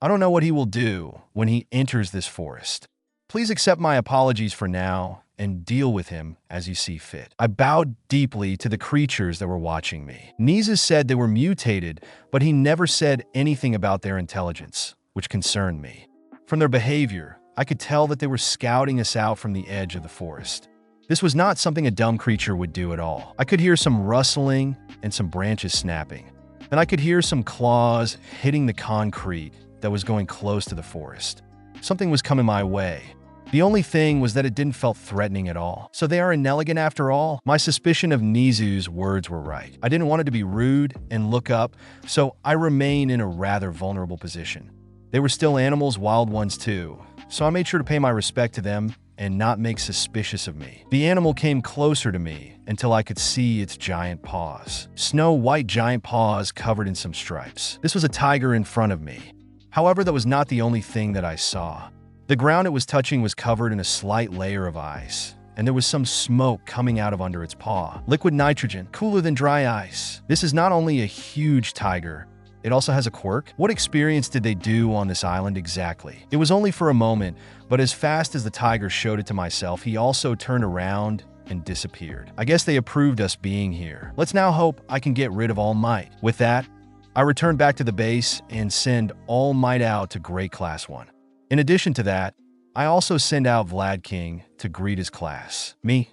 I don't know what he will do when he enters this forest. Please accept my apologies for now and deal with him as you see fit. I bowed deeply to the creatures that were watching me. Nizu said they were mutated, but he never said anything about their intelligence, which concerned me. From their behavior, I could tell that they were scouting us out from the edge of the forest. This was not something a dumb creature would do at all. I could hear some rustling and some branches snapping. Then I could hear some claws hitting the concrete that was going close to the forest. Something was coming my way. The only thing was that it didn't feel threatening at all. So they are inelegant after all? My suspicion of Nizu's words were right. I didn't want it to be rude and look up, so I remained in a rather vulnerable position. They were still animals, wild ones too, so I made sure to pay my respect to them and not make suspicious of me. The animal came closer to me until I could see its giant paws. Snow-white giant paws covered in some stripes. This was a tiger in front of me. However, that was not the only thing that I saw. The ground it was touching was covered in a slight layer of ice, and there was some smoke coming out of under its paw. Liquid nitrogen, cooler than dry ice. This is not only a huge tiger, it also has a quirk. What experience did they do on this island exactly? It was only for a moment, but as fast as the tiger showed it to myself, he also turned around and disappeared. I guess they approved us being here. Let's now hope I can get rid of All Might. With that, I return back to the base and send All Might out to Great Class 1. In addition to that, I also send out Vlad King to greet his class. Me?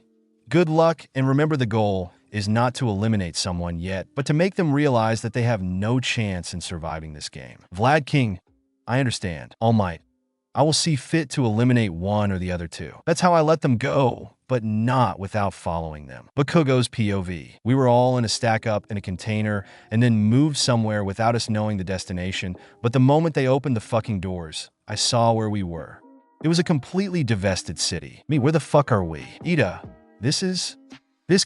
Good luck, and remember the goal is not to eliminate someone yet, but to make them realize that they have no chance in surviving this game. Vlad King, I understand. All Might, I will see fit to eliminate one or the other two. That's how I let them go, but not without following them. Bakugo's POV. We were all in a stack up in a container and then moved somewhere without us knowing the destination, but the moment they opened the fucking doors, I saw where we were. It was a completely divested city. Me, where the fuck are we? Ida, this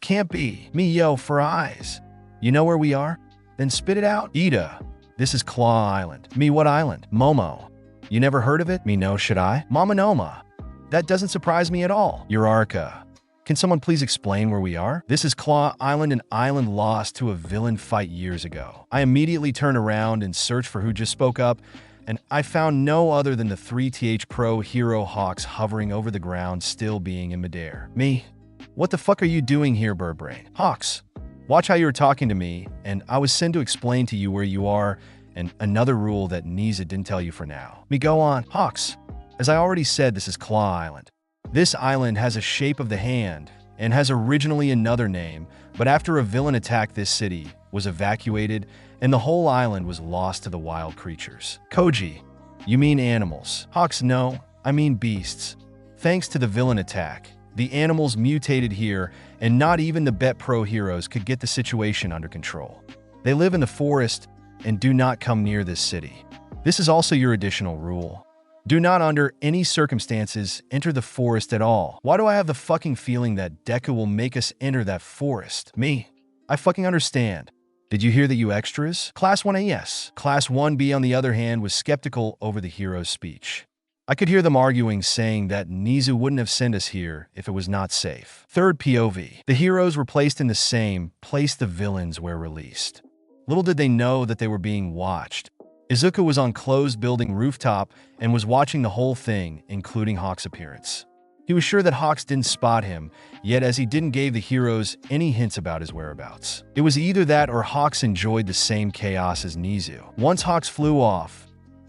can't be. Me, yo, for eyes. You know where we are? Then spit it out. Ida, this is Claw Island. Me, what island? Momo. You never heard of it? Me, no, should I? Momonoma. That doesn't surprise me at all. Eurarka. Can someone please explain where we are? This is Claw Island, an island lost to a villain fight years ago. I immediately turned around and searched for who just spoke up, and I found no other than the 3TH Pro Hero Hawks hovering over the ground, still being in midair. Me? What the fuck are you doing here, Birdbrain? Hawks, watch how you're talking to me, and I was sent to explain to you where you are, and another rule that Niza didn't tell you for now. Me, go on. Hawks, as I already said, this is Claw Island. This island has a shape of the hand, and has originally another name, but after a villain attacked this city, was evacuated, and the whole island was lost to the wild creatures. Koji, you mean animals. Hawks, no, I mean beasts. Thanks to the villain attack, the animals mutated here, and not even the Bet Pro heroes could get the situation under control. They live in the forest and do not come near this city. This is also your additional rule. Do not under any circumstances enter the forest at all. Why do I have the fucking feeling that Deku will make us enter that forest? Me? I fucking understand. Did you hear that, you extras? Class 1A, yes. Class 1B, on the other hand, was skeptical over the hero's speech. I could hear them arguing, saying that Nizu wouldn't have sent us here if it was not safe. Third POV. The heroes were placed in the same place the villains were released. Little did they know that they were being watched. Izuku was on closed building rooftop and was watching the whole thing, including Hawk's appearance. He was sure that Hawks didn't spot him, yet as he didn't give the heroes any hints about his whereabouts. It was either that or Hawks enjoyed the same chaos as Nizu. Once Hawks flew off,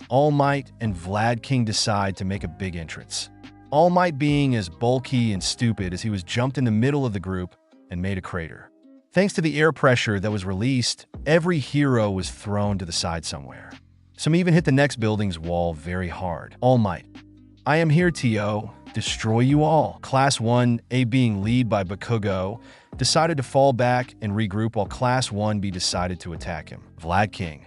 All Might and Vlad King decide to make a big entrance. All Might being as bulky and stupid as he was jumped in the middle of the group and made a crater. Thanks to the air pressure that was released, every hero was thrown to the side somewhere. Some even hit the next building's wall very hard. All Might. I am here, T.O. Destroy you all. Class 1A being lead by Bakugo decided to fall back and regroup while Class 1B decided to attack him. Vlad King.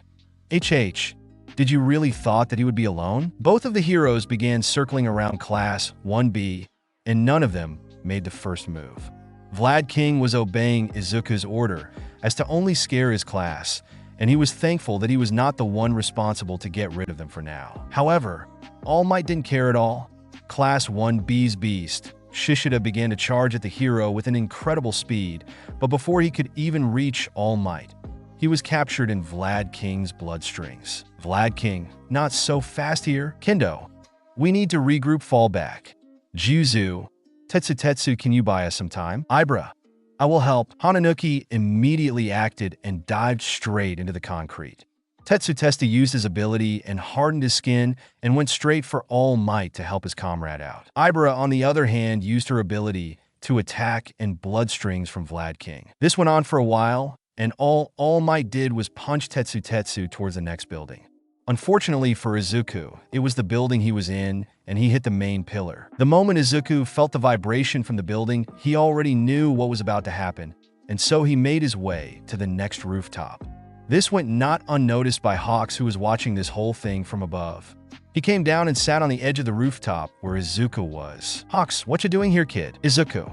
HH. Did you really thought that he would be alone? Both of the heroes began circling around Class 1B, and none of them made the first move. Vlad King was obeying Izuku's order as to only scare his class, and he was thankful that he was not the one responsible to get rid of them for now. However, All Might didn't care at all. Class 1B's beast, Shishida, began to charge at the hero with an incredible speed, but before he could even reach All Might, he was captured in Vlad King's bloodstrings. Vlad King, not so fast here. Kendo, we need to regroup, fall back. Juzu, Tetsu, can you buy us some time? Ibra, I will help. Hananuki immediately acted and dived straight into the concrete. Tetsu used his ability and hardened his skin and went straight for All Might to help his comrade out. Ibra, on the other hand, used her ability to attack and bloodstrings from Vlad King. This went on for a while, and all Might did was punch Tetsu towards the next building. Unfortunately for Izuku, it was the building he was in, and he hit the main pillar. The moment Izuku felt the vibration from the building, he already knew what was about to happen, and so he made his way to the next rooftop. This went not unnoticed by Hawks, who was watching this whole thing from above. He came down and sat on the edge of the rooftop where Izuku was. Hawks, what you doing here, kid? Izuku.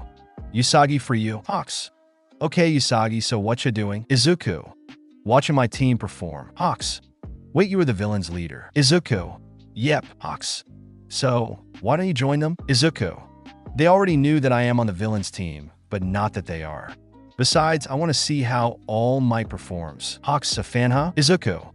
Usagi for you. Hawks. Okay, Usagi, so what you doing? Izuku. Watching my team perform. Hawks. Wait, you were the villain's leader. Izuku. Yep. Hawks. So, why don't you join them? Izuku. They already knew that I am on the villain's team, but not that they are. Besides, I want to see how All Might performs. Hawks, a fan, huh? Izuku.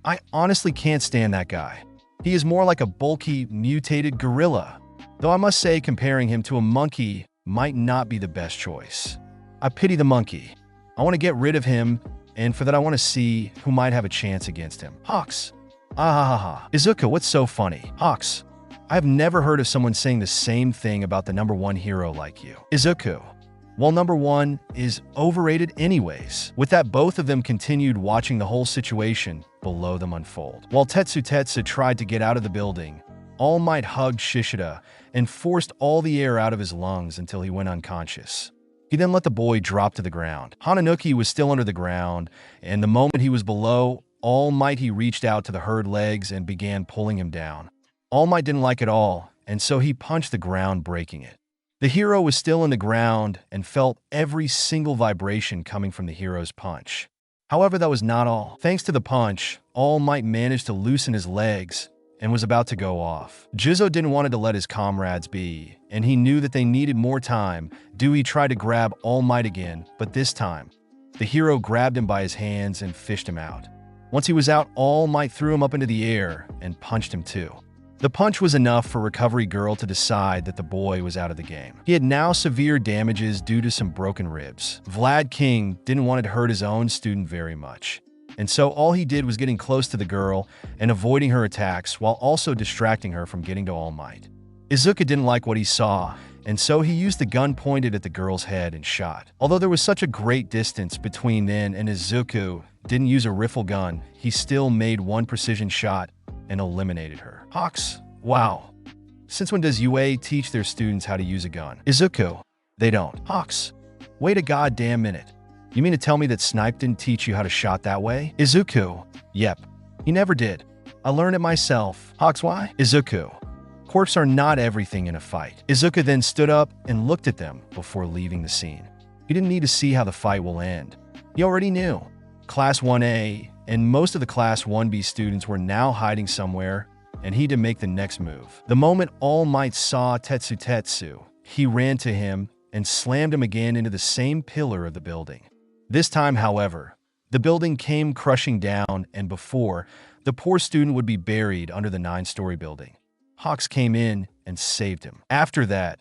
I honestly can't stand that guy. He is more like a bulky, mutated gorilla. Though I must say comparing him to a monkey might not be the best choice. I pity the monkey. I want to get rid of him, and for that I want to see who might have a chance against him. Hawks. Ah. Izuku, what's so funny? Hawks. I've never heard of someone saying the same thing about the #1 hero like you. Izuku. Well, #1 is overrated anyways. With that, both of them continued watching the whole situation below them unfold. While Tetsu tried to get out of the building, All Might hugged Shishida and forced all the air out of his lungs until he went unconscious. He then let the boy drop to the ground. Hananuki was still under the ground, and the moment he was below All Might, he reached out to the herd legs and began pulling him down. All Might didn't like it all, and so he punched the ground, breaking it. The hero was still in the ground and felt every single vibration coming from the hero's punch. However, that was not all. Thanks to the punch, All Might managed to loosen his legs and was about to go off. Jizo didn't want to let his comrades be, and he knew that they needed more time. Dewey tried to grab All Might again, but this time, the hero grabbed him by his hands and fished him out. Once he was out, All Might threw him up into the air and punched him too. The punch was enough for Recovery Girl to decide that the boy was out of the game. He had now severe damages due to some broken ribs. Vlad King didn't want to hurt his own student very much, and so all he did was getting close to the girl and avoiding her attacks while also distracting her from getting to All Might. Izuku didn't like what he saw, and so he used the gun pointed at the girl's head and shot. Although there was such a great distance between then and Izuku didn't use a rifle gun, he still made one precision shot and eliminated her. Hawks, wow. Since when does UA teach their students how to use a gun? Izuku, they don't. Hawks, wait a goddamn minute. You mean to tell me that Snipe didn't teach you how to shot that way? Izuku, yep, he never did. I learned it myself. Hawks, why? Izuku, corpses are not everything in a fight. Izuku then stood up and looked at them before leaving the scene. He didn't need to see how the fight will end. He already knew. Class 1A and most of the Class 1B students were now hiding somewhere, and he had to make the next move. The moment All Might saw Tetsu, he ran to him and slammed him again into the same pillar of the building. This time, however, The building came crushing down, and before, the poor student would be buried under the 9-story building, Hawks came in and saved him. After that,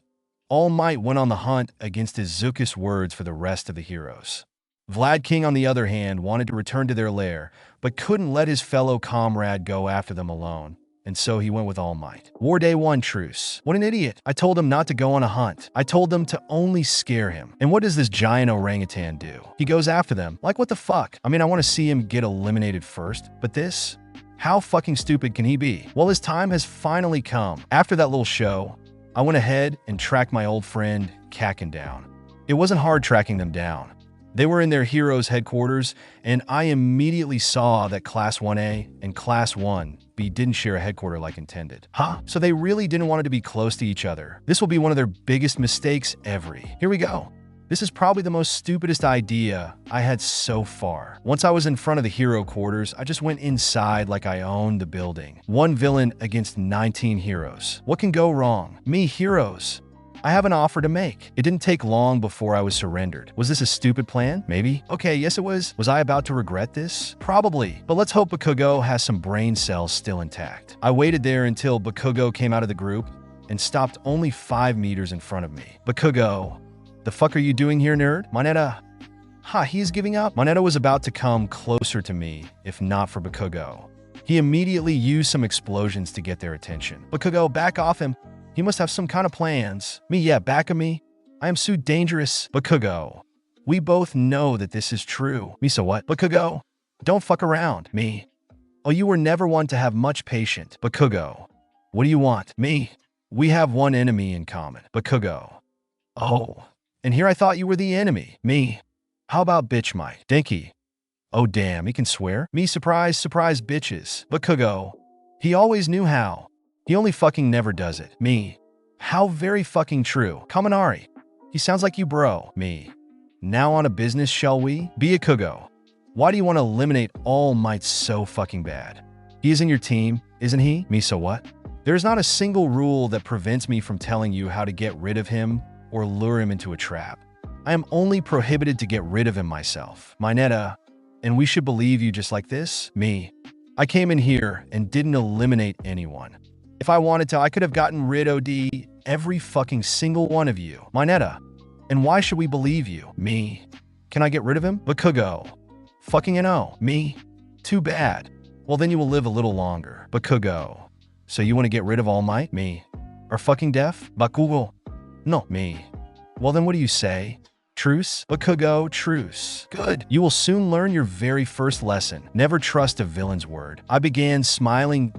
All Might went on the hunt against his Zuckus words for the rest of the heroes. Vlad King, on the other hand, wanted to return to their lair, but couldn't let his fellow comrade go after them alone, and so he went with All Might. War Day 1 truce. What an idiot. I told him not to go on a hunt. I told them to only scare him. And what does this giant orangutan do? He goes after them. Like, what the fuck? I mean, I want to see him get eliminated first, but this? How fucking stupid can he be? Well, his time has finally come. After that little show, I went ahead and tracked my old friend, Kakin, down. It wasn't hard tracking them down. They were in their heroes' headquarters, and I immediately saw that Class 1A and Class 1B didn't share a headquarter like intended. Huh? So they really didn't want it to be close to each other. This will be one of their biggest mistakes ever. Here we go. This is probably the most stupidest idea I had so far. Once I was in front of the hero quarters, I just went inside like I owned the building. One villain against 19 heroes. What can go wrong? Me, heroes. I have an offer to make. It didn't take long before I was surrendered. Was this a stupid plan? Maybe. Okay, yes it was. Was I about to regret this? Probably. But let's hope Bakugo has some brain cells still intact. I waited there until Bakugo came out of the group and stopped only 5 meters in front of me. Bakugo, the fuck are you doing here, nerd? Moneta. Ha, he's giving up? Moneta was about to come closer to me, if not for Bakugo. He immediately used some explosions to get their attention. Bakugo, back off him. He must have some kind of plans. Me, yeah, back of me. I am so dangerous. Bakugo, we both know that this is true. Me, so what? Bakugo, don't fuck around. Me, oh, you were never one to have much patience. Bakugo, what do you want? Me, we have one enemy in common. Bakugo, oh, and here I thought you were the enemy. Me, how about bitch Mike? Dinky, oh damn, he can swear. Me, surprise, surprise bitches. Bakugo, he always knew how. He only fucking never does it. Me, how very fucking true. Kaminari, he sounds like you, bro. Me, now on a business, shall we? Bakugo, why do you want to eliminate All Might so fucking bad? He is in your team, isn't he? Me, so what? There's not a single rule that prevents me from telling you how to get rid of him or lure him into a trap. I am only prohibited to get rid of him myself. Mineta, and we should believe you just like this? Me, I came in here and didn't eliminate anyone. If I wanted to, I could have gotten rid of every fucking single one of you. Mineta, and why should we believe you? Me, can I get rid of him? Bakugo, fucking no. Me, too bad. Well, then you will live a little longer. Bakugo, so you want to get rid of All Might? Me, are fucking deaf? Bakugo, no. Me, well then what do you say? Truce? Bakugo, truce. Good. You will soon learn your very first lesson. Never trust a villain's word. I began smiling,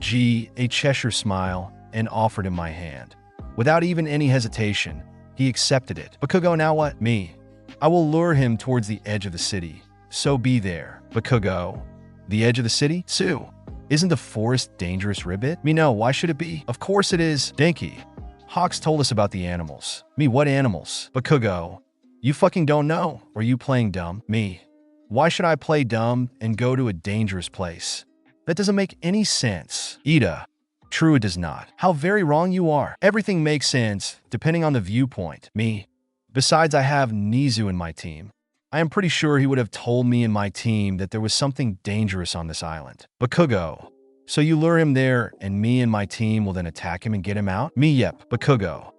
a Cheshire smile, and offered him my hand. Without even any hesitation, he accepted it. Bakugo, now what? Me, I will lure him towards the edge of the city. So be there. Bakugo, the edge of the city? Sue, isn't the forest dangerous, Ribbit? Me, no, why should it be? Of course it is. Dinky, Hawks told us about the animals. Me, what animals? Bakugo, you fucking don't know. Or are you playing dumb? Me, why should I play dumb and go to a dangerous place? That doesn't make any sense. Ida, true it does not. How very wrong you are. Everything makes sense depending on the viewpoint. Me, besides I have Nizu in my team. I am pretty sure he would have told me and my team that there was something dangerous on this island. Bakugo, so you lure him there and me and my team will then attack him and get him out? Me, yep. Bakugo,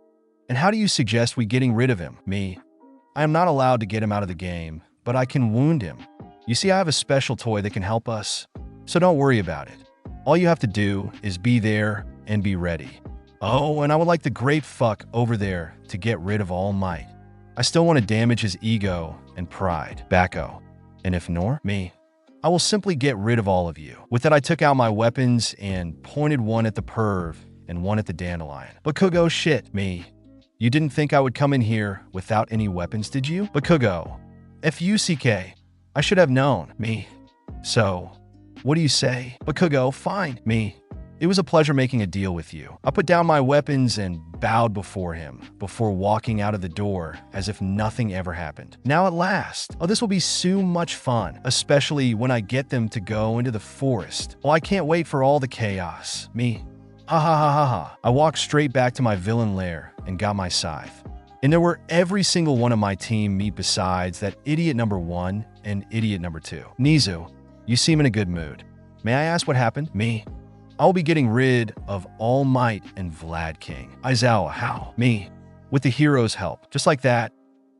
and how do you suggest we getting rid of him? Me, I am not allowed to get him out of the game, but I can wound him. You see, I have a special toy that can help us, so don't worry about it. All you have to do is be there and be ready. Oh, and I would like the great fuck over there to get rid of All Might. I still want to damage his ego and pride. Backo. And if nor, me, I will simply get rid of all of you. With that, I took out my weapons and pointed one at the perv and one at the dandelion. Bakugo, shit, me. You didn't think I would come in here without any weapons, did you? Bakugo, F-U-C-K, I should have known. Me, so, what do you say? Bakugo, fine. Me, it was a pleasure making a deal with you. I put down my weapons and bowed before him, before walking out of the door as if nothing ever happened. Now at last, oh, this will be so much fun, especially when I get them to go into the forest. Oh, I can't wait for all the chaos. Me, ha ha ha ha ha. I walked straight back to my villain lair and got my scythe. And there were every single one of my team meet besides that idiot number 1 and idiot number 2. Nizu, you seem in a good mood. May I ask what happened? Me. I'll be getting rid of All Might and Vlad King. Aizawa, how? Me. With the hero's help. Just like that,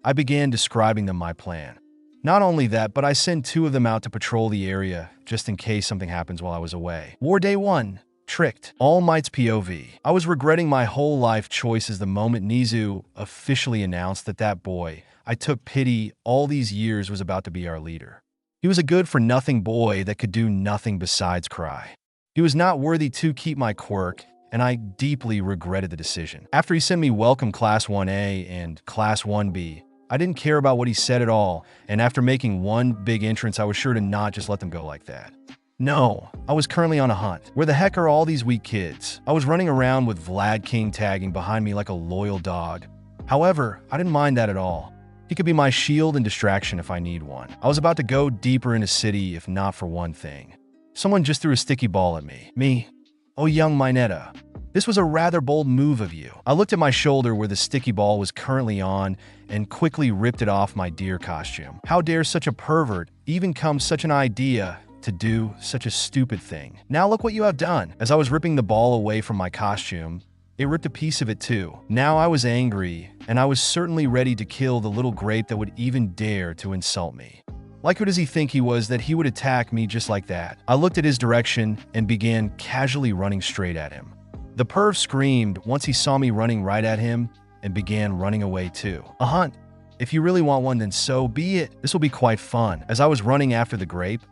I began describing them my plan. Not only that, but I send 2 of them out to patrol the area just in case something happens while I was away. War Day 1. Tricked. All Might's POV. I was regretting my whole life choices the moment Nizu officially announced that boy I took pity all these years was about to be our leader. He was a good-for-nothing boy that could do nothing besides cry. He was not worthy to keep my quirk, and I deeply regretted the decision. After he sent me welcome Class 1A and Class 1B, I didn't care about what he said at all, and after making one big entrance, I was sure to not just let them go like that. No, I was currently on a hunt. Where the heck are all these weak kids? I was running around with Vlad King tagging behind me like a loyal dog. However, I didn't mind that at all. He could be my shield and distraction if I need one. I was about to go deeper into city if not for one thing. Someone just threw a sticky ball at me. Me. Oh, young Mineta. This was a rather bold move of you. I looked at my shoulder where the sticky ball was currently on and quickly ripped it off my deer costume. How dare such a pervert even come such an idea to do such a stupid thing? Now look what you have done. As I was ripping the ball away from my costume, it ripped a piece of it too. Now I was angry, and I was certainly ready to kill the little grape that would even dare to insult me. Like, who does he think he was that he would attack me just like that? I looked at his direction and began casually running straight at him. The perv screamed once he saw me running right at him and began running away too. A hunt. If you really want one, then so be it. This will be quite fun. As I was running after the grape,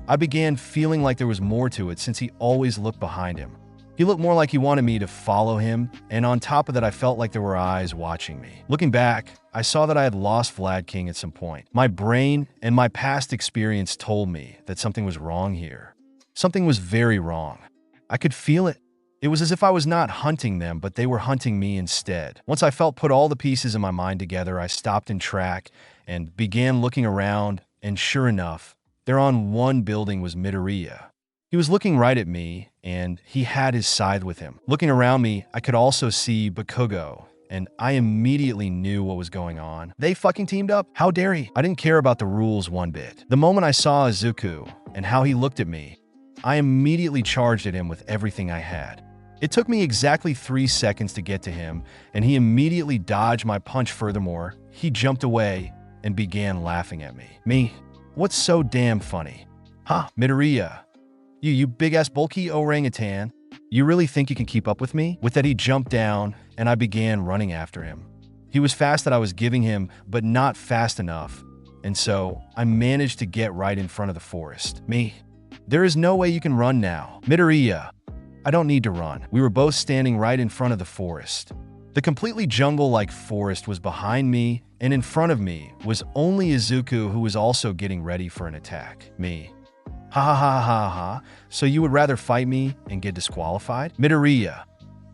I began feeling like there was more to it since he always looked behind him. He looked more like he wanted me to follow him, and on top of that, I felt like there were eyes watching me. Looking back, I saw that I had lost Vlad King at some point. My brain and my past experience told me that something was wrong here. Something was very wrong. I could feel it. It was as if I was not hunting them, but they were hunting me instead. Once I put all the pieces in my mind together, I stopped in track and began looking around, and sure enough, there on one building was Midoriya. He was looking right at me, and he had his scythe with him. Looking around me, I could also see Bakugo, and I immediately knew what was going on. They fucking teamed up? How dare he? I didn't care about the rules one bit. The moment I saw Izuku and how he looked at me, I immediately charged at him with everything I had. It took me exactly 3 seconds to get to him, and he immediately dodged my punch. Furthermore, he jumped away and began laughing at me. Me? What's so damn funny? Huh, Midoriya. You big-ass bulky orangutan. You really think you can keep up with me? With that, he jumped down, and I began running after him. He was fast that I was giving him, but not fast enough, and so I managed to get right in front of the forest. Me. There is no way you can run now. Midoriya. I don't need to run. We were both standing right in front of the forest. The completely jungle-like forest was behind me, and in front of me was only Izuku, who was also getting ready for an attack. Me. Ha ha ha ha ha. So you would rather fight me and get disqualified? Midoriya,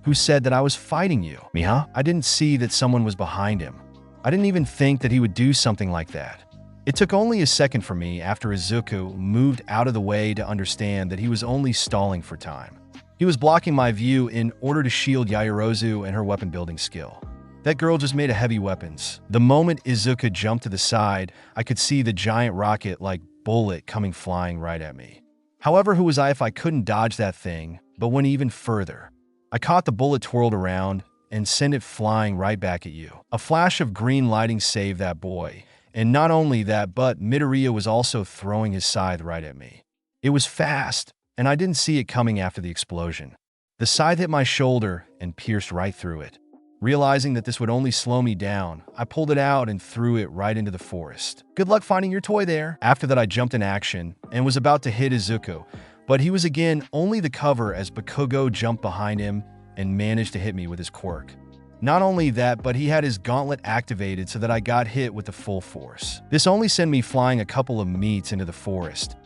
who said that I was fighting you. Me, huh? I didn't see that someone was behind him. I didn't even think that he would do something like that. It took only a second for me after Izuku moved out of the way to understand that he was only stalling for time. He was blocking my view in order to shield Yaoyorozu and her weapon building skill. That girl just made a heavy weapons. The moment Izuku jumped to the side, I could see the giant rocket-like bullet coming flying right at me. However, who was I if I couldn't dodge that thing, but went even further. I caught the bullet twirled around and sent it flying right back at you. A flash of green lighting saved that boy, and not only that, but Midoriya was also throwing his scythe right at me. It was fast, and I didn't see it coming after the explosion. The scythe hit my shoulder and pierced right through it. Realizing that this would only slow me down, I pulled it out and threw it right into the forest. Good luck finding your toy there. After that, I jumped in action and was about to hit Izuku, but he was again only the cover as Bakugo jumped behind him and managed to hit me with his quirk. Not only that, but he had his gauntlet activated so that I got hit with the full force. This only sent me flying a couple of meters into the forest,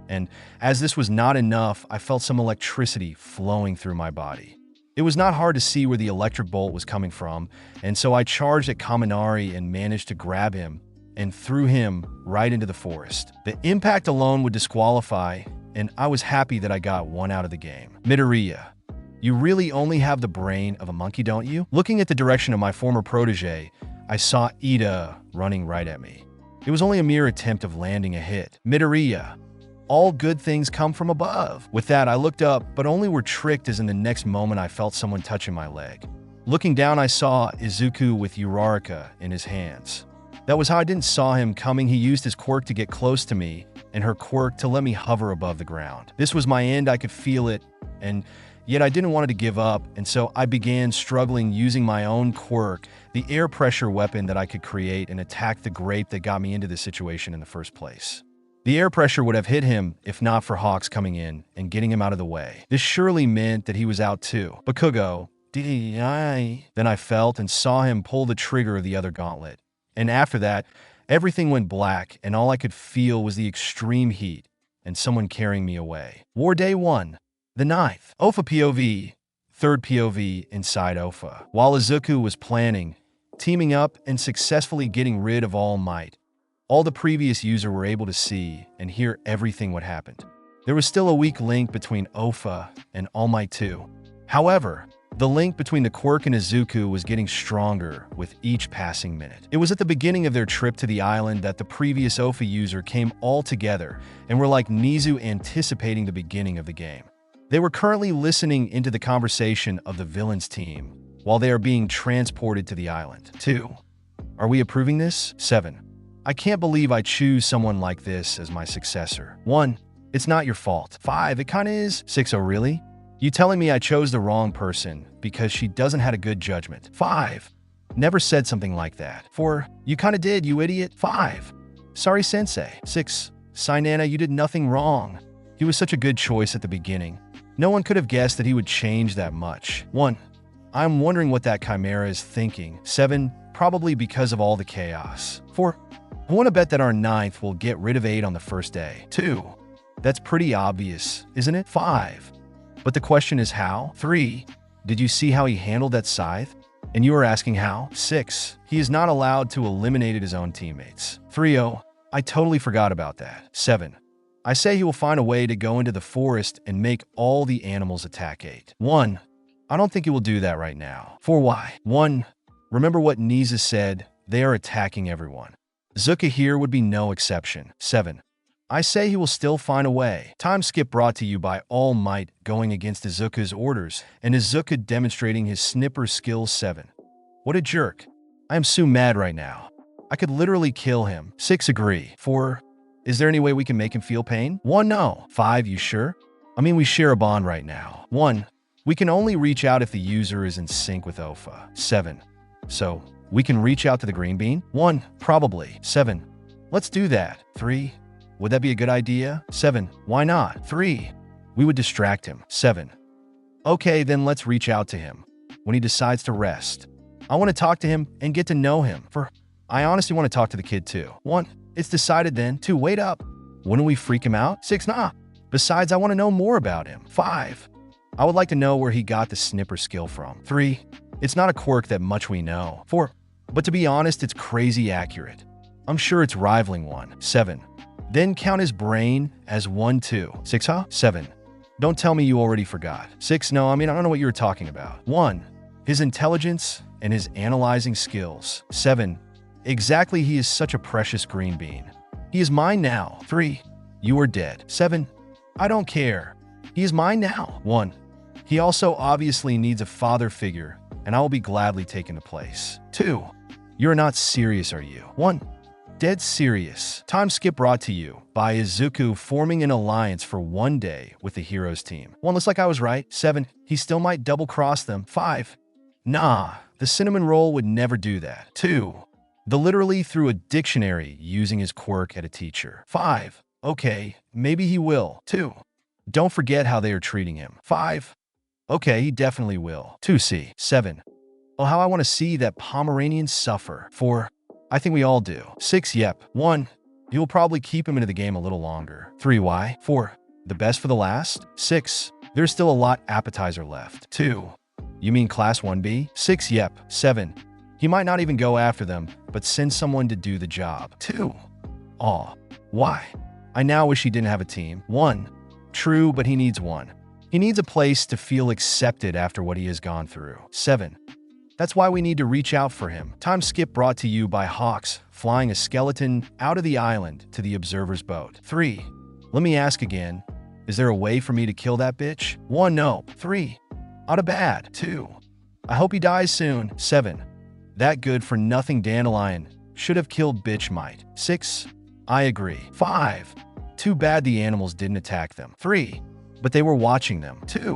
and as this was not enough, I felt some electricity flowing through my body. It was not hard to see where the electric bolt was coming from, and so I charged at Kaminari and managed to grab him and threw him right into the forest. The impact alone would disqualify, and I was happy that I got one out of the game. Midoriya, you really only have the brain of a monkey, don't you? Looking at the direction of my former protege, I saw Ida running right at me. It was only a mere attempt of landing a hit. Midoriya. All good things come from above. With that, I looked up, but only were tricked as in the next moment I felt someone touching my leg. Looking down, I saw Izuku with Uraraka in his hands. That was how I didn't saw him coming. He used his quirk to get close to me, and her quirk to let me hover above the ground. This was my end, I could feel it, and yet I didn't want it to give up, and so I began struggling using my own quirk, the air pressure weapon that I could create, and attack the grape that got me into this situation in the first place. The air pressure would have hit him if not for Hawks coming in and getting him out of the way. This surely meant that he was out too. Bakugo. Then I felt and saw him pull the trigger of the other gauntlet. And after that, everything went black, and all I could feel was the extreme heat and someone carrying me away. War Day 1. The 9th. Ofa POV. Third POV inside Ofa. While Izuku was planning, teaming up, and successfully getting rid of All Might, all the previous user were able to see and hear everything what happened. There was still a weak link between Ofa and All Might 2. However, the link between the quirk and Izuku was getting stronger with each passing minute. It was at the beginning of their trip to the island that the previous Ofa user came all together and were like Nizu anticipating the beginning of the game. They were currently listening into the conversation of the villains team while they are being transported to the island. 2. Are we approving this? 7. I can't believe I choose someone like this as my successor. 1. It's not your fault. 5. It kinda is. 6. Oh really? You telling me I chose the wrong person because she doesn't have a good judgment. 5. Never said something like that. 4. You kinda did, you idiot. 5. Sorry, sensei. 6. Sainana, you did nothing wrong. He was such a good choice at the beginning. No one could have guessed that he would change that much. 1. I'm wondering what that chimera is thinking. 7. Probably because of all the chaos. 4. I want to bet that our 9th will get rid of 8 on the first day. 2. That's pretty obvious, isn't it? 5. But the question is how? 3. Did you see how he handled that scythe? And you are asking how? 6. He is not allowed to eliminate his own teammates. 3. Oh, I totally forgot about that. 7. I say he will find a way to go into the forest and make all the animals attack 8. 1. I don't think he will do that right now. 4. Why? 1. Remember what Niza said, they are attacking everyone. Zuka here would be no exception. 7. I say he will still find a way. Time skip brought to you by All Might going against Izuka's orders, and Izuka demonstrating his snipper skills. 7. What a jerk. I am so mad right now. I could literally kill him. 6. Agree. 4. Is there any way we can make him feel pain? 1. No. 5. You sure? I mean, we share a bond right now. 1. We can only reach out if the user is in sync with Ofa. 7. So, we can reach out to the green bean? 1. Probably. 7. Let's do that. 3. Would that be a good idea? 7. Why not? 3. We would distract him. 7. Okay, then let's reach out to him when he decides to rest. I want to talk to him and get to know him. I honestly want to talk to the kid too. 1. It's decided then. 2. Wait up. Wouldn't we freak him out? 6. Nah. Besides, I want to know more about him. 5. I would like to know where he got the snipper skill from. 3. It's not a quirk that much we know. 4. But to be honest, it's crazy accurate. I'm sure it's rivaling 1. 7. Then count his brain as 1, 2. 6, huh? 7. Don't tell me you already forgot. 6, no, I don't know what you were talking about. 1. His intelligence and his analyzing skills. 7. Exactly, he is such a precious green bean. He is mine now. 3. You are dead. 7. I don't care. He is mine now. 1. He also obviously needs a father figure, and I will be gladly taken to place. 2. You're not serious, are you? 1. Dead serious. Time skip brought to you by Izuku forming an alliance for 1 day with the heroes team. 1. Looks like I was right. 7. He still might double-cross them. 5. Nah, the cinnamon roll would never do that. 2. The literally threw a dictionary using his quirk at a teacher. 5. Okay, maybe he will. 2. Don't forget how they are treating him. 5. Okay, he definitely will. 2C. 7. Oh, how I want to see that Pomeranian suffer. 4. I think we all do. 6. Yep. 1. You will probably keep him into the game a little longer. 3. Why? 4. The best for the last? 6. There's still a lot appetizer left. 2. You mean Class 1B? 6. Yep. 7. He might not even go after them, but send someone to do the job. 2. Aw. Why? I now wish he didn't have a team. 1. True, but he needs one. He needs a place to feel accepted after what he has gone through. 7. That's why we need to reach out for him. Time skip brought to you by Hawks, flying a skeleton out of the island to the observer's boat. 3. Let me ask again. Is there a way for me to kill that bitch? 1. No. 3. Outta bad. 2. I hope he dies soon. 7. That good for nothing dandelion should have killed bitch might. 6. I agree. 5. Too bad the animals didn't attack them. 3. But they were watching them. 2.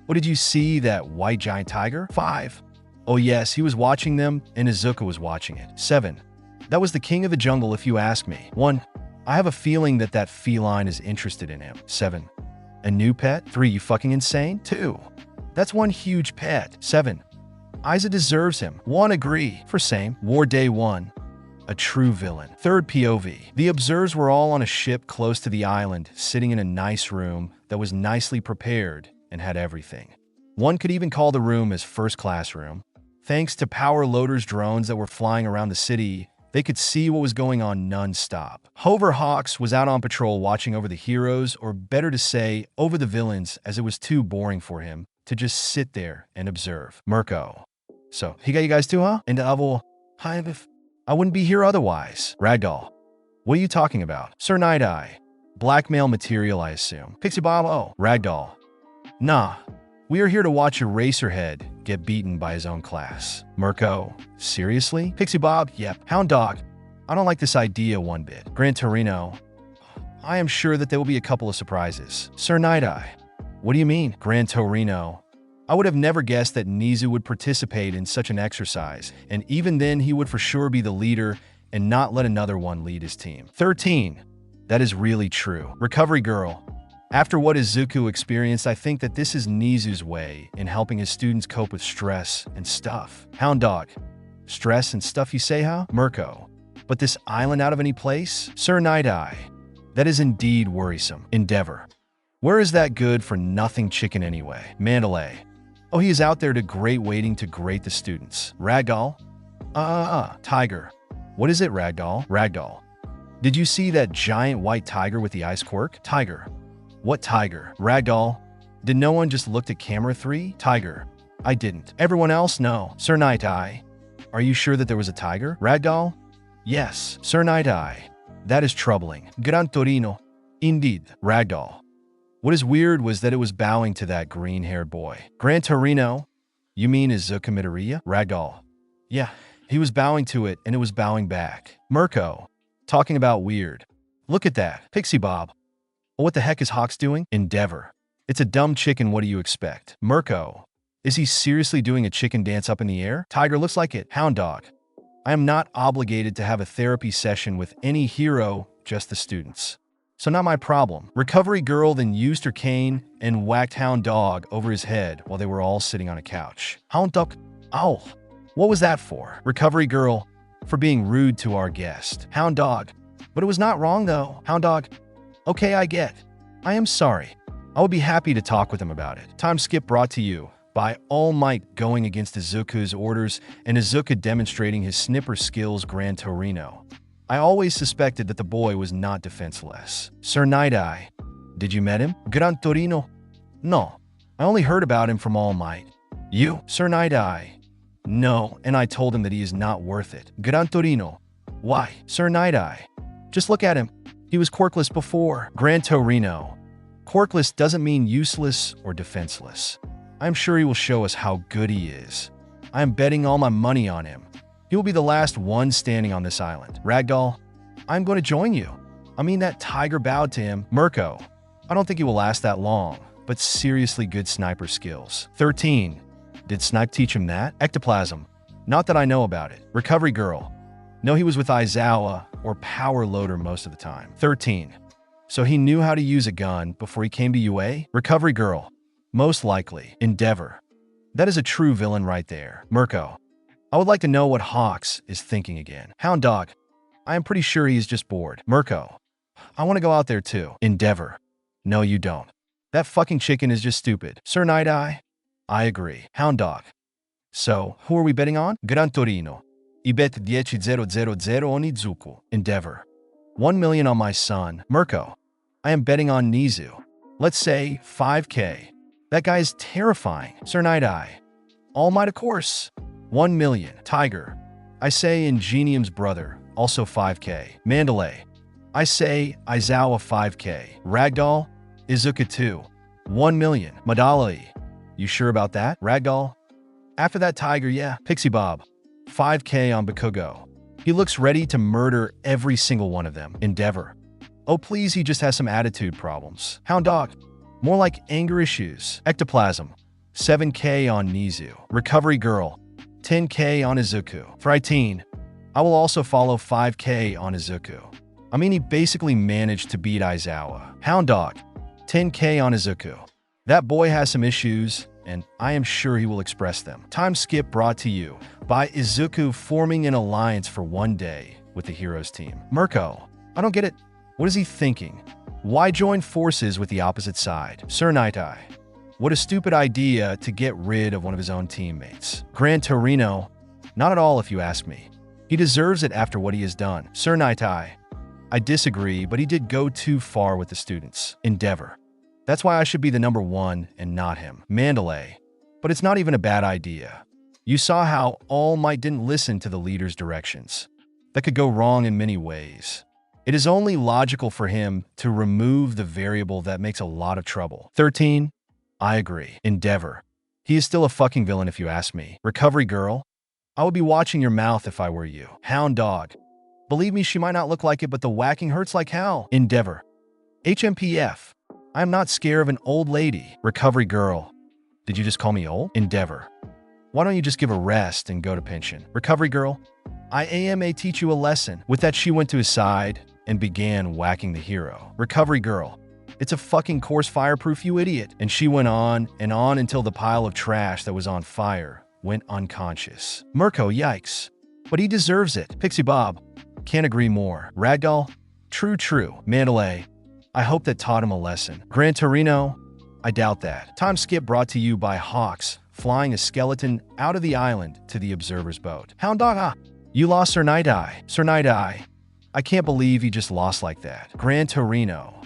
What did you see, that white giant tiger? 5. Oh yes, he was watching them and Izuku was watching it. 7. That was the king of the jungle if you ask me. 1. I have a feeling that that feline is interested in him. 7. A new pet? 3. You fucking insane? 2. That's one huge pet. 7. Aizawa deserves him. 1. Agree. For same. War Day 1. A true villain. 3rd POV. The observers were all on a ship close to the island, sitting in a nice room that was nicely prepared and had everything. One could even call the room as first class room. Thanks to power loaders drones that were flying around the city, they could see what was going on non-stop. Hover Hawks was out on patrol watching over the heroes, or better to say, over the villains, as it was too boring for him to just sit there and observe. Mirko. So, he got you guys too, huh? And I wouldn't be here otherwise. Ragdoll. What are you talking about? Sir Night-Eye. Blackmail material, I assume. Pixie Bob. Oh. Ragdoll. Nah. We are here to watch Eraserhead get beaten by his own class. Mirko. Seriously? Pixie Bob. Yep. Hound Dog. I don't like this idea one bit. Gran Torino. I am sure that there will be a couple of surprises. Sir Night-Eye. What do you mean? Gran Torino. I would have never guessed that Nizu would participate in such an exercise, and even then he would for sure be the leader and not let another one lead his team. 13. That is really true. Recovery Girl. After what Izuku experienced, I think that this is Nizu's way in helping his students cope with stress and stuff. Hound Dog. Stress and stuff you say, huh? Mirko. But this island out of any place? Sir Night-Eye. That is indeed worrisome. Endeavor. Where is that good for nothing chicken anyway? Mandalay. Oh, he is out there to waiting to grate the students. Ragdoll? Tiger. What is it, Ragdoll? Ragdoll. Did you see that giant white tiger with the ice quirk? Tiger. What tiger? Ragdoll. Did no one just look at camera 3? Tiger. I didn't. Everyone else? No. Sir Night-Eye. Are you sure that there was a tiger? Ragdoll? Yes. Sir Night-Eye. That is troubling. Gran Torino. Indeed. Ragdoll. What is weird was that it was bowing to that green-haired boy. Gran Torino? You mean Izuku Midoriya? Ragdoll. Yeah, he was bowing to it and it was bowing back. Mirko. Talking about weird. Look at that. Pixie Bob. What the heck is Hawks doing? Endeavor. It's a dumb chicken, what do you expect? Mirko. Is he seriously doing a chicken dance up in the air? Tiger looks like it. Hound Dog. I am not obligated to have a therapy session with any hero, just the students. So not my problem. Recovery Girl then used her cane and whacked Hound Dog over his head while they were all sitting on a couch. Hound Dog. Ow. What was that for? Recovery Girl. For being rude to our guest. Hound Dog. But it was not wrong though. Hound Dog. Okay, I get. I am sorry. I would be happy to talk with him about it. Time skip brought to you by All Might going against Izuku's orders and Izuku demonstrating his snipper skills. Gran Torino. I always suspected that the boy was not defenseless. Sir Night-Eye. Did you met him? Gran Torino. No. I only heard about him from All Might. You? Sir Night-Eye. No, and I told him that he is not worth it. Gran Torino. Why? Sir Night-Eye. Just look at him. He was quirkless before. Gran Torino. Quirkless doesn't mean useless or defenseless. I'm sure he will show us how good he is. I am betting all my money on him. He will be the last one standing on this island. Ragdoll, I'm going to join you. I mean, that tiger bowed to him. Mirko, I don't think he will last that long, but seriously good sniper skills. 13. Did Snipe teach him that? Ectoplasm. Not that I know about it. Recovery Girl. No, he was with Aizawa or Power Loader most of the time. 13. So he knew how to use a gun before he came to UA? Recovery Girl. Most likely. Endeavor. That is a true villain right there. Mirko. I would like to know what Hawks is thinking again. Hound Dog. I am pretty sure he is just bored. Mirko. I want to go out there too. Endeavor. No, you don't. That fucking chicken is just stupid. Sir Night-Eye. I agree. Hound Dog. So, who are we betting on? Gran Torino. I bet 10,000 on Izuku. Endeavor. 1 million on my son. Mirko. I am betting on Nizu. Let's say 5K. That guy is terrifying. Sir Night-Eye. All Might, of course. 1 million. Tiger. I say Ingenium's brother, also 5k. Mandalay. I say Aizawa 5k. Ragdoll. Izuka 2. 1 million. Madali. You sure about that? Ragdoll. After that, Tiger, yeah. Pixie Bob. 5k on Bakugo. He looks ready to murder every single one of them. Endeavor. Oh please, he just has some attitude problems. Hound Dog. More like anger issues. Ectoplasm. 7k on Nizu. Recovery Girl. 10k on Izuku. Frighteen. I will also follow 5k on Izuku. I mean, he basically managed to beat Aizawa. Hound Dog. 10k on Izuku. That boy has some issues, and I am sure he will express them. Time skip brought to you by Izuku forming an alliance for one day with the heroes team. Mirko. I don't get it. What is he thinking? Why join forces with the opposite side? Sir Night-Eye. What a stupid idea to get rid of one of his own teammates. Gran Torino. Not at all if you ask me. He deserves it after what he has done. Sir Night-Eye. I disagree, but he did go too far with the students. Endeavor. That's why I should be the number one and not him. Mandalay. But it's not even a bad idea. You saw how All Might didn't listen to the leader's directions. That could go wrong in many ways. It is only logical for him to remove the variable that makes a lot of trouble. 13. I agree. Endeavor. He is still a fucking villain if you ask me. Recovery Girl. I would be watching your mouth if I were you. Hound Dog. Believe me, she might not look like it, but the whacking hurts like hell. Endeavor. HMPF. I am not scared of an old lady. Recovery Girl. Did you just call me old? Endeavor. Why don't you just give a rest and go to pension? Recovery Girl. I may teach you a lesson. With that, she went to his side and began whacking the hero. Recovery Girl. It's a fucking course fireproof, you idiot. And she went on and on until the pile of trash that was on fire went unconscious. Mirko, yikes. But he deserves it. Pixie Bob. Can't agree more. Ragdoll. True. Mandalay. I hope that taught him a lesson. Gran Torino. I doubt that. Time skip brought to you by Hawks, flying a skeleton out of the island to the observer's boat. Hound Dog. You lost Sir Night-Eye. Sir Night-Eye. I can't believe he just lost like that. Gran Torino.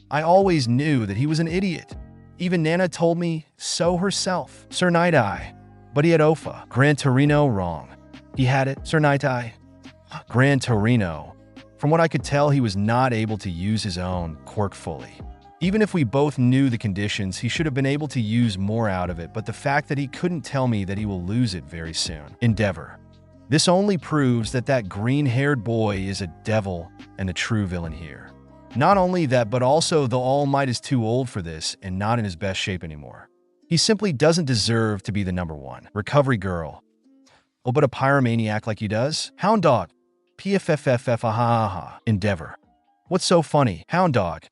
I always knew that he was an idiot. Even Nana told me so herself. Sir Night-Eye. But he had Ofa. Gran Torino wrong. He had it. Sir Night-Eye. Gran Torino. From what I could tell, he was not able to use his own quirk fully. Even if we both knew the conditions, he should have been able to use more out of it, but the fact that he couldn't tell me that he will lose it very soon. Endeavor. This only proves that that green-haired boy is a devil and the true villain here. Not only that, but also the All Might is too old for this and not in his best shape anymore. He simply doesn't deserve to be the number one. Recovery Girl. Oh, but a pyromaniac like he does? Hound Dog. PFFFF. Endeavor. What's so funny? Hound Dog.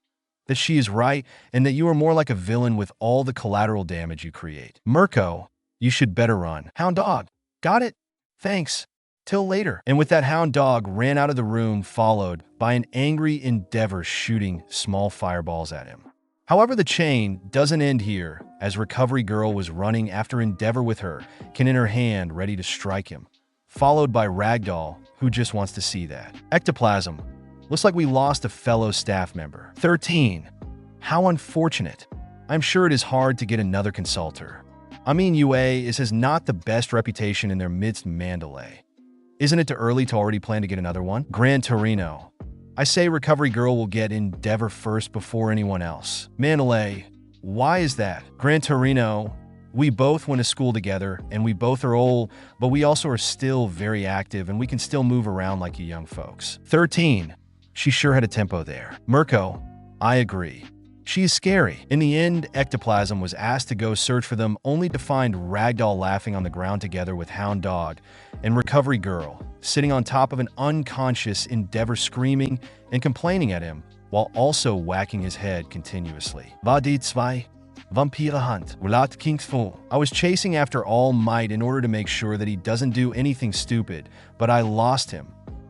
That she is right and that you are more like a villain with all the collateral damage you create. Mirko. You should better run. Hound Dog. Got it? Thanks. Till later. And with that, Hound Dog ran out of the room, followed by an angry Endeavor shooting small fireballs at him. However, the chain doesn't end here, as Recovery Girl was running after Endeavor with her can in her hand ready to strike him, followed by Ragdoll, who just wants to see that. Ectoplasm. Looks like we lost a fellow staff member. 13. How unfortunate. I'm sure it is hard to get another consultor. I mean, UA has not the best reputation in their midst. Mandalay. Isn't it too early to already plan to get another one? Gran Torino. I say Recovery Girl will get Endeavor first before anyone else. Mandalay. Why is that? Gran Torino. We both went to school together, and we both are old, but we also are still very active, and we can still move around like you young folks. 13. She sure had a tempo there. Mirko. I agree. She is scary. In the end, Ectoplasm was asked to go search for them, only to find Ragdoll laughing on the ground together with Hound Dog, and Recovery Girl sitting on top of an unconscious Endeavor screaming and complaining at him, while also whacking his head continuously. Vadit zwei. Vampire Hunt. Vlad King. I was chasing after All Might in order to make sure that he doesn't do anything stupid, but I lost him,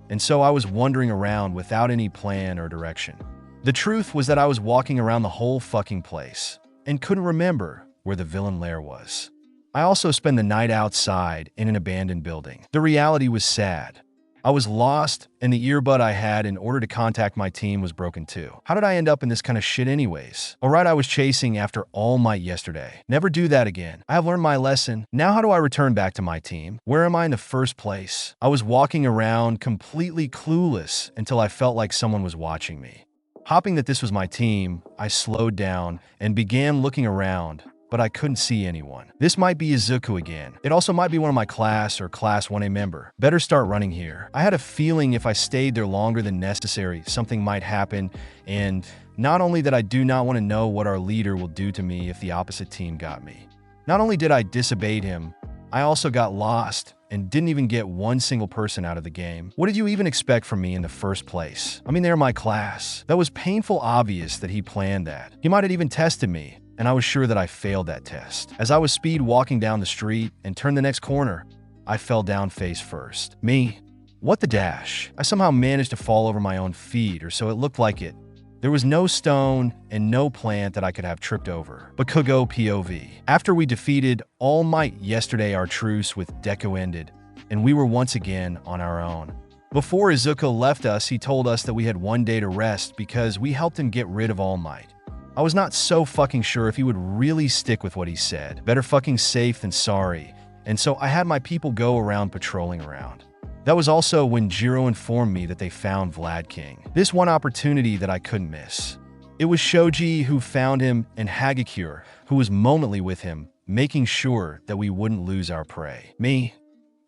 and so I was wandering around without any plan or direction. The truth was that I was walking around the whole fucking place and couldn't remember where the villain lair was. I also spent the night outside in an abandoned building. The reality was sad. I was lost, and the earbud I had in order to contact my team was broken too. How did I end up in this kind of shit anyways? Alright, I was chasing after All Might yesterday. Never do that again. I have learned my lesson. Now how do I return back to my team? Where am I in the first place? I was walking around completely clueless until I felt like someone was watching me. Hopping that this was my team, I slowed down and began looking around, but I couldn't see anyone. This might be Izuku again. It also might be one of my class or Class 1A member. Better start running here. I had a feeling if I stayed there longer than necessary, something might happen, and not only that I do not want to know what our leader will do to me if the opposite team got me. Not only did I disobey him, I also got lost and didn't even get one single person out of the game. What did you even expect from me in the first place? I mean, they're my class. That was painful obvious that he planned that. He might have even tested me, and I was sure that I failed that test. As I was speed walking down the street and turned the next corner, I fell down face first. Me? What the dash? I somehow managed to fall over my own feet, or so it looked like it. There was no stone and no plant that I could have tripped over. Bakugo POV. After we defeated All Might yesterday, our truce with Deku ended, and we were once again on our own. Before Izuku left us, he told us that we had one day to rest because we helped him get rid of All Might. I was not so fucking sure if he would really stick with what he said. Better fucking safe than sorry. And so I had my people go around patrolling around. That was also when Jiro informed me that they found Vlad King. This one opportunity that I couldn't miss. It was Shoji who found him and Hagakure, who was momently with him, making sure that we wouldn't lose our prey. Me?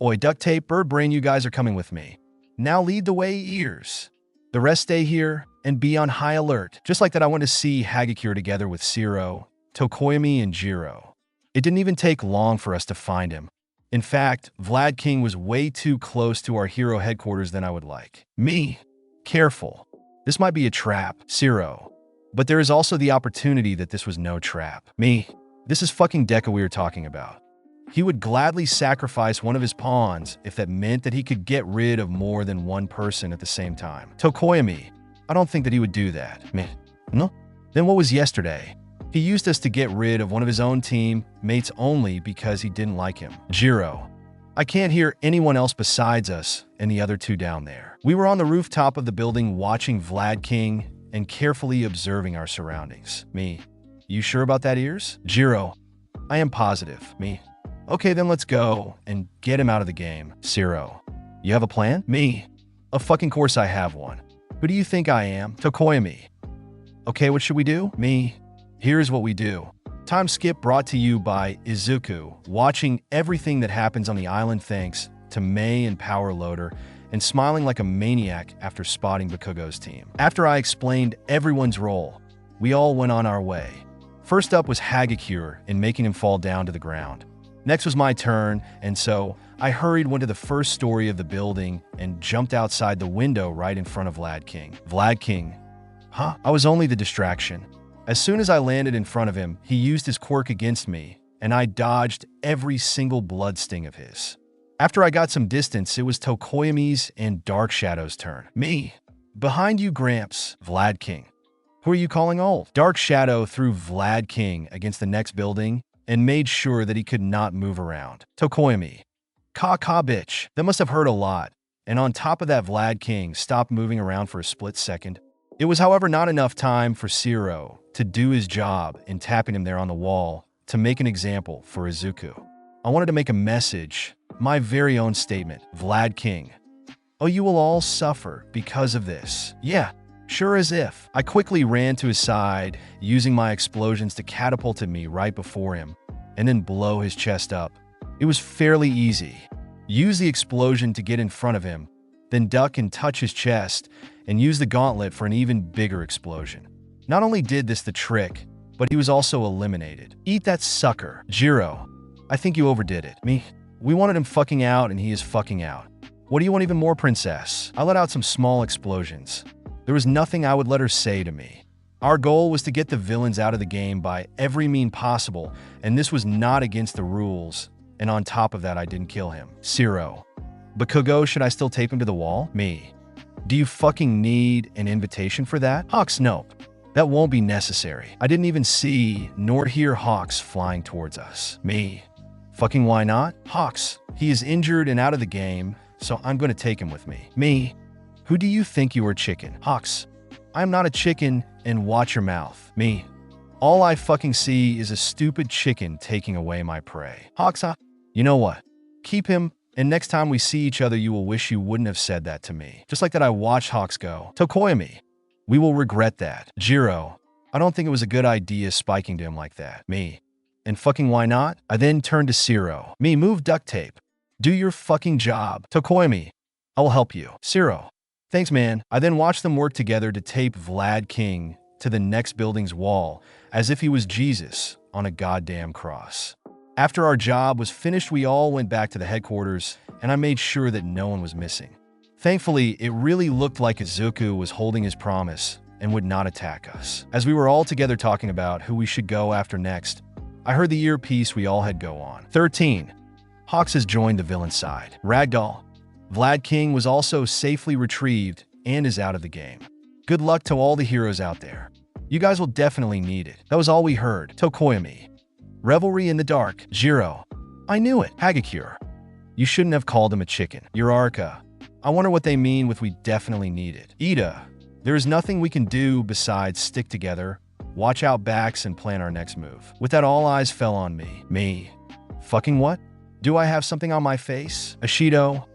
Oi, duct tape, bird brain, you guys are coming with me. Now lead the way, ears. The rest stay here and be on high alert. Just like that, I went to see Hagakure together with Shiro, Tokoyami, and Jiro. It didn't even take long for us to find him. In fact, Vlad King was way too close to our hero headquarters than I would like. Me? Careful. This might be a trap. Shiro. But there is also the opportunity that this was no trap. Me? This is fucking Deku we were talking about. He would gladly sacrifice one of his pawns if that meant that he could get rid of more than one person at the same time. Tokoyami. I don't think that he would do that. Me? No? Then what was yesterday? He used us to get rid of one of his own team mates only because he didn't like him. Jiro. I can't hear anyone else besides us and the other two down there. We were on the rooftop of the building watching Vlad King and carefully observing our surroundings. Me. You sure about that, ears? Jiro. I am positive. Me. Okay, then let's go and get him out of the game. Shiro. You have a plan? Me. Of fucking course I have one. Who do you think I am? Tokoyami. Okay, what should we do? Me. Here's what we do. Time skip brought to you by Izuku, watching everything that happens on the island thanks to Mei and Power Loader, and smiling like a maniac after spotting Bakugo's team. After I explained everyone's role, we all went on our way. First up was Hagakure in making him fall down to the ground. Next was my turn, and so I went to the first story of the building and jumped outside the window right in front of Vlad King. Vlad King. Huh? I was only the distraction. As soon as I landed in front of him, he used his quirk against me, and I dodged every single blood sting of his. After I got some distance, it was Tokoyami's and Dark Shadow's turn. Me. Behind you, Gramps. Vlad King. Who are you calling old? Dark Shadow threw Vlad King against the next building and made sure that he could not move around. Tokoyami. Ka bitch. That must have hurt a lot. And on top of that, Vlad King stopped moving around for a split second. It was, however, not enough time for Shiro to do his job in tapping him there on the wall to make an example for Izuku. I wanted to make a message, my very own statement. Vlad King. Oh, you will all suffer because of this. Yeah, sure as if. I quickly ran to his side, using my explosions to catapult me right before him, and then blow his chest up. It was fairly easy. Use the explosion to get in front of him, then duck and touch his chest, and use the gauntlet for an even bigger explosion. Not only did this the trick, but he was also eliminated. Eat that sucker. Jiro. I think you overdid it. Me. We wanted him fucking out and he is fucking out. What do you want even more, princess? I let out some small explosions. There was nothing I would let her say to me. Our goal was to get the villains out of the game by every means possible, and this was not against the rules. And on top of that, I didn't kill him. Shiro. Bakugo, should I still tape him to the wall? Me. Do you fucking need an invitation for that? Hawks, nope. That won't be necessary. I didn't even see nor hear Hawks flying towards us. Me. Fucking why not? Hawks. He is injured and out of the game, so I'm going to take him with me. Me? Who do you think you are, chicken? Hawks. I'm not a chicken, and watch your mouth. Me. All I fucking see is a stupid chicken taking away my prey. Hawks, you know what? Keep him, and next time we see each other you will wish you wouldn't have said that to me. Just like that I watched Hawks go. Tokoyami. We will regret that. Jiro. I don't think it was a good idea spiking to him like that. Me. And fucking why not? I then turned to Zero. Me, move duct tape. Do your fucking job. Tokoyami. I will help you. Zero. Thanks, man. I then watched them work together to tape Vlad King to the next building's wall as if he was Jesus on a goddamn cross. After our job was finished, we all went back to the headquarters and I made sure that no one was missing. Thankfully, it really looked like Izuku was holding his promise and would not attack us. As we were all together talking about who we should go after next, I heard the earpiece we all had go on. 13. Hawks has joined the villain side. Ragdoll. Vlad King was also safely retrieved and is out of the game. Good luck to all the heroes out there. You guys will definitely need it. That was all we heard. Tokoyami. Revelry in the dark. Jiro. I knew it. Hagakure. You shouldn't have called him a chicken. Uraraka. I wonder what they mean with we definitely need it. Ida. There is nothing we can do besides stick together, watch out backs, and plan our next move. With that, all eyes fell on me. Me. Fucking what? Do I have something on my face? Ashido.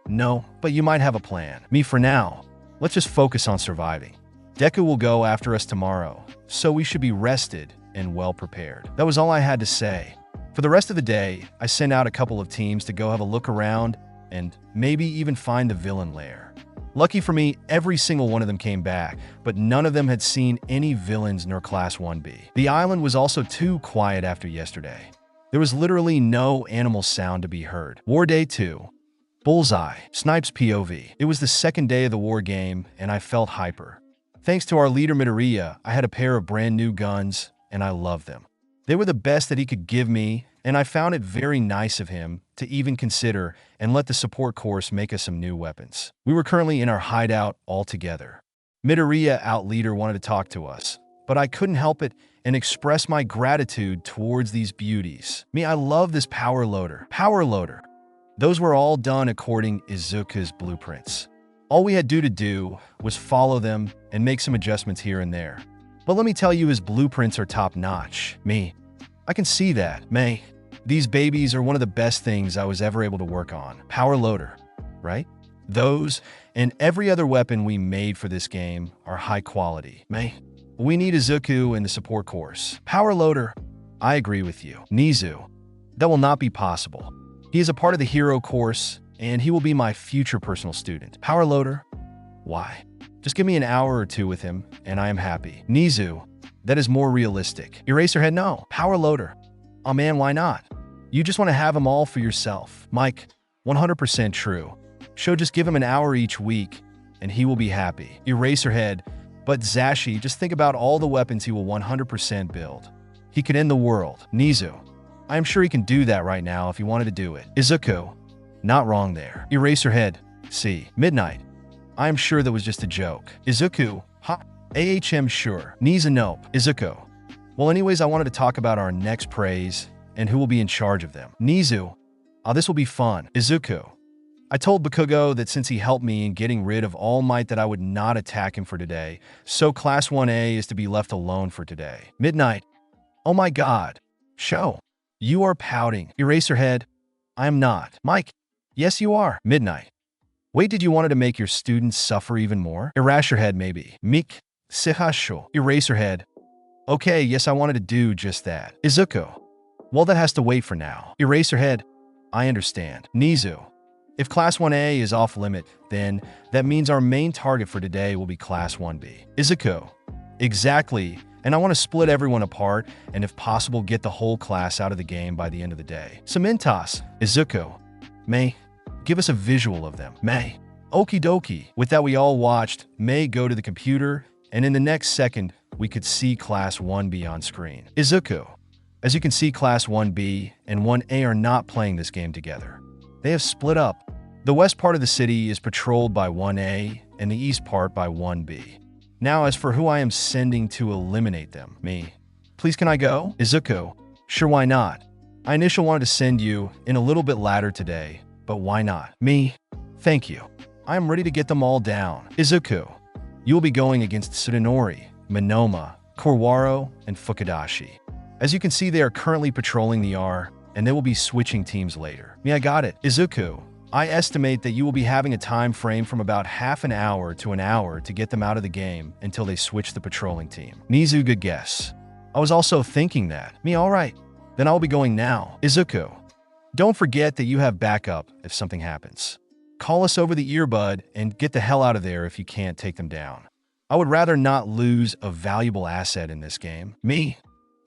No, but you might have a plan. Me for now. Let's just focus on surviving. Deku will go after us tomorrow, so we should be rested and well prepared. That was all I had to say. For the rest of the day, I sent out a couple of teams to go have a look around and maybe even find the villain lair. Lucky for me, every single one of them came back, but none of them had seen any villains nor Class 1B. The island was also too quiet after yesterday. There was literally no animal sound to be heard. War Day 2. Bullseye. Snipes POV. It was the second day of the war game, and I felt hyper. Thanks to our leader Midoriya, I had a pair of brand new guns, and I loved them. They were the best that he could give me, and I found it very nice of him to even consider and let the support course make us some new weapons. We were currently in our hideout all together. Midoriya, out leader, wanted to talk to us, but I couldn't help it and express my gratitude towards these beauties. Me, I love this power loader. Power loader. Those were all done according to Izuku's blueprints. All we had to do was follow them and make some adjustments here and there. But let me tell you, his blueprints are top-notch. Me, I can see that. May, these babies are one of the best things I was ever able to work on. Power loader, right? Those and every other weapon we made for this game are high quality. May, we need Izuku in the support course. Power loader, I agree with you. Nizu, that will not be possible. He is a part of the hero course, and he will be my future personal student. Power loader? Why? Just give me an hour or two with him, and I am happy. Nizu, that is more realistic. Eraserhead, no. Power loader. Oh man, why not? You just want to have them all for yourself. Mike, 100% true. So just give him an hour each week, and he will be happy. Eraserhead, but Zashi, just think about all the weapons he will 100% build. He could end the world. Nizu, I am sure he can do that right now if he wanted to do it. Izuku, not wrong there. Eraserhead, see. Midnight, I am sure that was just a joke. Izuku, ha. AHM, sure. Nizu, nope. Izuku, well anyways, I wanted to talk about our next praise and who will be in charge of them. Nizu, this will be fun. Izuku, I told Bakugo that since he helped me in getting rid of All Might that I would not attack him for today, so Class 1A is to be left alone for today. Midnight, oh my god. Show. You are pouting. Eraserhead, I am not. Mike, yes you are. Midnight, wait, did you want to make your students suffer even more? Eraserhead, maybe. Mik, Sihasho. Eraserhead, okay, yes I wanted to do just that. Izuku, well that has to wait for now. Eraserhead, I understand. Nizu, if Class 1A is off limit, then that means our main target for today will be Class 1B. Izuku, exactly. And I want to split everyone apart and if possible get the whole class out of the game by the end of the day. Cementas, Izuku, May, give us a visual of them. May, okie dokie. With that we all watched May go to the computer and in the next second we could see Class 1B on screen. Izuku, as you can see Class 1B and 1A are not playing this game together. They have split up. The west part of the city is patrolled by 1A and the east part by 1B. Now, as for who I am sending to eliminate them, me. Please can I go? Izuku, sure why not? I initially wanted to send you in a little bit later today, but why not? Me, Thank you. I am ready to get them all down. Izuku, you will be going against Tsudanori, Minoma, Korwaro, and Fukudashi. As you can see, they are currently patrolling the R, and they will be switching teams later. I got it. Izuku, I estimate that you will be having a time frame from about half an hour to an hour to get them out of the game until they switch the patrolling team. Mizu, good guess. I was also thinking that. Alright. Then I'll be going now. Izuku, don't forget that you have backup if something happens. Call us over the earbud and get the hell out of there if you can't take them down. I would rather not lose a valuable asset in this game.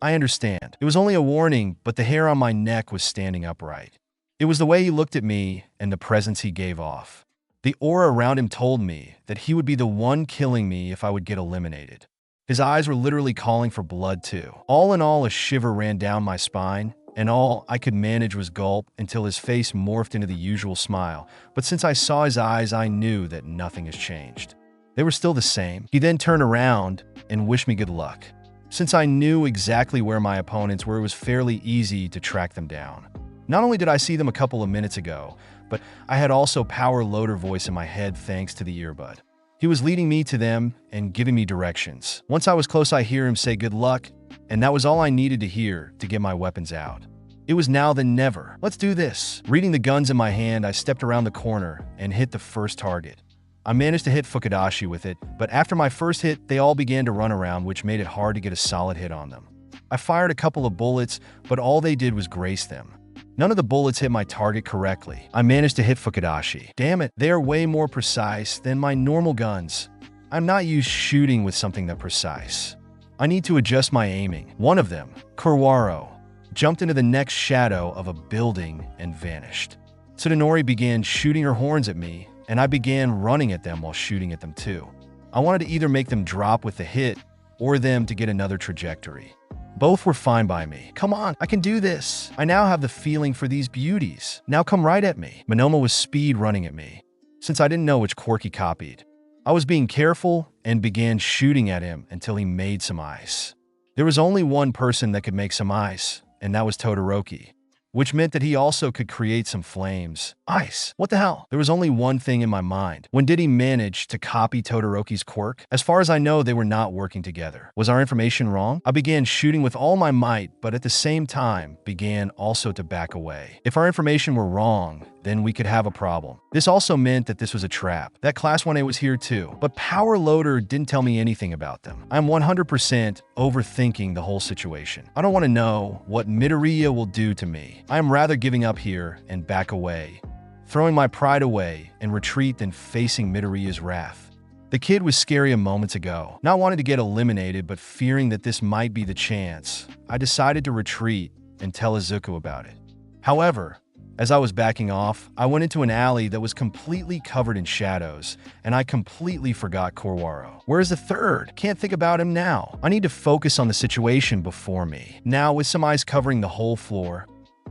I understand. It was only a warning, but the hair on my neck was standing upright. It was the way he looked at me and the presence he gave off. The aura around him told me that he would be the one killing me if I would get eliminated. His eyes were literally calling for blood too. All in all, a shiver ran down my spine, and all I could manage was gulp until his face morphed into the usual smile. But since I saw his eyes, I knew that nothing has changed. They were still the same. He then turned around and wished me good luck. Since I knew exactly where my opponents were, it was fairly easy to track them down. Not only did I see them a couple of minutes ago, but I had also power loader voice in my head thanks to the earbud. He was leading me to them and giving me directions. Once I was close, I hear him say good luck, and that was all I needed to hear to get my weapons out. It was now than never. Let's do this. Reading the guns in my hand, I stepped around the corner and hit the first target. I managed to hit Fukudashi with it, but after my first hit, they all began to run around, which made it hard to get a solid hit on them. I fired a couple of bullets, but all they did was grace them. None of the bullets hit my target correctly. I managed to hit Fukudashi. Damn it, they are way more precise than my normal guns. I'm not used shooting with something that precise. I need to adjust my aiming. One of them, Korwaro, jumped into the next shadow of a building and vanished. Tsudanori began shooting her horns at me, and I began running at them while shooting at them too. I wanted to either make them drop with the hit or them to get another trajectory. Both were fine by me. Come on, I can do this. I now have the feeling for these beauties. Now come right at me. Minoma was speed running at me. Since I didn't know which quirk he copied, I was being careful and began shooting at him until he made some ice. There was only one person that could make some ice, and that was Todoroki, which meant that he also could create some flames. Ice. What the hell? There was only one thing in my mind. When did he manage to copy Todoroki's quirk? As far as I know, they were not working together. Was our information wrong? I began shooting with all my might, but at the same time, began also to back away. If our information were wrong, then we could have a problem. This also meant that this was a trap. That Class 1A was here too, but Power Loader didn't tell me anything about them. I'm 100% overthinking the whole situation. I don't want to know what Midoriya will do to me. I am rather giving up here and back away, throwing my pride away and retreat than facing Midoriya's wrath. The kid was scary a moments ago. Not wanting to get eliminated, but fearing that this might be the chance, I decided to retreat and tell Izuku about it. However, as I was backing off, I went into an alley that was completely covered in shadows, and I completely forgot Korwaro. Where's the third? Can't think about him now. I need to focus on the situation before me. Now, with some ice covering the whole floor,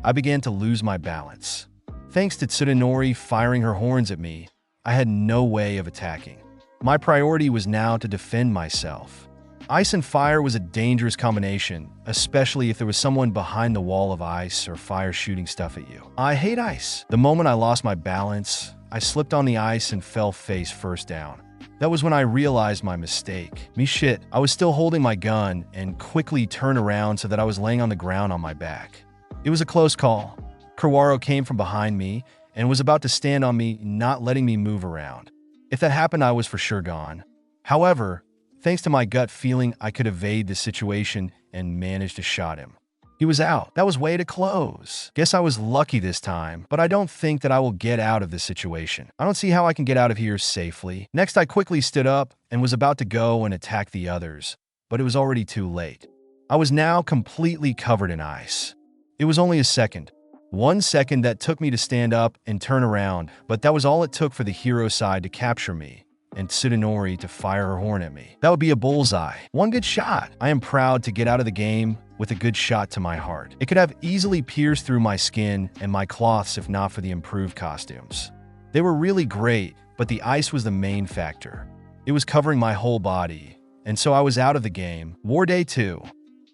I began to lose my balance. Thanks to Tsudanori firing her horns at me, I had no way of attacking. My priority was now to defend myself. Ice and fire was a dangerous combination, especially if there was someone behind the wall of ice or fire shooting stuff at you. I hate ice. The moment I lost my balance, I slipped on the ice and fell face first down. That was when I realized my mistake. Shit, I was still holding my gun and quickly turned around so that I was laying on the ground on my back. It was a close call. Korwaro came from behind me and was about to stand on me, not letting me move around. If that happened, I was for sure gone. However, thanks to my gut feeling, I could evade the situation and managed to shot him. He was out. That was way too close. Guess I was lucky this time, but I don't think that I will get out of this situation. I don't see how I can get out of here safely. Next, I quickly stood up and was about to go and attack the others, but it was already too late. I was now completely covered in ice. It was only a second. 1 second that took me to stand up and turn around, but that was all it took for the hero side to capture me and Tsudanori to fire her horn at me. That would be a bullseye. One good shot. I am proud to get out of the game with a good shot to my heart. It could have easily pierced through my skin and my cloths if not for the improved costumes. They were really great, but the ice was the main factor. It was covering my whole body, and so I was out of the game. War Day 2.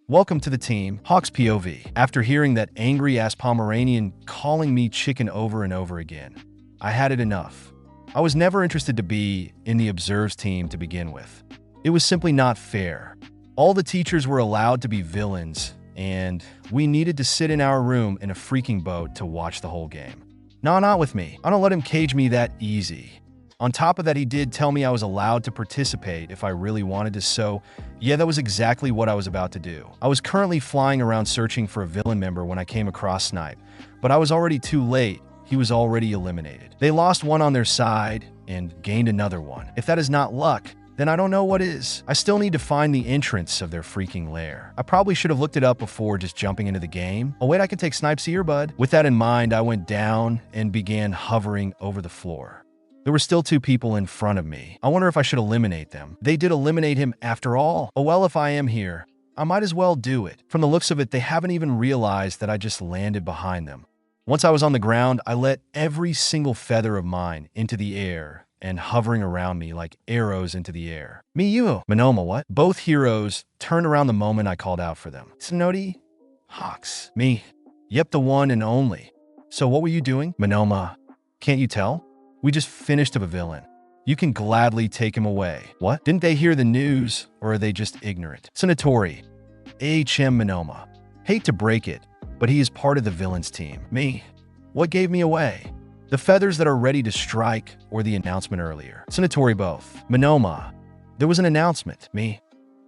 Welcome to the team, Hawk's POV. After hearing that angry-ass Pomeranian calling me chicken over and over again, I had it enough. I was never interested to be in the Observes team to begin with. It was simply not fair. All the teachers were allowed to be villains, and we needed to sit in our room in a freaking boat to watch the whole game. Nah, not with me. I don't let him cage me that easy. On top of that, he did tell me I was allowed to participate if I really wanted to, so yeah, that was exactly what I was about to do. I was currently flying around searching for a villain member when I came across Snipe, but I was already too late. He was already eliminated. They lost one on their side and gained another one. If that is not luck, then I don't know what is. I still need to find the entrance of their freaking lair. I probably should have looked it up before just jumping into the game. Oh wait, I can take Snipes' earbud. With that in mind, I went down and began hovering over the floor. There were still two people in front of me. I wonder if I should eliminate them. They did eliminate him after all. Oh well, if I am here, I might as well do it. From the looks of it, they haven't even realized that I just landed behind them. Once I was on the ground, I let every single feather of mine into the air and hovering around me like arrows into the air. Me, you, Monoma, what? Both heroes turned around the moment I called out for them. Tsunodi? Hawks. Me. Yep, the one and only. So what were you doing? Monoma, can't you tell? We just finished up a villain. You can gladly take him away. What? Didn't they hear the news, or are they just ignorant? Tsunatori. AHM Monoma. Hate to break it, but he is part of the villains team. Me. What gave me away? The feathers that are ready to strike, or the announcement earlier. Tsunatori both. Monoma. There was an announcement. Me.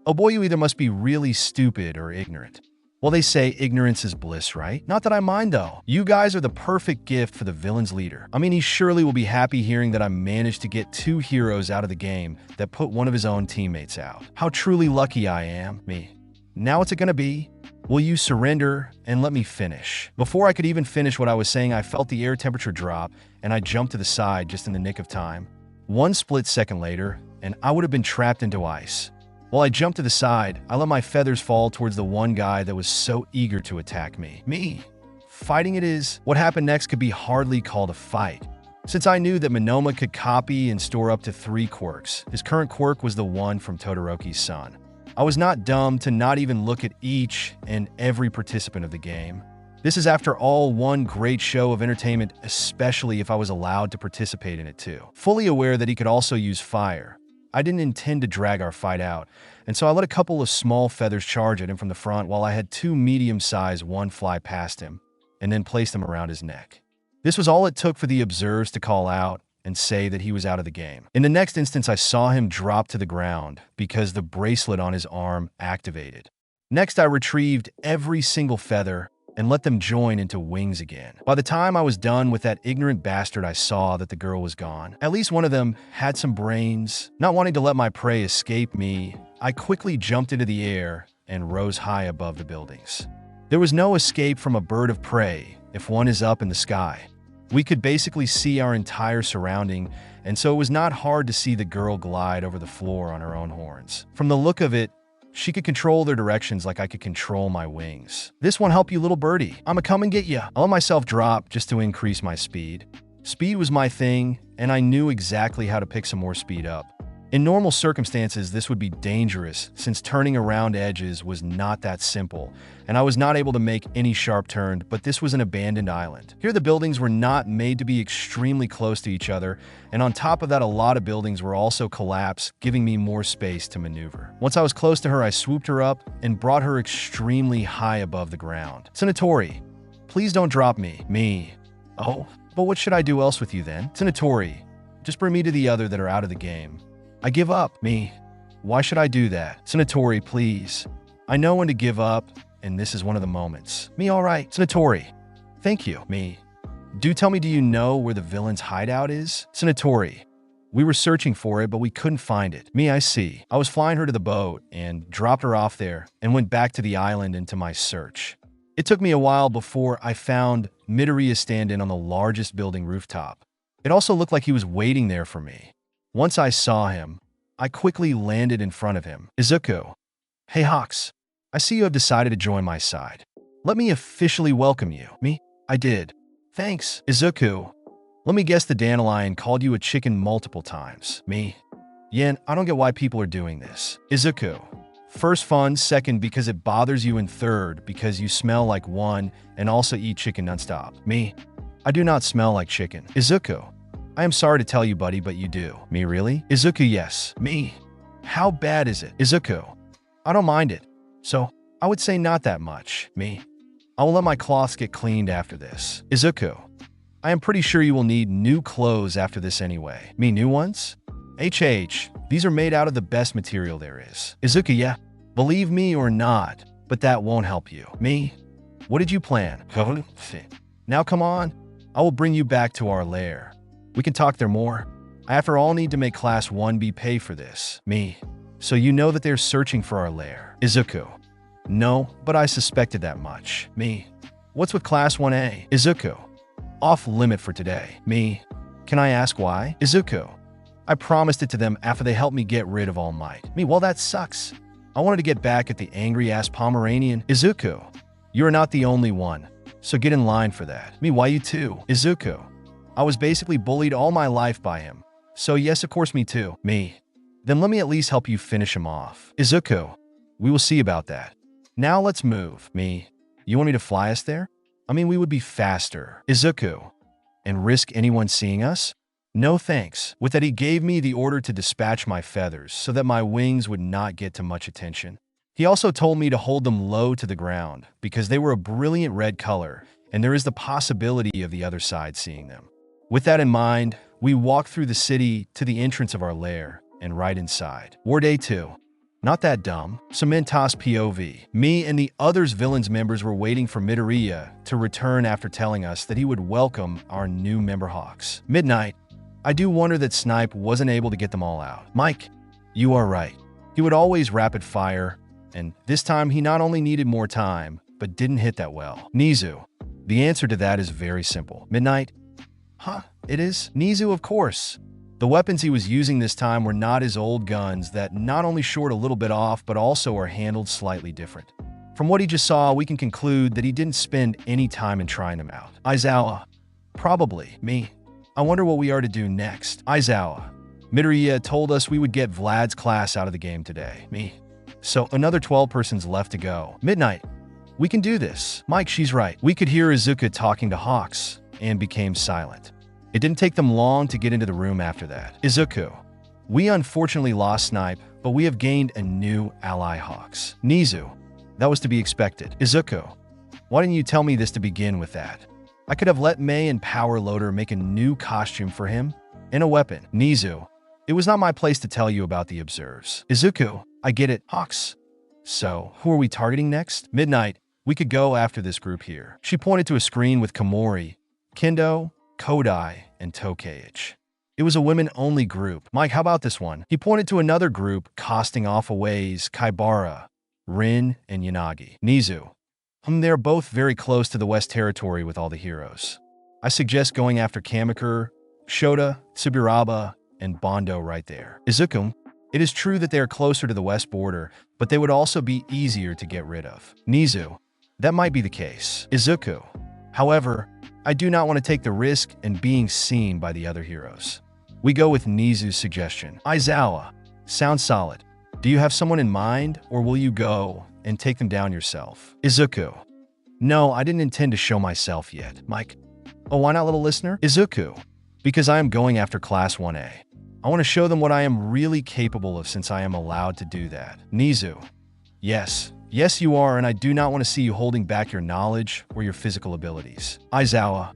Oh boy, you either must be really stupid or ignorant. Well, they say ignorance is bliss, right? Not that I mind, though. You guys are the perfect gift for the villain's leader. I mean, he surely will be happy hearing that I managed to get two heroes out of the game that put one of his own teammates out. How truly lucky I am. Me. Now what's it gonna be? Will you surrender and let me finish? Before I could even finish what I was saying, I felt the air temperature drop, and I jumped to the side just in the nick of time. One split second later, and I would have been trapped into ice. While I jumped to the side, I let my feathers fall towards the one guy that was so eager to attack me. Me. Fighting it is. What happened next could be hardly called a fight. Since I knew that Monoma could copy and store up to 3 quirks, his current quirk was the one from Todoroki's son. I was not dumb to not even look at each and every participant of the game. This is, after all, one great show of entertainment, especially if I was allowed to participate in it too. Fully aware that he could also use fire, I didn't intend to drag our fight out, and so I let a couple of small feathers charge at him from the front while I had 2 medium-sized one fly past him, and then placed them around his neck. This was all it took for the observers to call out and say that he was out of the game. In the next instance, I saw him drop to the ground because the bracelet on his arm activated. Next, I retrieved every single feather and let them join into wings again. By the time I was done with that ignorant bastard, I saw that the girl was gone. At least one of them had some brains. Not wanting to let my prey escape me, I quickly jumped into the air and rose high above the buildings. There was no escape from a bird of prey if one is up in the sky. We could basically see our entire surrounding, and so it was not hard to see the girl glide over the floor on her own horns. From the look of it, she could control their directions like I could control my wings. This won't help you, little birdie. I'ma come and get ya. I let myself drop just to increase my speed. Speed was my thing, and I knew exactly how to pick some more speed up. In normal circumstances, this would be dangerous since turning around edges was not that simple, and I was not able to make any sharp turn, but this was an abandoned island. Here the buildings were not made to be extremely close to each other, and on top of that, a lot of buildings were also collapsed, giving me more space to maneuver. Once I was close to her, I swooped her up and brought her extremely high above the ground. Tsunatori, please don't drop me. Me. Oh, but what should I do else with you then? Tsunatori, just bring me to the other that are out of the game. I give up. Me. Why should I do that? Tsunatori, please. I know when to give up, and this is one of the moments. Me, all right. Tsunatori, thank you. Me. Do tell me, do you know where the villain's hideout is? Tsunatori, we were searching for it, but we couldn't find it. Me, I see. I was flying her to the boat and dropped her off there and went back to the island into my search. It took me a while before I found Midoriya stand-in on the largest building rooftop. It also looked like he was waiting there for me. Once I saw him, I quickly landed in front of him. Izuku. Hey Hawks, I see you have decided to join my side. Let me officially welcome you. Me? I did. Thanks. Izuku. Let me guess, the dandelion called you a chicken multiple times. Me? Yen, I don't get why people are doing this. Izuku. First fun, second because it bothers you, and third because you smell like one and also eat chicken nonstop. Me? I do not smell like chicken. Izuku. I am sorry to tell you, buddy, but you do. Me, really? Izuku, yes. Me. How bad is it? Izuku. I don't mind it. So, I would say not that much. Me. I will let my cloths get cleaned after this. Izuku. I am pretty sure you will need new clothes after this anyway. Me, new ones? These are made out of the best material there is. Izuku, yeah. Believe me or not, but that won't help you. Me? What did you plan? Now come on. I will bring you back to our lair. We can talk there more. I after all need to make Class 1B pay for this. Me. So you know that they're searching for our lair. Izuku. No, but I suspected that much. Me. What's with Class 1A? Izuku. Off limit for today. Me. Can I ask why? Izuku. I promised it to them after they helped me get rid of All Might. Me, well, that sucks. I wanted to get back at the angry-ass Pomeranian. Izuku. You are not the only one, so get in line for that. Me, why you too? Izuku. I was basically bullied all my life by him. So yes, of course, me too. Me. Then let me at least help you finish him off. Izuku. We will see about that. Now let's move. Me. You want me to fly us there? I mean, we would be faster. Izuku. And risk anyone seeing us? No thanks. With that, he gave me the order to dispatch my feathers so that my wings would not get too much attention. He also told me to hold them low to the ground because they were a brilliant red color and there is the possibility of the other side seeing them. With that in mind, we walked through the city to the entrance of our lair and right inside. War Day 2. Not that dumb. Cementos POV. Me and the others villains members were waiting for Midoriya to return after telling us that he would welcome our new member Hawks. Midnight. I do wonder that Snipe wasn't able to get them all out. Mike, you are right. He would always rapid fire, and this time he not only needed more time, but didn't hit that well. Nizu. The answer to that is very simple. Midnight? Huh, it is? Nizu, of course. The weapons he was using this time were not his old guns that not only short a little bit off, but also are handled slightly different. From what he just saw, we can conclude that he didn't spend any time in trying them out. Aizawa. Probably. Me. I wonder what we are to do next. Aizawa. Midoriya told us we would get Vlad's class out of the game today. Me. So another 12 persons left to go. Midnight. We can do this. Mike, she's right. We could hear Izuku talking to Hawks and became silent. It didn't take them long to get into the room after that. Izuku. We unfortunately lost Snipe, but we have gained a new ally Hawks. Nizu. That was to be expected. Izuku. Why didn't you tell me this to begin with that? I could have let Mei and Power Loader make a new costume for him and a weapon. Nizu. It was not my place to tell you about the observes. Izuku. I get it. Hawks. So, who are we targeting next? Midnight. We could go after this group here. She pointed to a screen with Komori, Kendo, Kodai, and Tokage. It was a women-only group. Mike, how about this one? He pointed to another group casting off aways Kaibara, Rin, and Yanagi. Nizu. They're both very close to the West Territory with all the heroes. I suggest going after Kamakura, Shota, Tsuburaba, and Bondo right there. Izuku. It is true that they are closer to the west border, but they would also be easier to get rid of. Nizu. That might be the case. Izuku. However, I do not want to take the risk in being seen by the other heroes. We go with Nizu's suggestion. Aizawa. Sounds solid. Do you have someone in mind, or will you go and take them down yourself? Izuku. No, I didn't intend to show myself yet. Mike. Oh, why not, little listener? Izuku. Because I am going after Class 1A. I want to show them what I am really capable of since I am allowed to do that. Nizu. Yes. Yes, you are, and I do not want to see you holding back your knowledge or your physical abilities. Aizawa.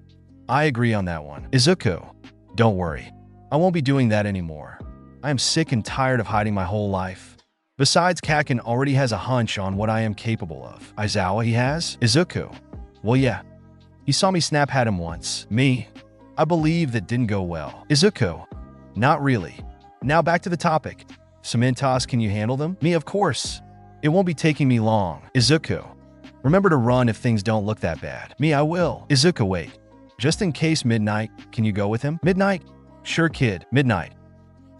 I agree on that one. Izuku. Don't worry. I won't be doing that anymore. I am sick and tired of hiding my whole life. Besides, Kaken already has a hunch on what I am capable of. Aizawa, he has? Izuku. Well, yeah. He saw me snap at him once. Me. I believe that didn't go well. Izuku. Not really. Now back to the topic. Cementos, can you handle them? Me, of course. It won't be taking me long. Izuku. Remember to run if things don't look that bad. Me, I will. Izuku, wait. Just in case. Midnight, can you go with him? Midnight? Sure, kid. Midnight.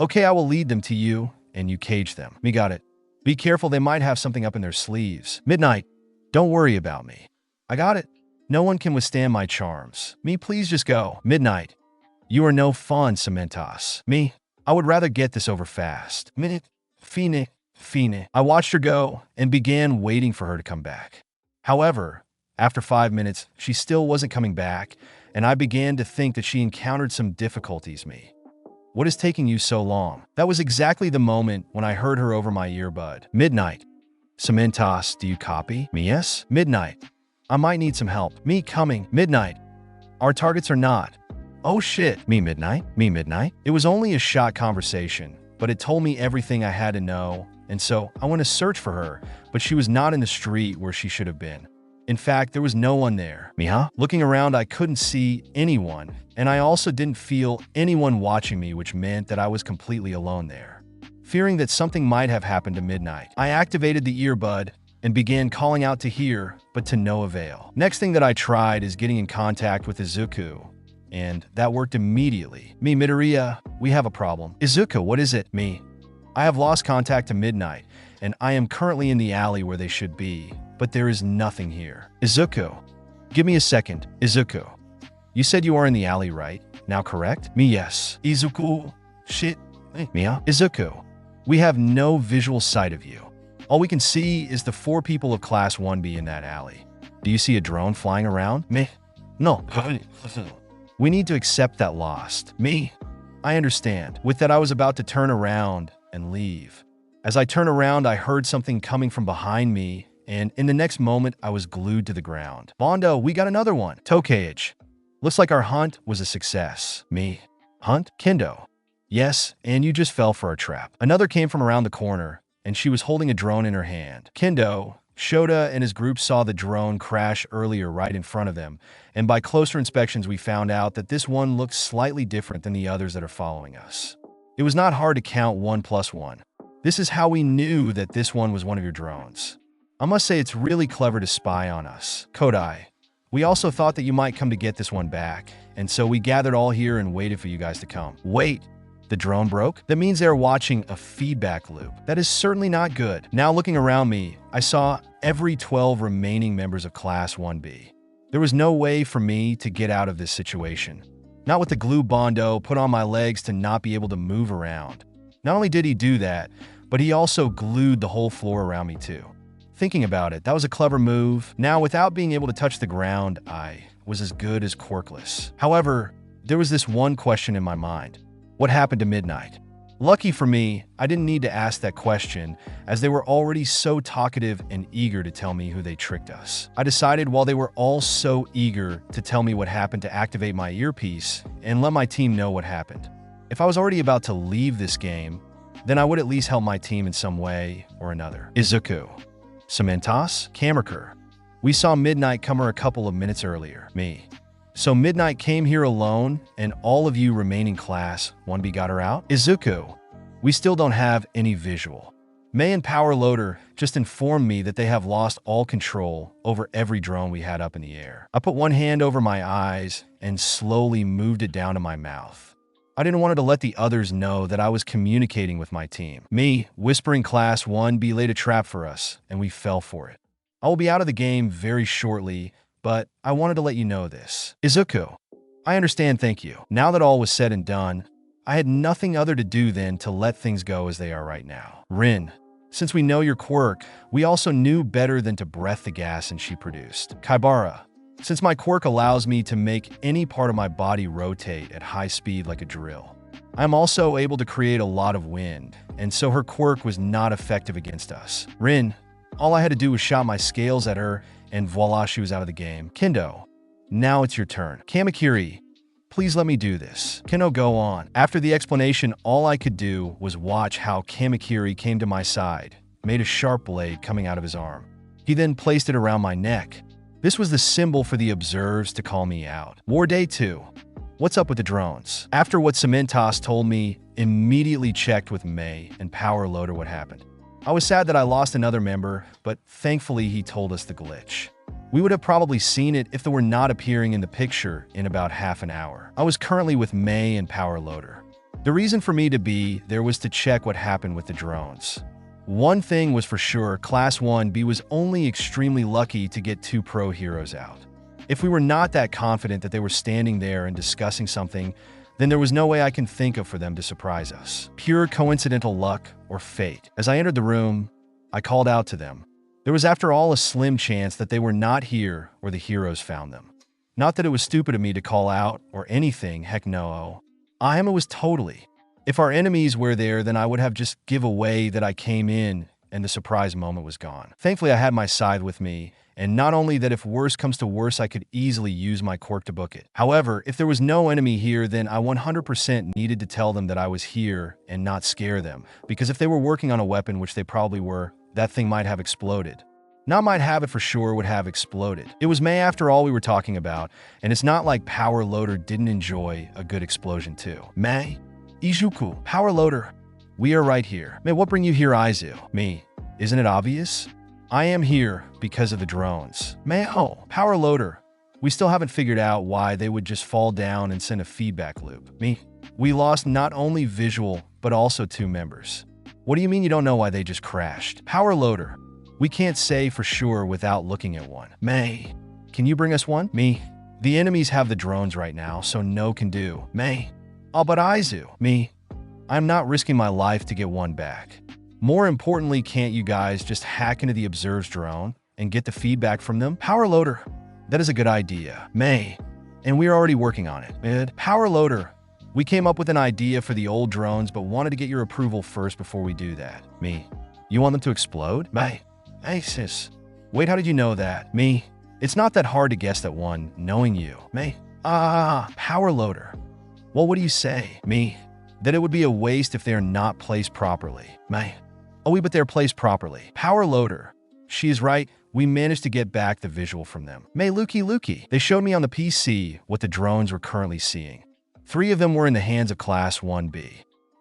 Okay, I will lead them to you, and you cage them. Me, got it. Be careful, they might have something up in their sleeves. Midnight. Don't worry about me. I got it. No one can withstand my charms. Me, please just go. Midnight. You are no fun, Cementos. Me, I would rather get this over fast. Minute. Fine. I watched her go and began waiting for her to come back. However, after 5 minutes, she still wasn't coming back, and I began to think that she encountered some difficulties. Me. What is taking you so long? That was exactly the moment when I heard her over my earbud. Midnight. Cementas, do you copy? Me, yes. Midnight. I might need some help. Me coming. Midnight. Our targets are not. Oh shit. Me midnight. Me midnight. It was only a short conversation, but it told me everything I had to know, and so I went to search for her, but she was not in the street where she should have been. In fact, there was no one there. Me, huh? Looking around, I couldn't see anyone, and I also didn't feel anyone watching me, which meant that I was completely alone there. Fearing that something might have happened to Midnight, I activated the earbud and began calling out to hear, but to no avail. Next thing that I tried is getting in contact with Izuku, and that worked immediately. Me, Midoriya, we have a problem. Izuku, what is it? Me. I have lost contact to Midnight, and I am currently in the alley where they should be, but there is nothing here. Izuku, give me a second. Izuku, you said you are in the alley, right? Now correct? Me, yes. Izuku, shit. Mia? Izuku, we have no visual sight of you. All we can see is the 4 people of Class 1B in that alley. Do you see a drone flying around? Me? No. We need to accept that lost. Me? I understand. With that, I was about to turn around and leave. As I turned around, I heard something coming from behind me, and in the next moment, I was glued to the ground. Bondo, we got another one. Tokage. Looks like our hunt was a success. Me. Hunt? Kendo. Yes, and you just fell for our trap. Another came from around the corner, and she was holding a drone in her hand. Kendo, Shota and his group saw the drone crash earlier right in front of them, and by closer inspections we found out that this one looks slightly different than the others that are following us. It was not hard to count 1 plus 1. This is how we knew that this one was one of your drones. I must say it's really clever to spy on us. Kodai, we also thought that you might come to get this one back, and so we gathered all here and waited for you guys to come. Wait, the drone broke? That means they're watching a feedback loop. That is certainly not good. Now looking around me, I saw every 12 remaining members of Class 1B. There was no way for me to get out of this situation. Not with the glue Bondo put on my legs to not be able to move around. Not only did he do that, but he also glued the whole floor around me too. Thinking about it, that was a clever move. Now, without being able to touch the ground, I was as good as quirkless. However, there was this one question in my mind. What happened to Midnight? Lucky for me, I didn't need to ask that question, as they were already so talkative and eager to tell me who they tricked us. I decided while they were all so eager to tell me what happened to activate my earpiece and let my team know what happened. If I was already about to leave this game, then I would at least help my team in some way or another. Izuku. Cementas, Kamakura. We saw Midnight come here a couple of minutes earlier. Me. So Midnight came here alone, and all of you remaining Class 1B got her out? Izuku. We still don't have any visual. May and Power Loader just informed me that they have lost all control over every drone we had up in the air. I put one hand over my eyes and slowly moved it down to my mouth. I didn't want to let the others know that I was communicating with my team. Me, whispering Class 1B laid a trap for us, and we fell for it. I will be out of the game very shortly, but I wanted to let you know this. Izuku, I understand, thank you. Now that all was said and done, I had nothing other to do than to let things go as they are right now. Rin, since we know your quirk, we also knew better than to breath the gas and she produced. Kaibara, since my quirk allows me to make any part of my body rotate at high speed like a drill, I'm also able to create a lot of wind, and so her quirk was not effective against us. Rin, all I had to do was shot my scales at her, and voila, she was out of the game. Kendo, now it's your turn. Kamakura, please let me do this. Kendo, go on. After the explanation, all I could do was watch how Kamakura came to my side, made a sharp blade coming out of his arm. He then placed it around my neck. This was the symbol for the observers to call me out. War Day 2. What's up with the drones? After what Cementas told me, immediately checked with May and Power Loader what happened. I was sad that I lost another member, but thankfully he told us the glitch. We would have probably seen it if they were not appearing in the picture in about half an hour. I was currently with May and Power Loader. The reason for me to be there was to check what happened with the drones. One thing was for sure, Class 1B was only extremely lucky to get 2 pro heroes out. If we were not that confident that they were standing there and discussing something, then there was no way I can think of for them to surprise us. Pure coincidental luck or fate. As I entered the room, I called out to them. There was after all a slim chance that they were not here or the heroes found them. Not that it was stupid of me to call out or anything, heck no. Aizawa was totally. If our enemies were there, then I would have just give away that I came in and the surprise moment was gone. Thankfully, I had my scythe with me, and not only that if worse comes to worse, I could easily use my quirk to book it. However, if there was no enemy here, then I 100% needed to tell them that I was here and not scare them, because if they were working on a weapon, which they probably were, that thing might have exploded. Not might have it for sure, would have exploded. It was May after all we were talking about, and it's not like Power Loader didn't enjoy a good explosion too. May, Ijuku, Power Loader, we are right here. May, what bring you here, Aizawa? Me, isn't it obvious? I am here because of the drones. May, oh, Power Loader, we still haven't figured out why they would just fall down and send a feedback loop. Me, we lost not only visual, but also 2 members. What do you mean you don't know why they just crashed? Power Loader, we can't say for sure without looking at one. May, can you bring us one? Me, the enemies have the drones right now, so no can do. May, oh, but Aizawa. Me, I'm not risking my life to get one back. More importantly, can't you guys just hack into the Observe's drone and get the feedback from them? Power Loader, that is a good idea. May, and we're already working on it. Mid, Power Loader, we came up with an idea for the old drones, but wanted to get your approval first before we do that. Me, you want them to explode? May, hey sis, wait, how did you know that? Me, it's not that hard to guess that one, knowing you. May, Power Loader, well, what do you say? Me, that it would be a waste if they're not placed properly. May, oh, but they're placed properly. Power Loader, she is right, we managed to get back the visual from them. May, Lukey, they showed me on the PC what the drones were currently seeing. 3 of them were in the hands of Class 1B.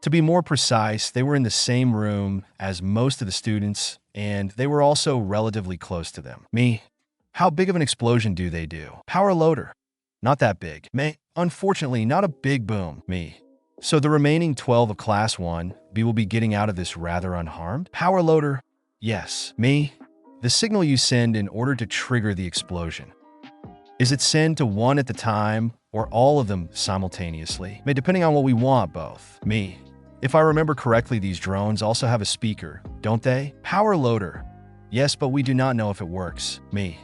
To be more precise, they were in the same room as most of the students, and they were also relatively close to them. Me, how big of an explosion do they do? Power Loader, not that big. May, unfortunately, not a big boom. Me, so the remaining 12 of Class 1B will be getting out of this rather unharmed? Power Loader, yes. Me, the signal you send in order to trigger the explosion. Is it send to one at the time or all of them simultaneously? May, depending on what we want, both. Me, if I remember correctly, these drones also have a speaker, don't they? Power Loader, yes, but we do not know if it works. Me,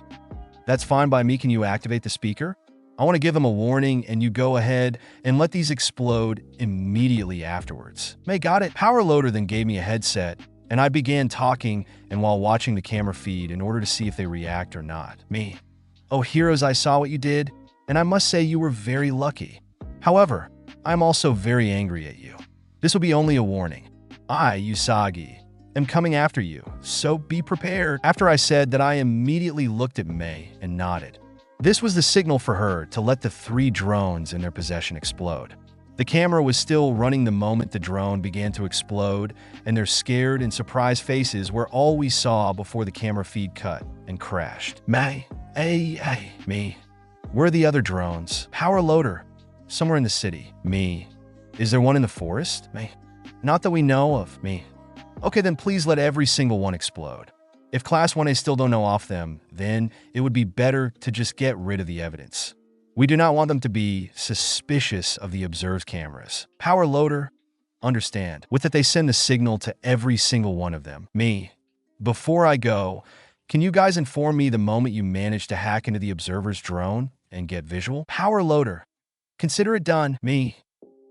that's fine by me. Can you activate the speaker? I want to give them a warning, and you go ahead and let these explode immediately afterwards. May, got it. Power Loader then gave me a headset, and I began talking and while watching the camera feed in order to see if they react or not. Me, oh heroes, I saw what you did, and I must say you were very lucky. However, I'm also very angry at you. This will be only a warning. I, Usagi, am coming after you, so be prepared. After I said that, I immediately looked at May and nodded. This was the signal for her to let the 3 drones in their possession explode. The camera was still running the moment the drone began to explode, and their scared and surprised faces were all we saw before the camera feed cut and crashed. May, me, where are the other drones? Power Loader, somewhere in the city. Me, is there one in the forest? May, not that we know of. Me, okay, then please let every single one explode. If Class 1A still don't know off them, then it would be better to just get rid of the evidence. We do not want them to be suspicious of the Observe's cameras. Power Loader, understand. With that, they send the signal to every single one of them. Me, before I go, can you guys inform me the moment you manage to hack into the Observer's drone and get visual? Power Loader, consider it done. Me,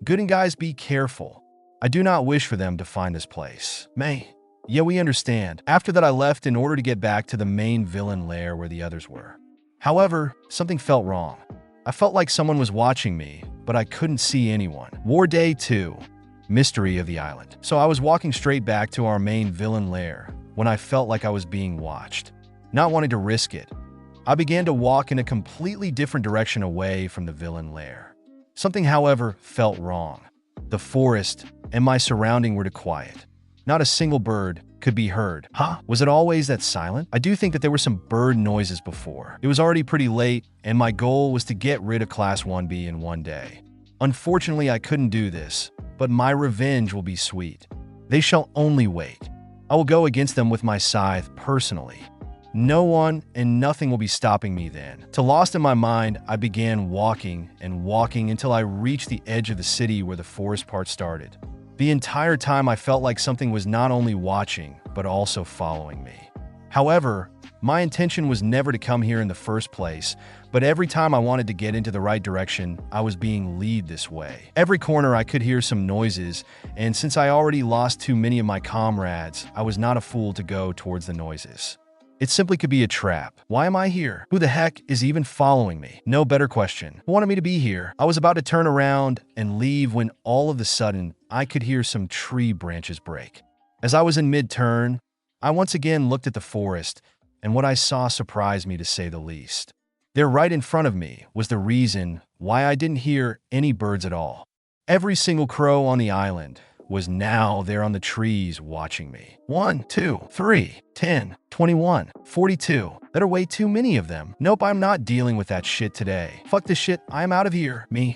good, and guys, be careful. I do not wish for them to find this place. May, yeah, we understand. After that, I left in order to get back to the main villain lair where the others were. However, something felt wrong. I felt like someone was watching me, but I couldn't see anyone. War Day 2, Mystery of the Island. So I was walking straight back to our main villain lair when I felt like I was being watched. Not wanting to risk it, I began to walk in a completely different direction away from the villain lair. Something, however, felt wrong. The forest and my surrounding were too quiet. Not a single bird could be heard. Huh? Was it always that silent? I do think that there were some bird noises before. It was already pretty late, and my goal was to get rid of Class 1B in one day. Unfortunately, I couldn't do this, but my revenge will be sweet. They shall only wait. I will go against them with my scythe personally. No one and nothing will be stopping me then. To lost in my mind, I began walking and walking until I reached the edge of the city where the forest part started. The entire time I felt like something was not only watching, but also following me. However, My intention was never to come here in the first place, but every time I wanted to get into the right direction, I was being led this way. Every corner I could hear some noises, and since I already lost too many of my comrades, I was not a fool to go towards the noises. It simply could be a trap. Why am I here? Who the heck is even following me? No better question. Who wanted me to be here? I was about to turn around and leave when all of a sudden, I could hear some tree branches break. As I was in mid-turn, I once again looked at the forest, and what I saw surprised me to say the least. There right in front of me was the reason why I didn't hear any birds at all. Every single crow on the island was now there on the trees watching me. 1, 2, 3, 10, 21, 42. There are way too many of them. Nope, I'm not dealing with that shit today. Fuck this shit, I'm out of here. Me.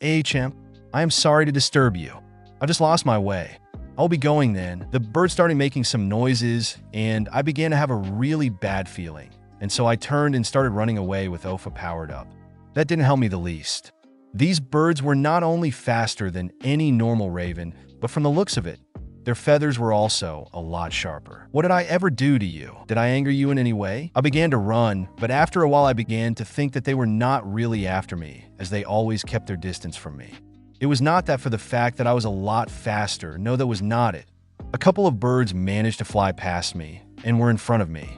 Chimp, I am sorry to disturb you. I just lost my way. I'll be going then. The bird started making some noises, and I began to have a really bad feeling. And so I turned and started running away with Ofa powered up. That didn't help me the least. These birds were not only faster than any normal raven, but from the looks of it, their feathers were also a lot sharper. What did I ever do to you? Did I anger you in any way? I began to run, but after a while I began to think that they were not really after me, as they always kept their distance from me. It was not that for the fact that I was a lot faster. No, that was not it. A couple of birds managed to fly past me and were in front of me.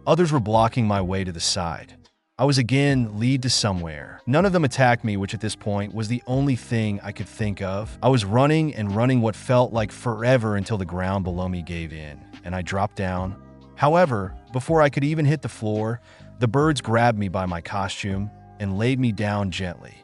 Others were blocking my way to the side. I was again led to somewhere. None of them attacked me, which at this point was the only thing I could think of. I was running and running what felt like forever until the ground below me gave in, and I dropped down. However, before I could even hit the floor, the birds grabbed me by my costume and laid me down gently.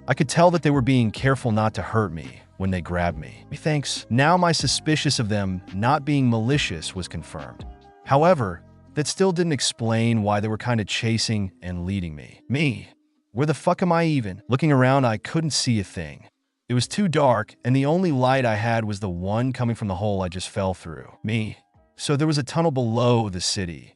I could tell that they were being careful not to hurt me when they grabbed me. Thanks. Now my suspicious of them not being malicious was confirmed. However, that still didn't explain why they were kind of chasing and leading me. Me? Where the fuck am I even? Looking around, I couldn't see a thing. It was too dark, and the only light I had was the one coming from the hole I just fell through. Me? So there was a tunnel below the city.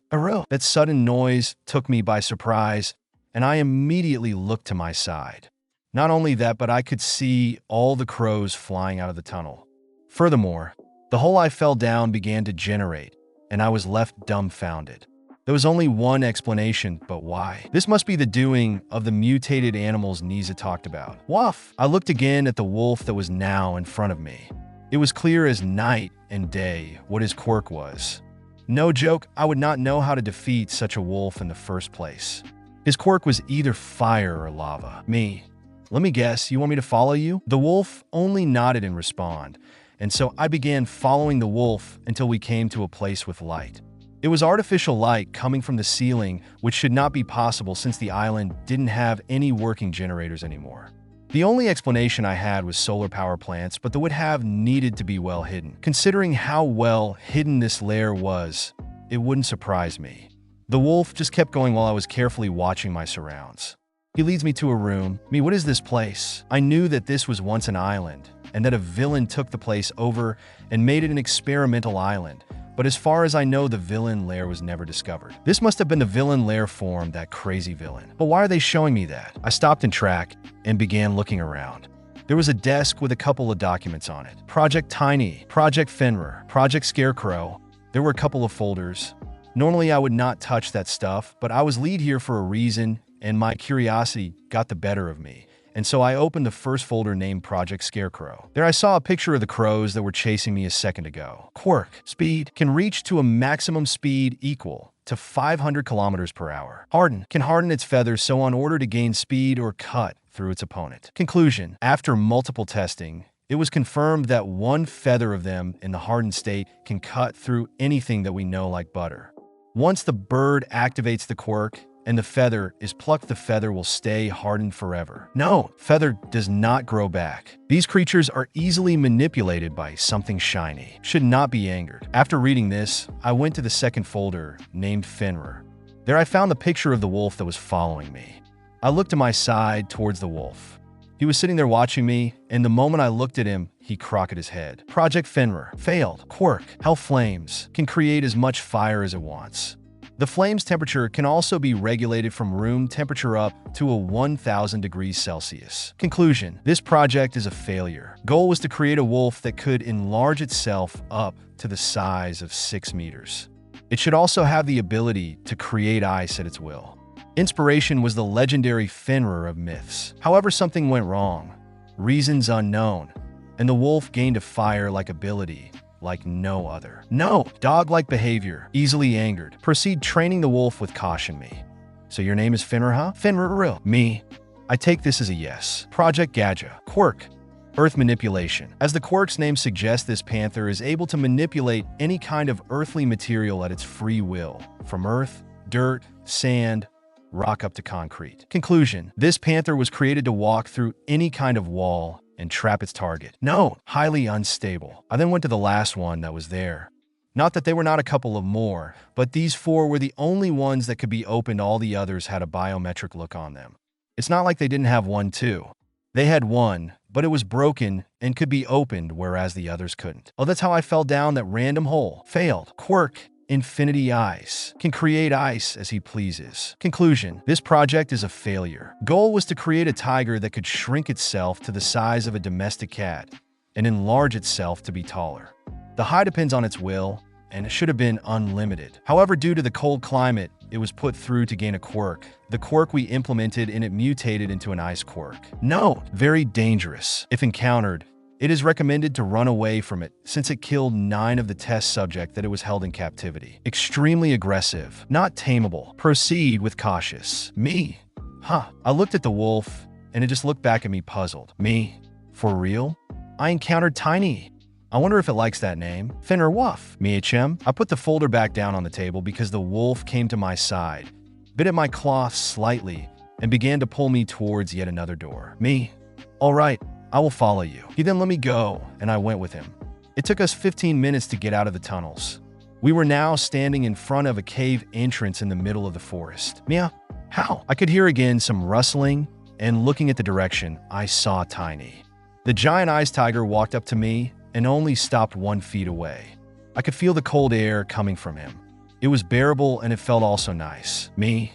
That sudden noise took me by surprise, and I immediately looked to my side. Not only that, but I could see all the crows flying out of the tunnel. Furthermore, the hole I fell down began to generate, and I was left dumbfounded. There was only one explanation, but why? This must be the doing of the mutated animals Nisa talked about. Woof! I looked again at the wolf that was now in front of me. It was clear as night and day what his quirk was. No joke, I would not know how to defeat such a wolf in the first place. His quirk was either fire or lava. Me. Let me guess, you want me to follow you? The wolf only nodded in response, and so I began following the wolf until we came to a place with light. It was artificial light coming from the ceiling, which should not be possible since the island didn't have any working generators anymore. The only explanation I had was solar power plants, but they would have needed to be well hidden. Considering how well hidden this lair was, it wouldn't surprise me. The wolf just kept going while I was carefully watching my surrounds. He leads me to a room. What is this place? I knew that this was once an island, and that a villain took the place over and made it an experimental island. But as far as I know, the villain lair was never discovered. This must have been the villain lair form, that crazy villain. But why are they showing me that? I stopped in track and began looking around. There was a desk with a couple of documents on it. Project Tiny, Project Fenrir, Project Scarecrow. There were a couple of folders. Normally I would not touch that stuff, but I was lead here for a reason, and my curiosity got the better of me. And so I opened the first folder named Project Scarecrow. There I saw a picture of the crows that were chasing me a second ago. Quirk, speed, can reach to a maximum speed equal to 500 kilometers per hour. Harden, can harden its feathers so in order to gain speed or cut through its opponent. Conclusion, after multiple testing, it was confirmed that one feather of them in the hardened state can cut through anything that we know like butter. Once the bird activates the quirk, and the feather is plucked, the feather will stay hardened forever. No, feather does not grow back. These creatures are easily manipulated by something shiny. Should not be angered. After reading this, I went to the second folder, named Fenrir. There I found the picture of the wolf that was following me. I looked to my side towards the wolf. He was sitting there watching me, and the moment I looked at him, he crooked his head. Project Fenrir. Failed. Quirk. Hell Flames. Can create as much fire as it wants. The flame's temperature can also be regulated from room temperature up to a 1000 degrees Celsius. Conclusion, this project is a failure. Goal was to create a wolf that could enlarge itself up to the size of 6 meters. It should also have the ability to create ice at its will. Inspiration was the legendary Fenrir of myths. However, something went wrong. Reasons unknown. And the wolf gained a fire-like ability like no other. No, dog-like behavior, easily angered. Proceed training the wolf with caution me. So your name is Fenrir, huh? Fenrir, me. I take this as a yes. Project Gaja. Quirk. Earth manipulation. As the quirk's name suggests, this panther is able to manipulate any kind of earthly material at its free will, from earth, dirt, sand, rock up to concrete. Conclusion. This panther was created to walk through any kind of wall and trap its target. No, highly unstable. I then went to the last one that was there. Not that there were not a couple of more, but these 4 were the only ones that could be opened. All the others had a biometric look on them. It's not like they didn't have one too. They had one, but it was broken and could be opened, whereas the others couldn't. Oh, that's how I fell down that random hole. Failed. Quirk. Infinity Ice. Can create ice as he pleases. Conclusion. This project is a failure. Goal was to create a tiger that could shrink itself to the size of a domestic cat and enlarge itself to be taller. The height depends on its will, and it should have been unlimited. However, due to the cold climate, it was put through to gain a quirk. The quirk we implemented, and it mutated into an ice quirk. No, very dangerous. If encountered, it is recommended to run away from it since it killed 9 of the test subject that it was held in captivity. Extremely aggressive, not tameable. Proceed with cautious. Me? Huh. I looked at the wolf and it just looked back at me puzzled. Me? For real? I encountered Tiny. I wonder if it likes that name. Fenrir Wuff. Me HM? I put the folder back down on the table because the wolf came to my side, bit at my cloth slightly, and began to pull me towards yet another door. Me? All right. I will follow you. He then let me go, and I went with him. It took us 15 minutes to get out of the tunnels. We were now standing in front of a cave entrance in the middle of the forest. Meow. How? I could hear again some rustling, and looking at the direction, I saw Tiny. The giant ice tiger walked up to me and only stopped 1 feet away. I could feel the cold air coming from him. It was bearable, and it felt also nice. Me?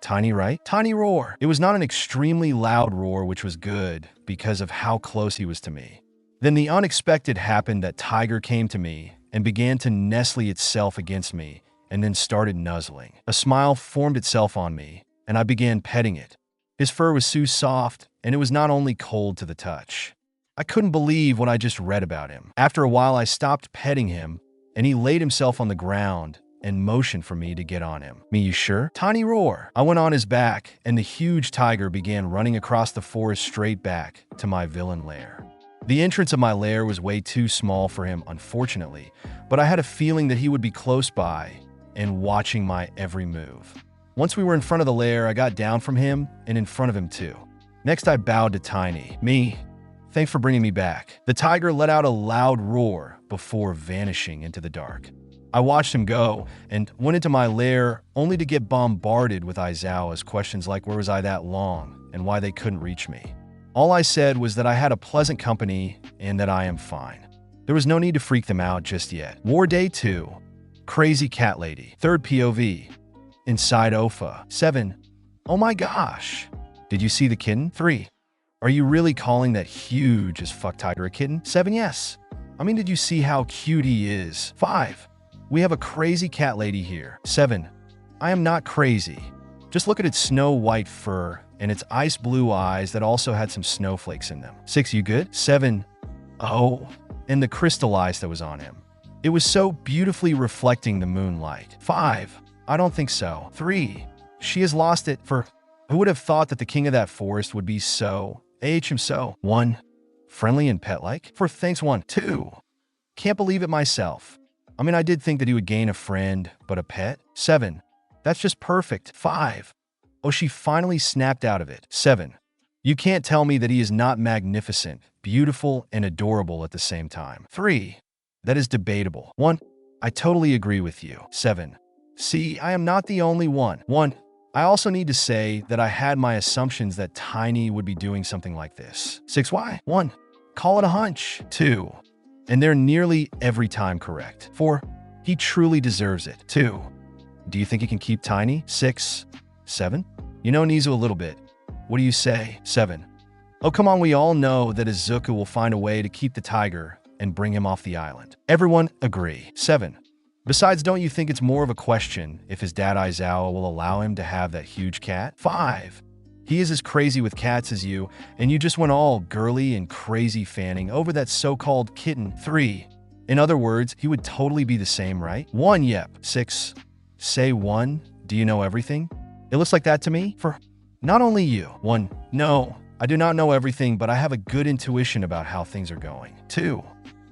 Tiny, right? Tiny roar. It was not an extremely loud roar, which was good because of how close he was to me. Then the unexpected happened that Tiger came to me and began to nestle itself against me and then started nuzzling. A smile formed itself on me and I began petting it. His fur was so soft and it was not only cold to the touch. I couldn't believe what I just read about him. After a while, I stopped petting him and he laid himself on the ground and motioned for me to get on him. Me, you sure? Tiny roar. I went on his back, and the huge tiger began running across the forest straight back to my villain lair. The entrance of my lair was way too small for him, unfortunately, but I had a feeling that he would be close by and watching my every move. Once we were in front of the lair, I got down from him and in front of him too. Next, I bowed to Tiny. Me, thanks for bringing me back. The tiger let out a loud roar before vanishing into the dark. I watched him go and went into my lair only to get bombarded with Aizawa's questions like where was I that long and why they couldn't reach me. All I said was that I had a pleasant company and that I am fine. There was no need to freak them out just yet. War Day 2. Crazy Cat Lady. 3rd POV. Inside OFA. 7. Oh my gosh. Did you see the kitten? 3. Are you really calling that huge as fuck tiger a kitten? 7. Yes. I mean, did you see how cute he is? 5. We have a crazy cat lady here. 7. I am not crazy. Just look at its snow white fur and its ice blue eyes that also had some snowflakes in them. 6. You good? 7. Oh, and the crystal ice that was on him. It was so beautifully reflecting the moonlight. 5. I don't think so. 3. She has lost it for... Who would have thought that the king of that forest would be so... so. 1. Friendly and pet-like? For thanks 1. 2. Can't believe it myself. I mean, I did think that he would gain a friend, but a pet? 7. That's just perfect. 5. Oh, she finally snapped out of it. 7. You can't tell me that he is not magnificent, beautiful, and adorable at the same time. 3. That is debatable. 1. I totally agree with you. 7. See, I am not the only one. 1. I also need to say that I had my assumptions that Tiny would be doing something like this. 6. Why? 1. Call it a hunch. 2. And they're nearly every time correct. 4. He truly deserves it. 2. Do you think he can keep Tiny? 6. 7. You know Nizu a little bit. What do you say? 7. Oh, come on, we all know that Izuku will find a way to keep the tiger and bring him off the island. Everyone agree. 7. Besides, don't you think it's more of a question if his dad Aizawa will allow him to have that huge cat? 5. He is as crazy with cats as you, and you just went all girly and crazy fanning over that so-called kitten. 3. In other words, he would totally be the same, right? 1. Yep. 6. Say 1. Do you know everything? It looks like that to me. For not only you. 1. No, I do not know everything, but I have a good intuition about how things are going. 2.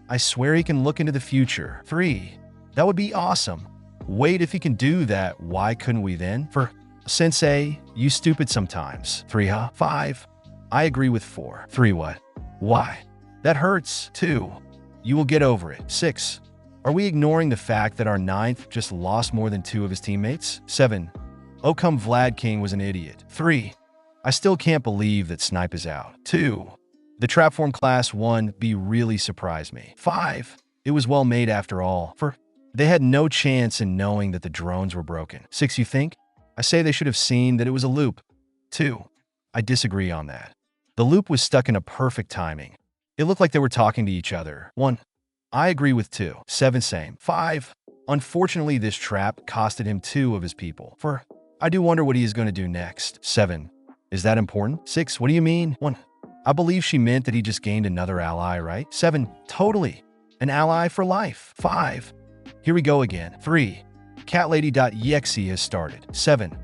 I swear he can look into the future. 3. That would be awesome. Wait, if he can do that, why couldn't we then? For Sensei, you stupid sometimes. 3, huh? 5. I agree with 4. 3, what? Why? That hurts. 2. You will get over it. 6. Are we ignoring the fact that our 9th just lost more than 2 of his teammates? 7. Oh come Vlad King was an idiot. 3. I still can't believe that Snipe is out. 2. The trap form class 1B really surprised me. 5. It was well made after all. For they had no chance in knowing that the drones were broken. 6. You think? I say they should have seen that it was a loop. 2. I disagree on that. The loop was stuck in a perfect timing. It looked like they were talking to each other. 1. I agree with 2. 7. Same. 5. Unfortunately, this trap costed him 2 of his people. For I do wonder what he is going to do next. 7. Is that important? 6. What do you mean? 1. I believe she meant that he just gained another ally, right? 7. Totally. An ally for life. 5. Here we go again. 3. Catlady.exe has started. 7.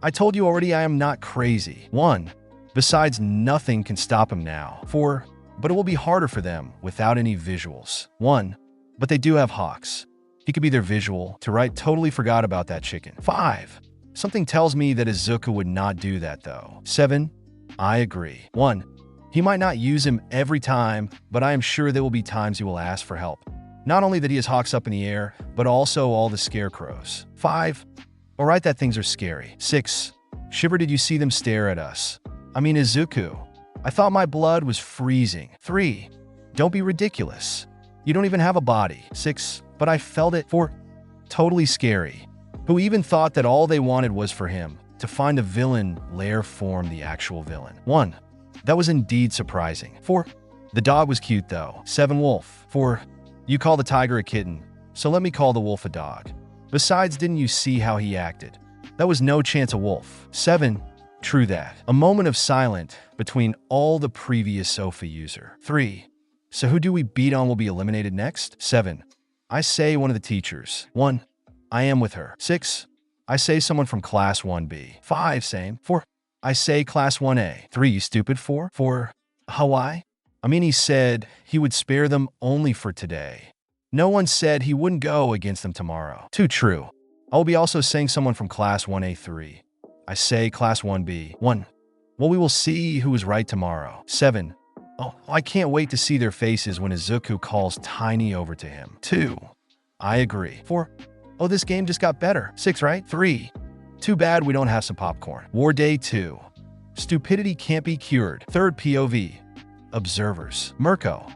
I told you already I am not crazy. 1. Besides, nothing can stop him now. 4. But it will be harder for them without any visuals. 1. But they do have Hawks. He could be their visual. To right, totally forgot about that chicken. 5. Something tells me that Izuku would not do that though. 7. I agree. 1. He might not use him every time, but I am sure there will be times he will ask for help. Not only that he has Hawks up in the air, but also all the scarecrows. 5. Alright, that things are scary. 6. Shiver, did you see them stare at us? I mean Izuku. I thought my blood was freezing. 3. Don't be ridiculous. You don't even have a body. 6. But I felt it. 4. Totally scary. Who even thought that all they wanted was for him to find a villain lair form the actual villain. 1. That was indeed surprising. 4. The dog was cute though. 7. Wolf. 4. You call the tiger a kitten, so let me call the wolf a dog. Besides, didn't you see how he acted? That was no chance a wolf. 7. True that. A moment of silence between all the previous sofa user. 3. So who do we beat on will be eliminated next? 7. I say one of the teachers. 1. I am with her. 6. I say someone from class 1B. 5. Same. 4. I say class 1A. 3. You stupid. 4. 4. Hawaii? I mean, he said he would spare them only for today. No one said he wouldn't go against them tomorrow. Too true. I will be also saying someone from class 1A3. I say class 1B. 1. Well, we will see who is right tomorrow. 7. Oh, I can't wait to see their faces when Izuku calls Tiny over to him. 2. I agree. 4. Oh, this game just got better. 6, right? 3. Too bad we don't have some popcorn. War Day 2. Stupidity can't be cured. 3rd POV. Observers. Mirko.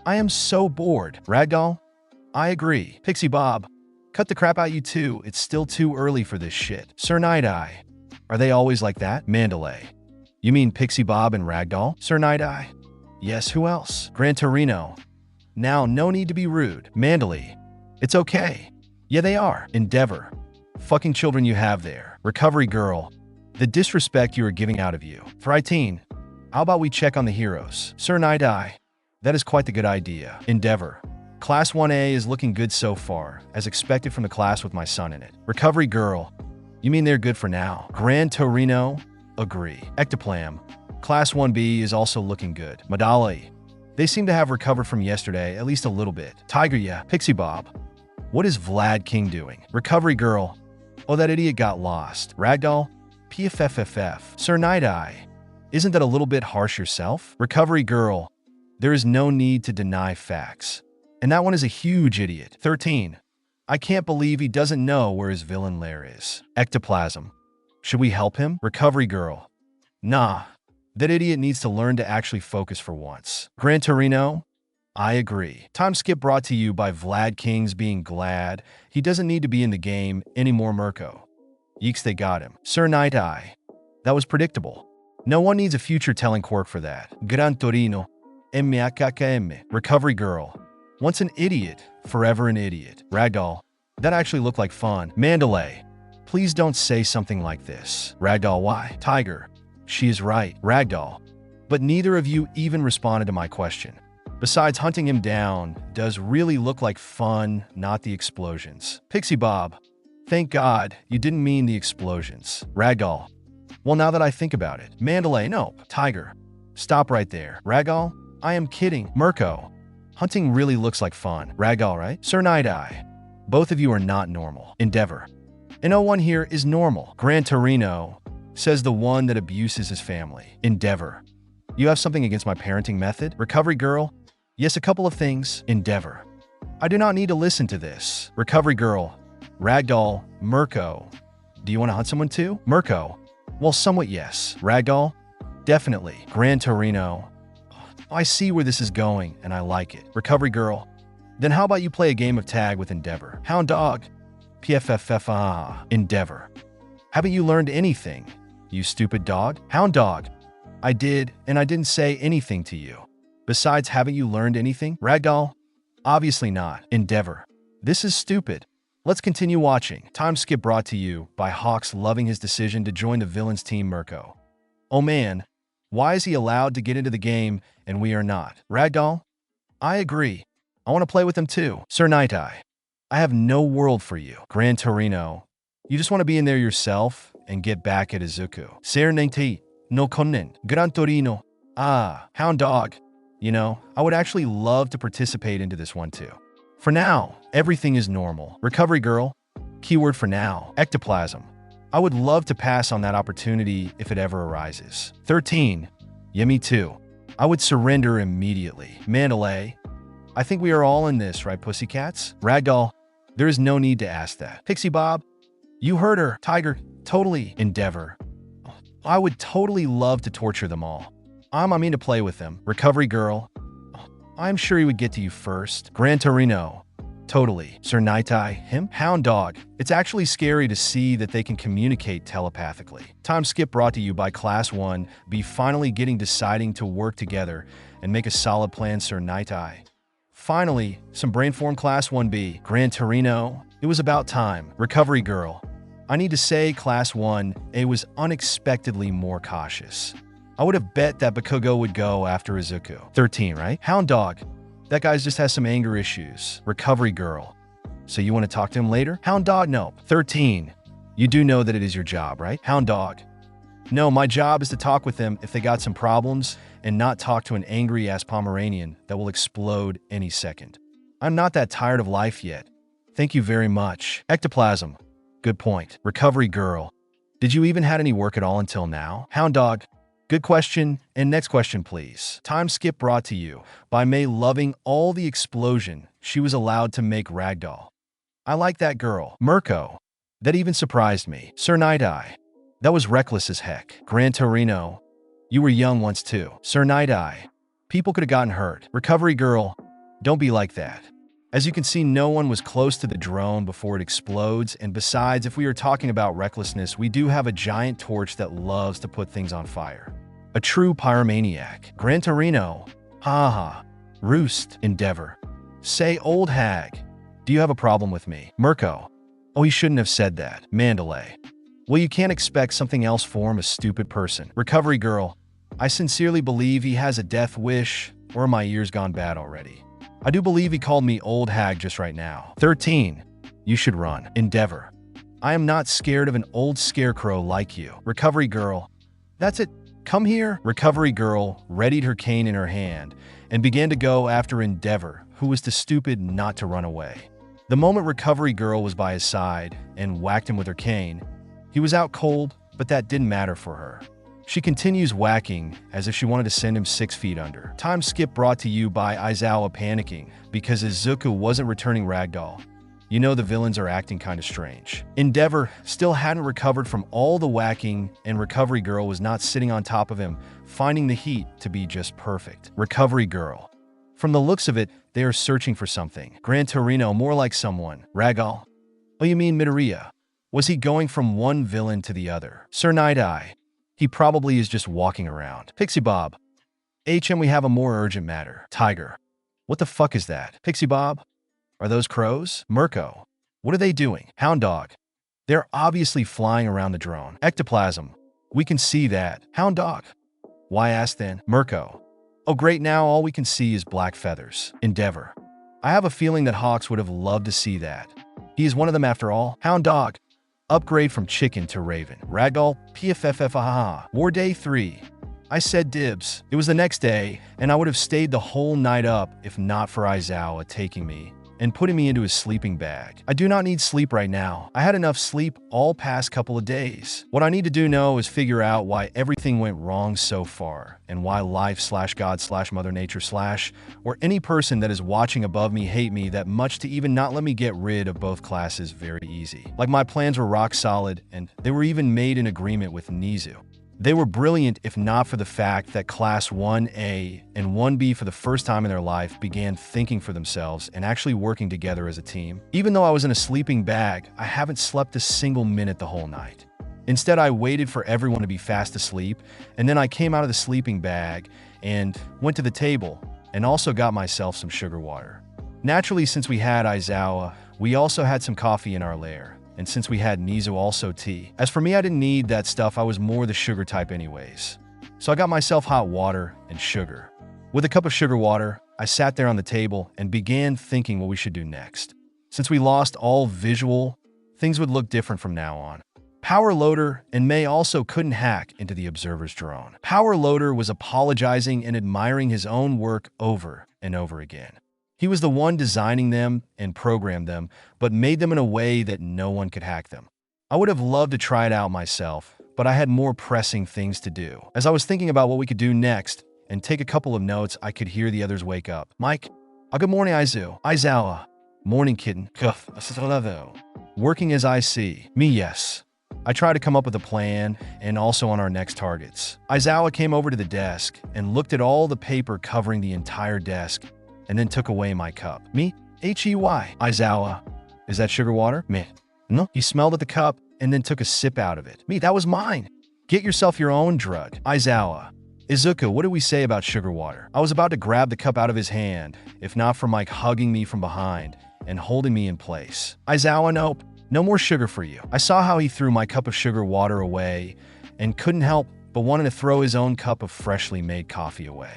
I am so bored. Ragdoll. I agree. Pixie Bob. Cut the crap out you two. It's still too early for this shit. Sir Night-Eye. Are they always like that? Mandalay. You mean Pixie Bob and Ragdoll? Sir Night-Eye. Yes, who else? Gran Torino. Now, no need to be rude. Mandalay. It's okay. Yeah, they are. Endeavor. Fucking children you have there. Recovery Girl. The disrespect you are giving out of you. Frighteen. How about we check on the heroes? Sir Night-Eye. That is quite the good idea. Endeavor. Class 1A is looking good so far, as expected from the class with my son in it. Recovery Girl. You mean they're good for now? Gran Torino. Agree. Ectoplam. Class 1B is also looking good. Madali. They seem to have recovered from yesterday, at least a little bit. Tiger, yeah. Pixie Bob. What is Vlad King doing? Recovery Girl. Oh, that idiot got lost. Ragdoll. PFFFF. Sir Night-Eye. Isn't that a little bit harsh yourself? Recovery Girl. There is no need to deny facts. And that one is a huge idiot. 13. I can't believe he doesn't know where his villain lair is. Ectoplasm. Should we help him? Recovery Girl. Nah. That idiot needs to learn to actually focus for once. Gran Torino. I agree. Time skip brought to you by Vlad King's being glad he doesn't need to be in the game anymore. Mirko. Yeeks, they got him. Sir Night-Eye. That was predictable. No one needs a future telling quirk for that. Gran Torino. MKKM. Recovery Girl. Once an idiot, forever an idiot. Ragdoll. That actually looked like fun. Mandalay, please don't say something like this. Ragdoll, why? Tiger, she is right. Ragdoll, but neither of you even responded to my question. Besides, hunting him down does really look like fun, not the explosions. Pixie Bob, thank God you didn't mean the explosions. Ragdoll, well, now that I think about it. Mandalay, nope. Tiger, stop right there. Ragdoll, I am kidding. Mirko, hunting really looks like fun. Ragdoll, right? Sir Night-Eye, both of you are not normal. Endeavor, and no one here is normal. Gran Torino, says the one that abuses his family. Endeavor, you have something against my parenting method? Recovery Girl, yes, a couple of things. Endeavor, I do not need to listen to this. Recovery Girl, Ragdoll, Mirko, do you want to hunt someone too? Mirko, well, somewhat yes. Ragdoll, definitely. Gran Torino, I see where this is going and I like it. Recovery Girl, then how about you play a game of tag with Endeavor? Hound Dog, PFFFA, Endeavor, haven't you learned anything, you stupid dog? Hound Dog, I did, and I didn't say anything to you. Besides, haven't you learned anything? Ragdoll, obviously not. Endeavor, this is stupid. Let's continue watching. Time skip brought to you by Hawks loving his decision to join the villain's team Mirko. Oh man, why is he allowed to get into the game and we are not? Ragdoll, I agree. I want to play with him too. Sir Night-Eye, I have no world for you. Gran Torino, you just want to be in there yourself and get back at Izuku. Ser Nenti, no konnen. Gran Torino, Hound Dog, you know, I would actually love to participate into this one too. For now, everything is normal. Recovery Girl, keyword for now, ectoplasm. I would love to pass on that opportunity if it ever arises. 13, yeah, me too. I would surrender immediately. Mandalay, I think we are all in this, right, pussycats? Ragdoll, there is no need to ask that. Pixie Bob, you heard her. Tiger, totally. Endeavor, I would totally love to torture them all. I mean to play with them. Recovery Girl, I'm sure he would get to you first. Gran Torino, totally. Sir Night-Eye, him? Hound Dog, it's actually scary to see that they can communicate telepathically. Time skip brought to you by Class 1B finally deciding to work together and make a solid plan. Sir Night-Eye, finally, some brainform. Class 1B. Gran Torino, it was about time. Recovery Girl, I need to say Class 1A was unexpectedly more cautious. I would have bet that Bakugo would go after Izuku. 13, right? Hound Dog, that guy just has some anger issues. Recovery Girl, so you want to talk to him later? Hound Dog, nope. 13, you do know that it is your job, right? Hound Dog, no, my job is to talk with them if they got some problems and not talk to an angry-ass Pomeranian that will explode any second. I'm not that tired of life yet. Thank you very much. Ectoplasm, good point. Recovery Girl, did you even had any work at all until now? Hound Dog, good question, and next question, please. Time skip brought to you by May loving all the explosion she was allowed to make Ragdoll. I like that girl. Mirko, that even surprised me. Sir Night-Eye, that was reckless as heck. Gran Torino, you were young once too. Sir Night-Eye, people could have gotten hurt. Recovery Girl, don't be like that. As you can see, no one was close to the drone before it explodes, and besides, if we are talking about recklessness, we do have a giant torch that loves to put things on fire. A true pyromaniac. Gran Torino, haha. Roost. Endeavor, say old hag, do you have a problem with me? Mirko, oh, he shouldn't have said that. Mandalay, well, you can't expect something else from a stupid person. Recovery Girl, I sincerely believe he has a death wish, or my ears gone bad already. I do believe he called me old hag just right now. 13, you should run. Endeavor, I am not scared of an old scarecrow like you. Recovery Girl, that's it. Come here. Recovery Girl readied her cane in her hand and began to go after Endeavor, who was too stupid not to run away. The moment Recovery Girl was by his side and whacked him with her cane, he was out cold, but that didn't matter for her. She continues whacking as if she wanted to send him 6 feet under. Time skip brought to you by Aizawa panicking because Izuku wasn't returning Ragdoll. You know the villains are acting kind of strange. Endeavor still hadn't recovered from all the whacking, and Recovery Girl was not sitting on top of him, finding the heat to be just perfect. Recovery Girl, from the looks of it, they are searching for something. Gran Torino, more like someone. Ragdoll, oh, you mean Midoriya? Was he going from one villain to the other? Sir Night-Eye, he probably is just walking around. Pixie Bob, HM, we have a more urgent matter. Tiger, what the fuck is that? Pixie Bob, are those crows? Mirko, What are they doing? Hound dog. They're obviously flying around the drone. Ectoplasm. We can see that. Hound dog. Why ask then? Mirko. Oh great, now all we can see is black feathers. Endeavor. I have a feeling that Hawks would have loved to see that. He is one of them after all. Hound dog. Upgrade from chicken to raven. Ragdoll. PFFFAHA. War day 3. I said dibs. It was the next day, and I would have stayed the whole night up if not for Aizawa taking me and putting me into his sleeping bag. I do not need sleep right now. I had enough sleep all past couple of days. What I need to do now is figure out why everything went wrong so far, and why life/God/Mother Nature/ or any person that is watching above me hate me that much to even not let me get rid of both classes very easy. Like my plans were rock solid, and they were even made in agreement with Nizu. They were brilliant if not for the fact that Class 1A and 1B for the first time in their life began thinking for themselves and actually working together as a team. Even though I was in a sleeping bag, I haven't slept a single minute the whole night. Instead, I waited for everyone to be fast asleep, and then I came out of the sleeping bag and went to the table and also got myself some sugar water. Naturally, since we had Aizawa, we also had some coffee in our lair. And since we had Nizu, also tea. As for me, I didn't need that stuff. I was more the sugar type anyways. So I got myself hot water and sugar. With a cup of sugar water, I sat there on the table and began thinking what we should do next. Since we lost all visual, things would look different from now on. Power Loader and May also couldn't hack into the observer's drone. Power Loader was apologizing and admiring his own work over and over again. He was the one designing them and programmed them, but made them in a way that no one could hack them. I would have loved to try it out myself, but I had more pressing things to do. As I was thinking about what we could do next and take a couple of notes, I could hear the others wake up. Mike. Good morning, Aizawa. Morning, kitten. Working as I see. Me, yes. I tried to come up with a plan and also on our next targets. Aizawa came over to the desk and looked at all the paper covering the entire desk and then took away my cup. Me? H-E-Y. Aizawa. Is that sugar water? Me. No. He smelled at the cup and then took a sip out of it. Me, that was mine. Get yourself your own drug. Aizawa. Izuku, what do we say about sugar water? I was about to grab the cup out of his hand, if not for Mike hugging me from behind and holding me in place. Aizawa, nope. No more sugar for you. I saw how he threw my cup of sugar water away and couldn't help but wanted to throw his own cup of freshly made coffee away.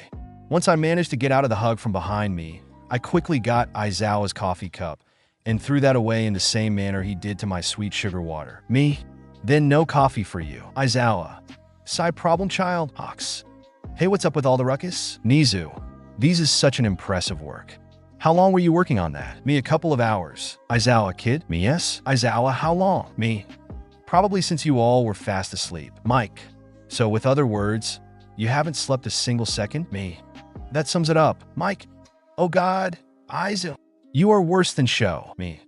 Once I managed to get out of the hug from behind me, I quickly got Aizawa's coffee cup and threw that away in the same manner he did to my sweet sugar water. Me? Then no coffee for you. Aizawa. Side problem, child? Hawks. Hey, what's up with all the ruckus? Nizu. These is such an impressive work. How long were you working on that? Me, a couple of hours. Aizawa, kid? Me, yes. Aizawa, how long? Me. Probably since you all were fast asleep. Mike. So with other words, you haven't slept a single second? Me. That sums it up. Mike. Oh God. Aizu. You are worse than show. Me.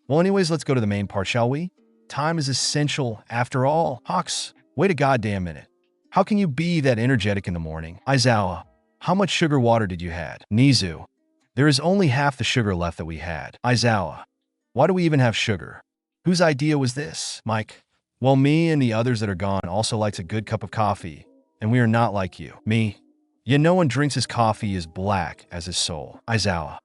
Well, anyways, let's go to the main part, shall we? Time is essential after all. Hawks. Wait a goddamn minute. How can you be that energetic in the morning? Aizawa. How much sugar water did you had? Nizu. There is only half the sugar left that we had. Aizawa. Why do we even have sugar? Whose idea was this? Mike. Well, me and the others that are gone also likes a good cup of coffee, and we are not like you. Me. Yet no one drinks his coffee as black as his soul. Aizawa.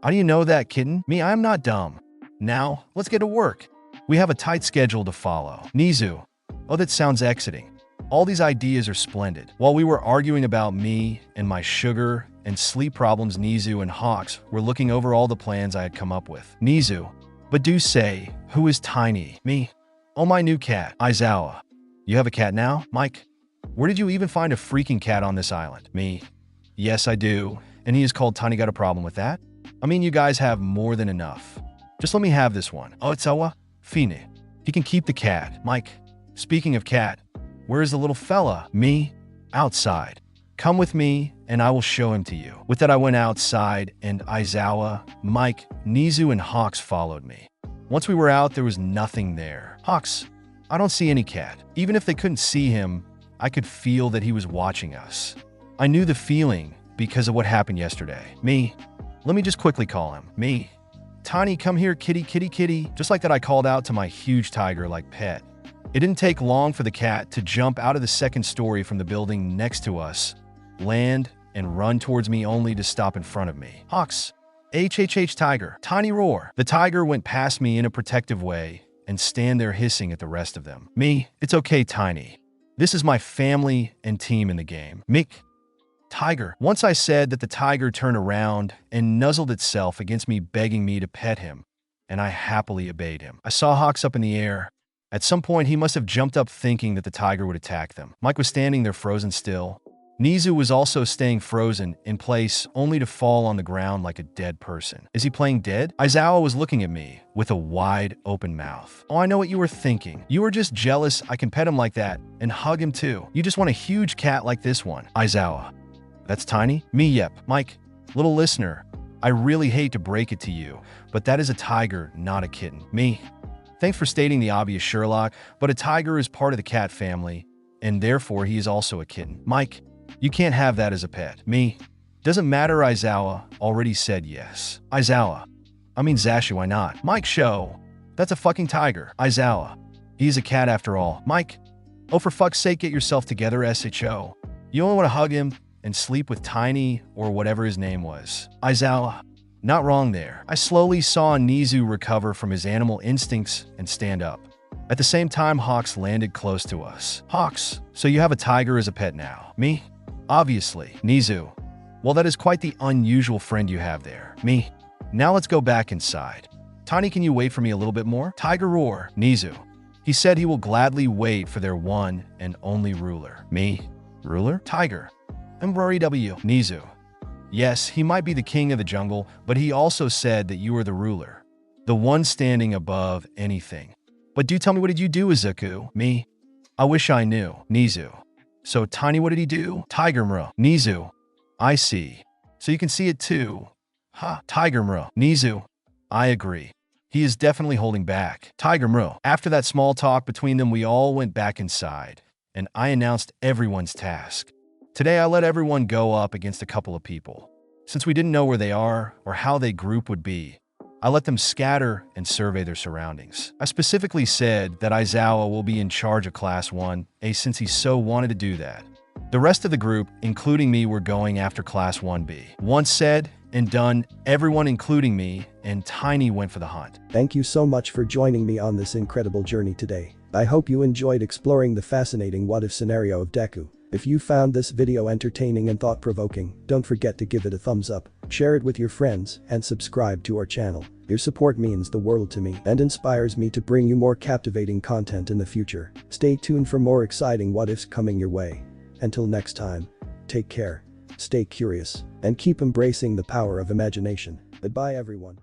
How do you know that, kitten? Me, I'm not dumb. Now, let's get to work. We have a tight schedule to follow. Nizu. Oh, that sounds exciting. All these ideas are splendid. While we were arguing about me and my sugar and sleep problems, Nizu and Hawks were looking over all the plans I had come up with. Nizu. But do say, who is Tiny? Me. Oh, my new cat. Aizawa. You have a cat now? Mike. Where did you even find a freaking cat on this island? Me. Yes, I do. And he is called Tiny. Got a problem with that? I mean, you guys have more than enough. Just let me have this one. Oh, Aizawa. Fine. He can keep the cat. Mike. Speaking of cat, where is the little fella? Me. Outside. Come with me, and I will show him to you. With that, I went outside, and Aizawa, Mike, Nizu, and Hawks followed me. Once we were out, there was nothing there. Hawks. I don't see any cat. Even if they couldn't see him, I could feel that he was watching us. I knew the feeling because of what happened yesterday. Me. Let me just quickly call him. Me. Tiny, come here, kitty, kitty, kitty. Just like that, I called out to my huge tiger like pet. It didn't take long for the cat to jump out of the second story from the building next to us, land, and run towards me only to stop in front of me. Hawks. HHH tiger. Tiny roar. The tiger went past me in a protective way and stand there hissing at the rest of them. Me, it's okay, Tiny. This is my family and team in the game. Mick. Tiger. Once I said that the tiger turned around and nuzzled itself against me, begging me to pet him, and I happily obeyed him. I saw Hawks up in the air. At some point, he must have jumped up thinking that the tiger would attack them. Mike was standing there frozen still. Nizu was also staying frozen in place, only to fall on the ground like a dead person. Is he playing dead? Aizawa was looking at me with a wide open mouth. Oh, I know what you were thinking. You were just jealous I can pet him like that and hug him too. You just want a huge cat like this one. Aizawa. That's Tiny? Me, yep. Mike, little listener, I really hate to break it to you, but that is a tiger, not a kitten. Me. Thanks for stating the obvious, Sherlock, but a tiger is part of the cat family, and therefore he is also a kitten. Mike, you can't have that as a pet. Me. Doesn't matter, Aizawa already said yes. Aizawa. I mean Zashu, why not? Mike, show. That's a fucking tiger. Aizawa. He's a cat after all. Mike. Oh, for fuck's sake, get yourself together, SHO. You only want to hug him and sleep with Tiny or whatever his name was. Aizawa. Not wrong there. I slowly saw Nizu recover from his animal instincts and stand up. At the same time, Hawks landed close to us. Hawks, so you have a tiger as a pet now. Me? Obviously. Nizu. Well, that is quite the unusual friend you have there. Me. Now let's go back inside. Tiny, can you wait for me a little bit more? Tiger roar. Nizu. He said he will gladly wait for their one and only ruler. Me. Ruler? Tiger. Embrari W. Nizu. Yes, he might be the king of the jungle, but he also said that you are the ruler. The one standing above anything. But do tell me, what did you do, Izuku? Me. I wish I knew. Nizu. So Tiny, what did he do? Tiger Mro. Nizu. I see. So you can see it too. Ha. Tiger Mro. Nizu. I agree. He is definitely holding back. Tiger Mro. After that small talk between them, we all went back inside, and I announced everyone's task. Today, I let everyone go up against a couple of people. Since we didn't know where they are or how their group would be, I let them scatter and survey their surroundings. I specifically said that Aizawa will be in charge of Class 1A since he so wanted to do that. The rest of the group, including me, were going after Class 1B. Once said and done, everyone, including me and Tiny, went for the hunt. Thank you so much for joining me on this incredible journey today. I hope you enjoyed exploring the fascinating what-if scenario of Deku. If you found this video entertaining and thought-provoking, don't forget to give it a thumbs up, share it with your friends, and subscribe to our channel. Your support means the world to me and inspires me to bring you more captivating content in the future. Stay tuned for more exciting what-ifs coming your way. Until next time, take care, stay curious, and keep embracing the power of imagination. Goodbye, everyone.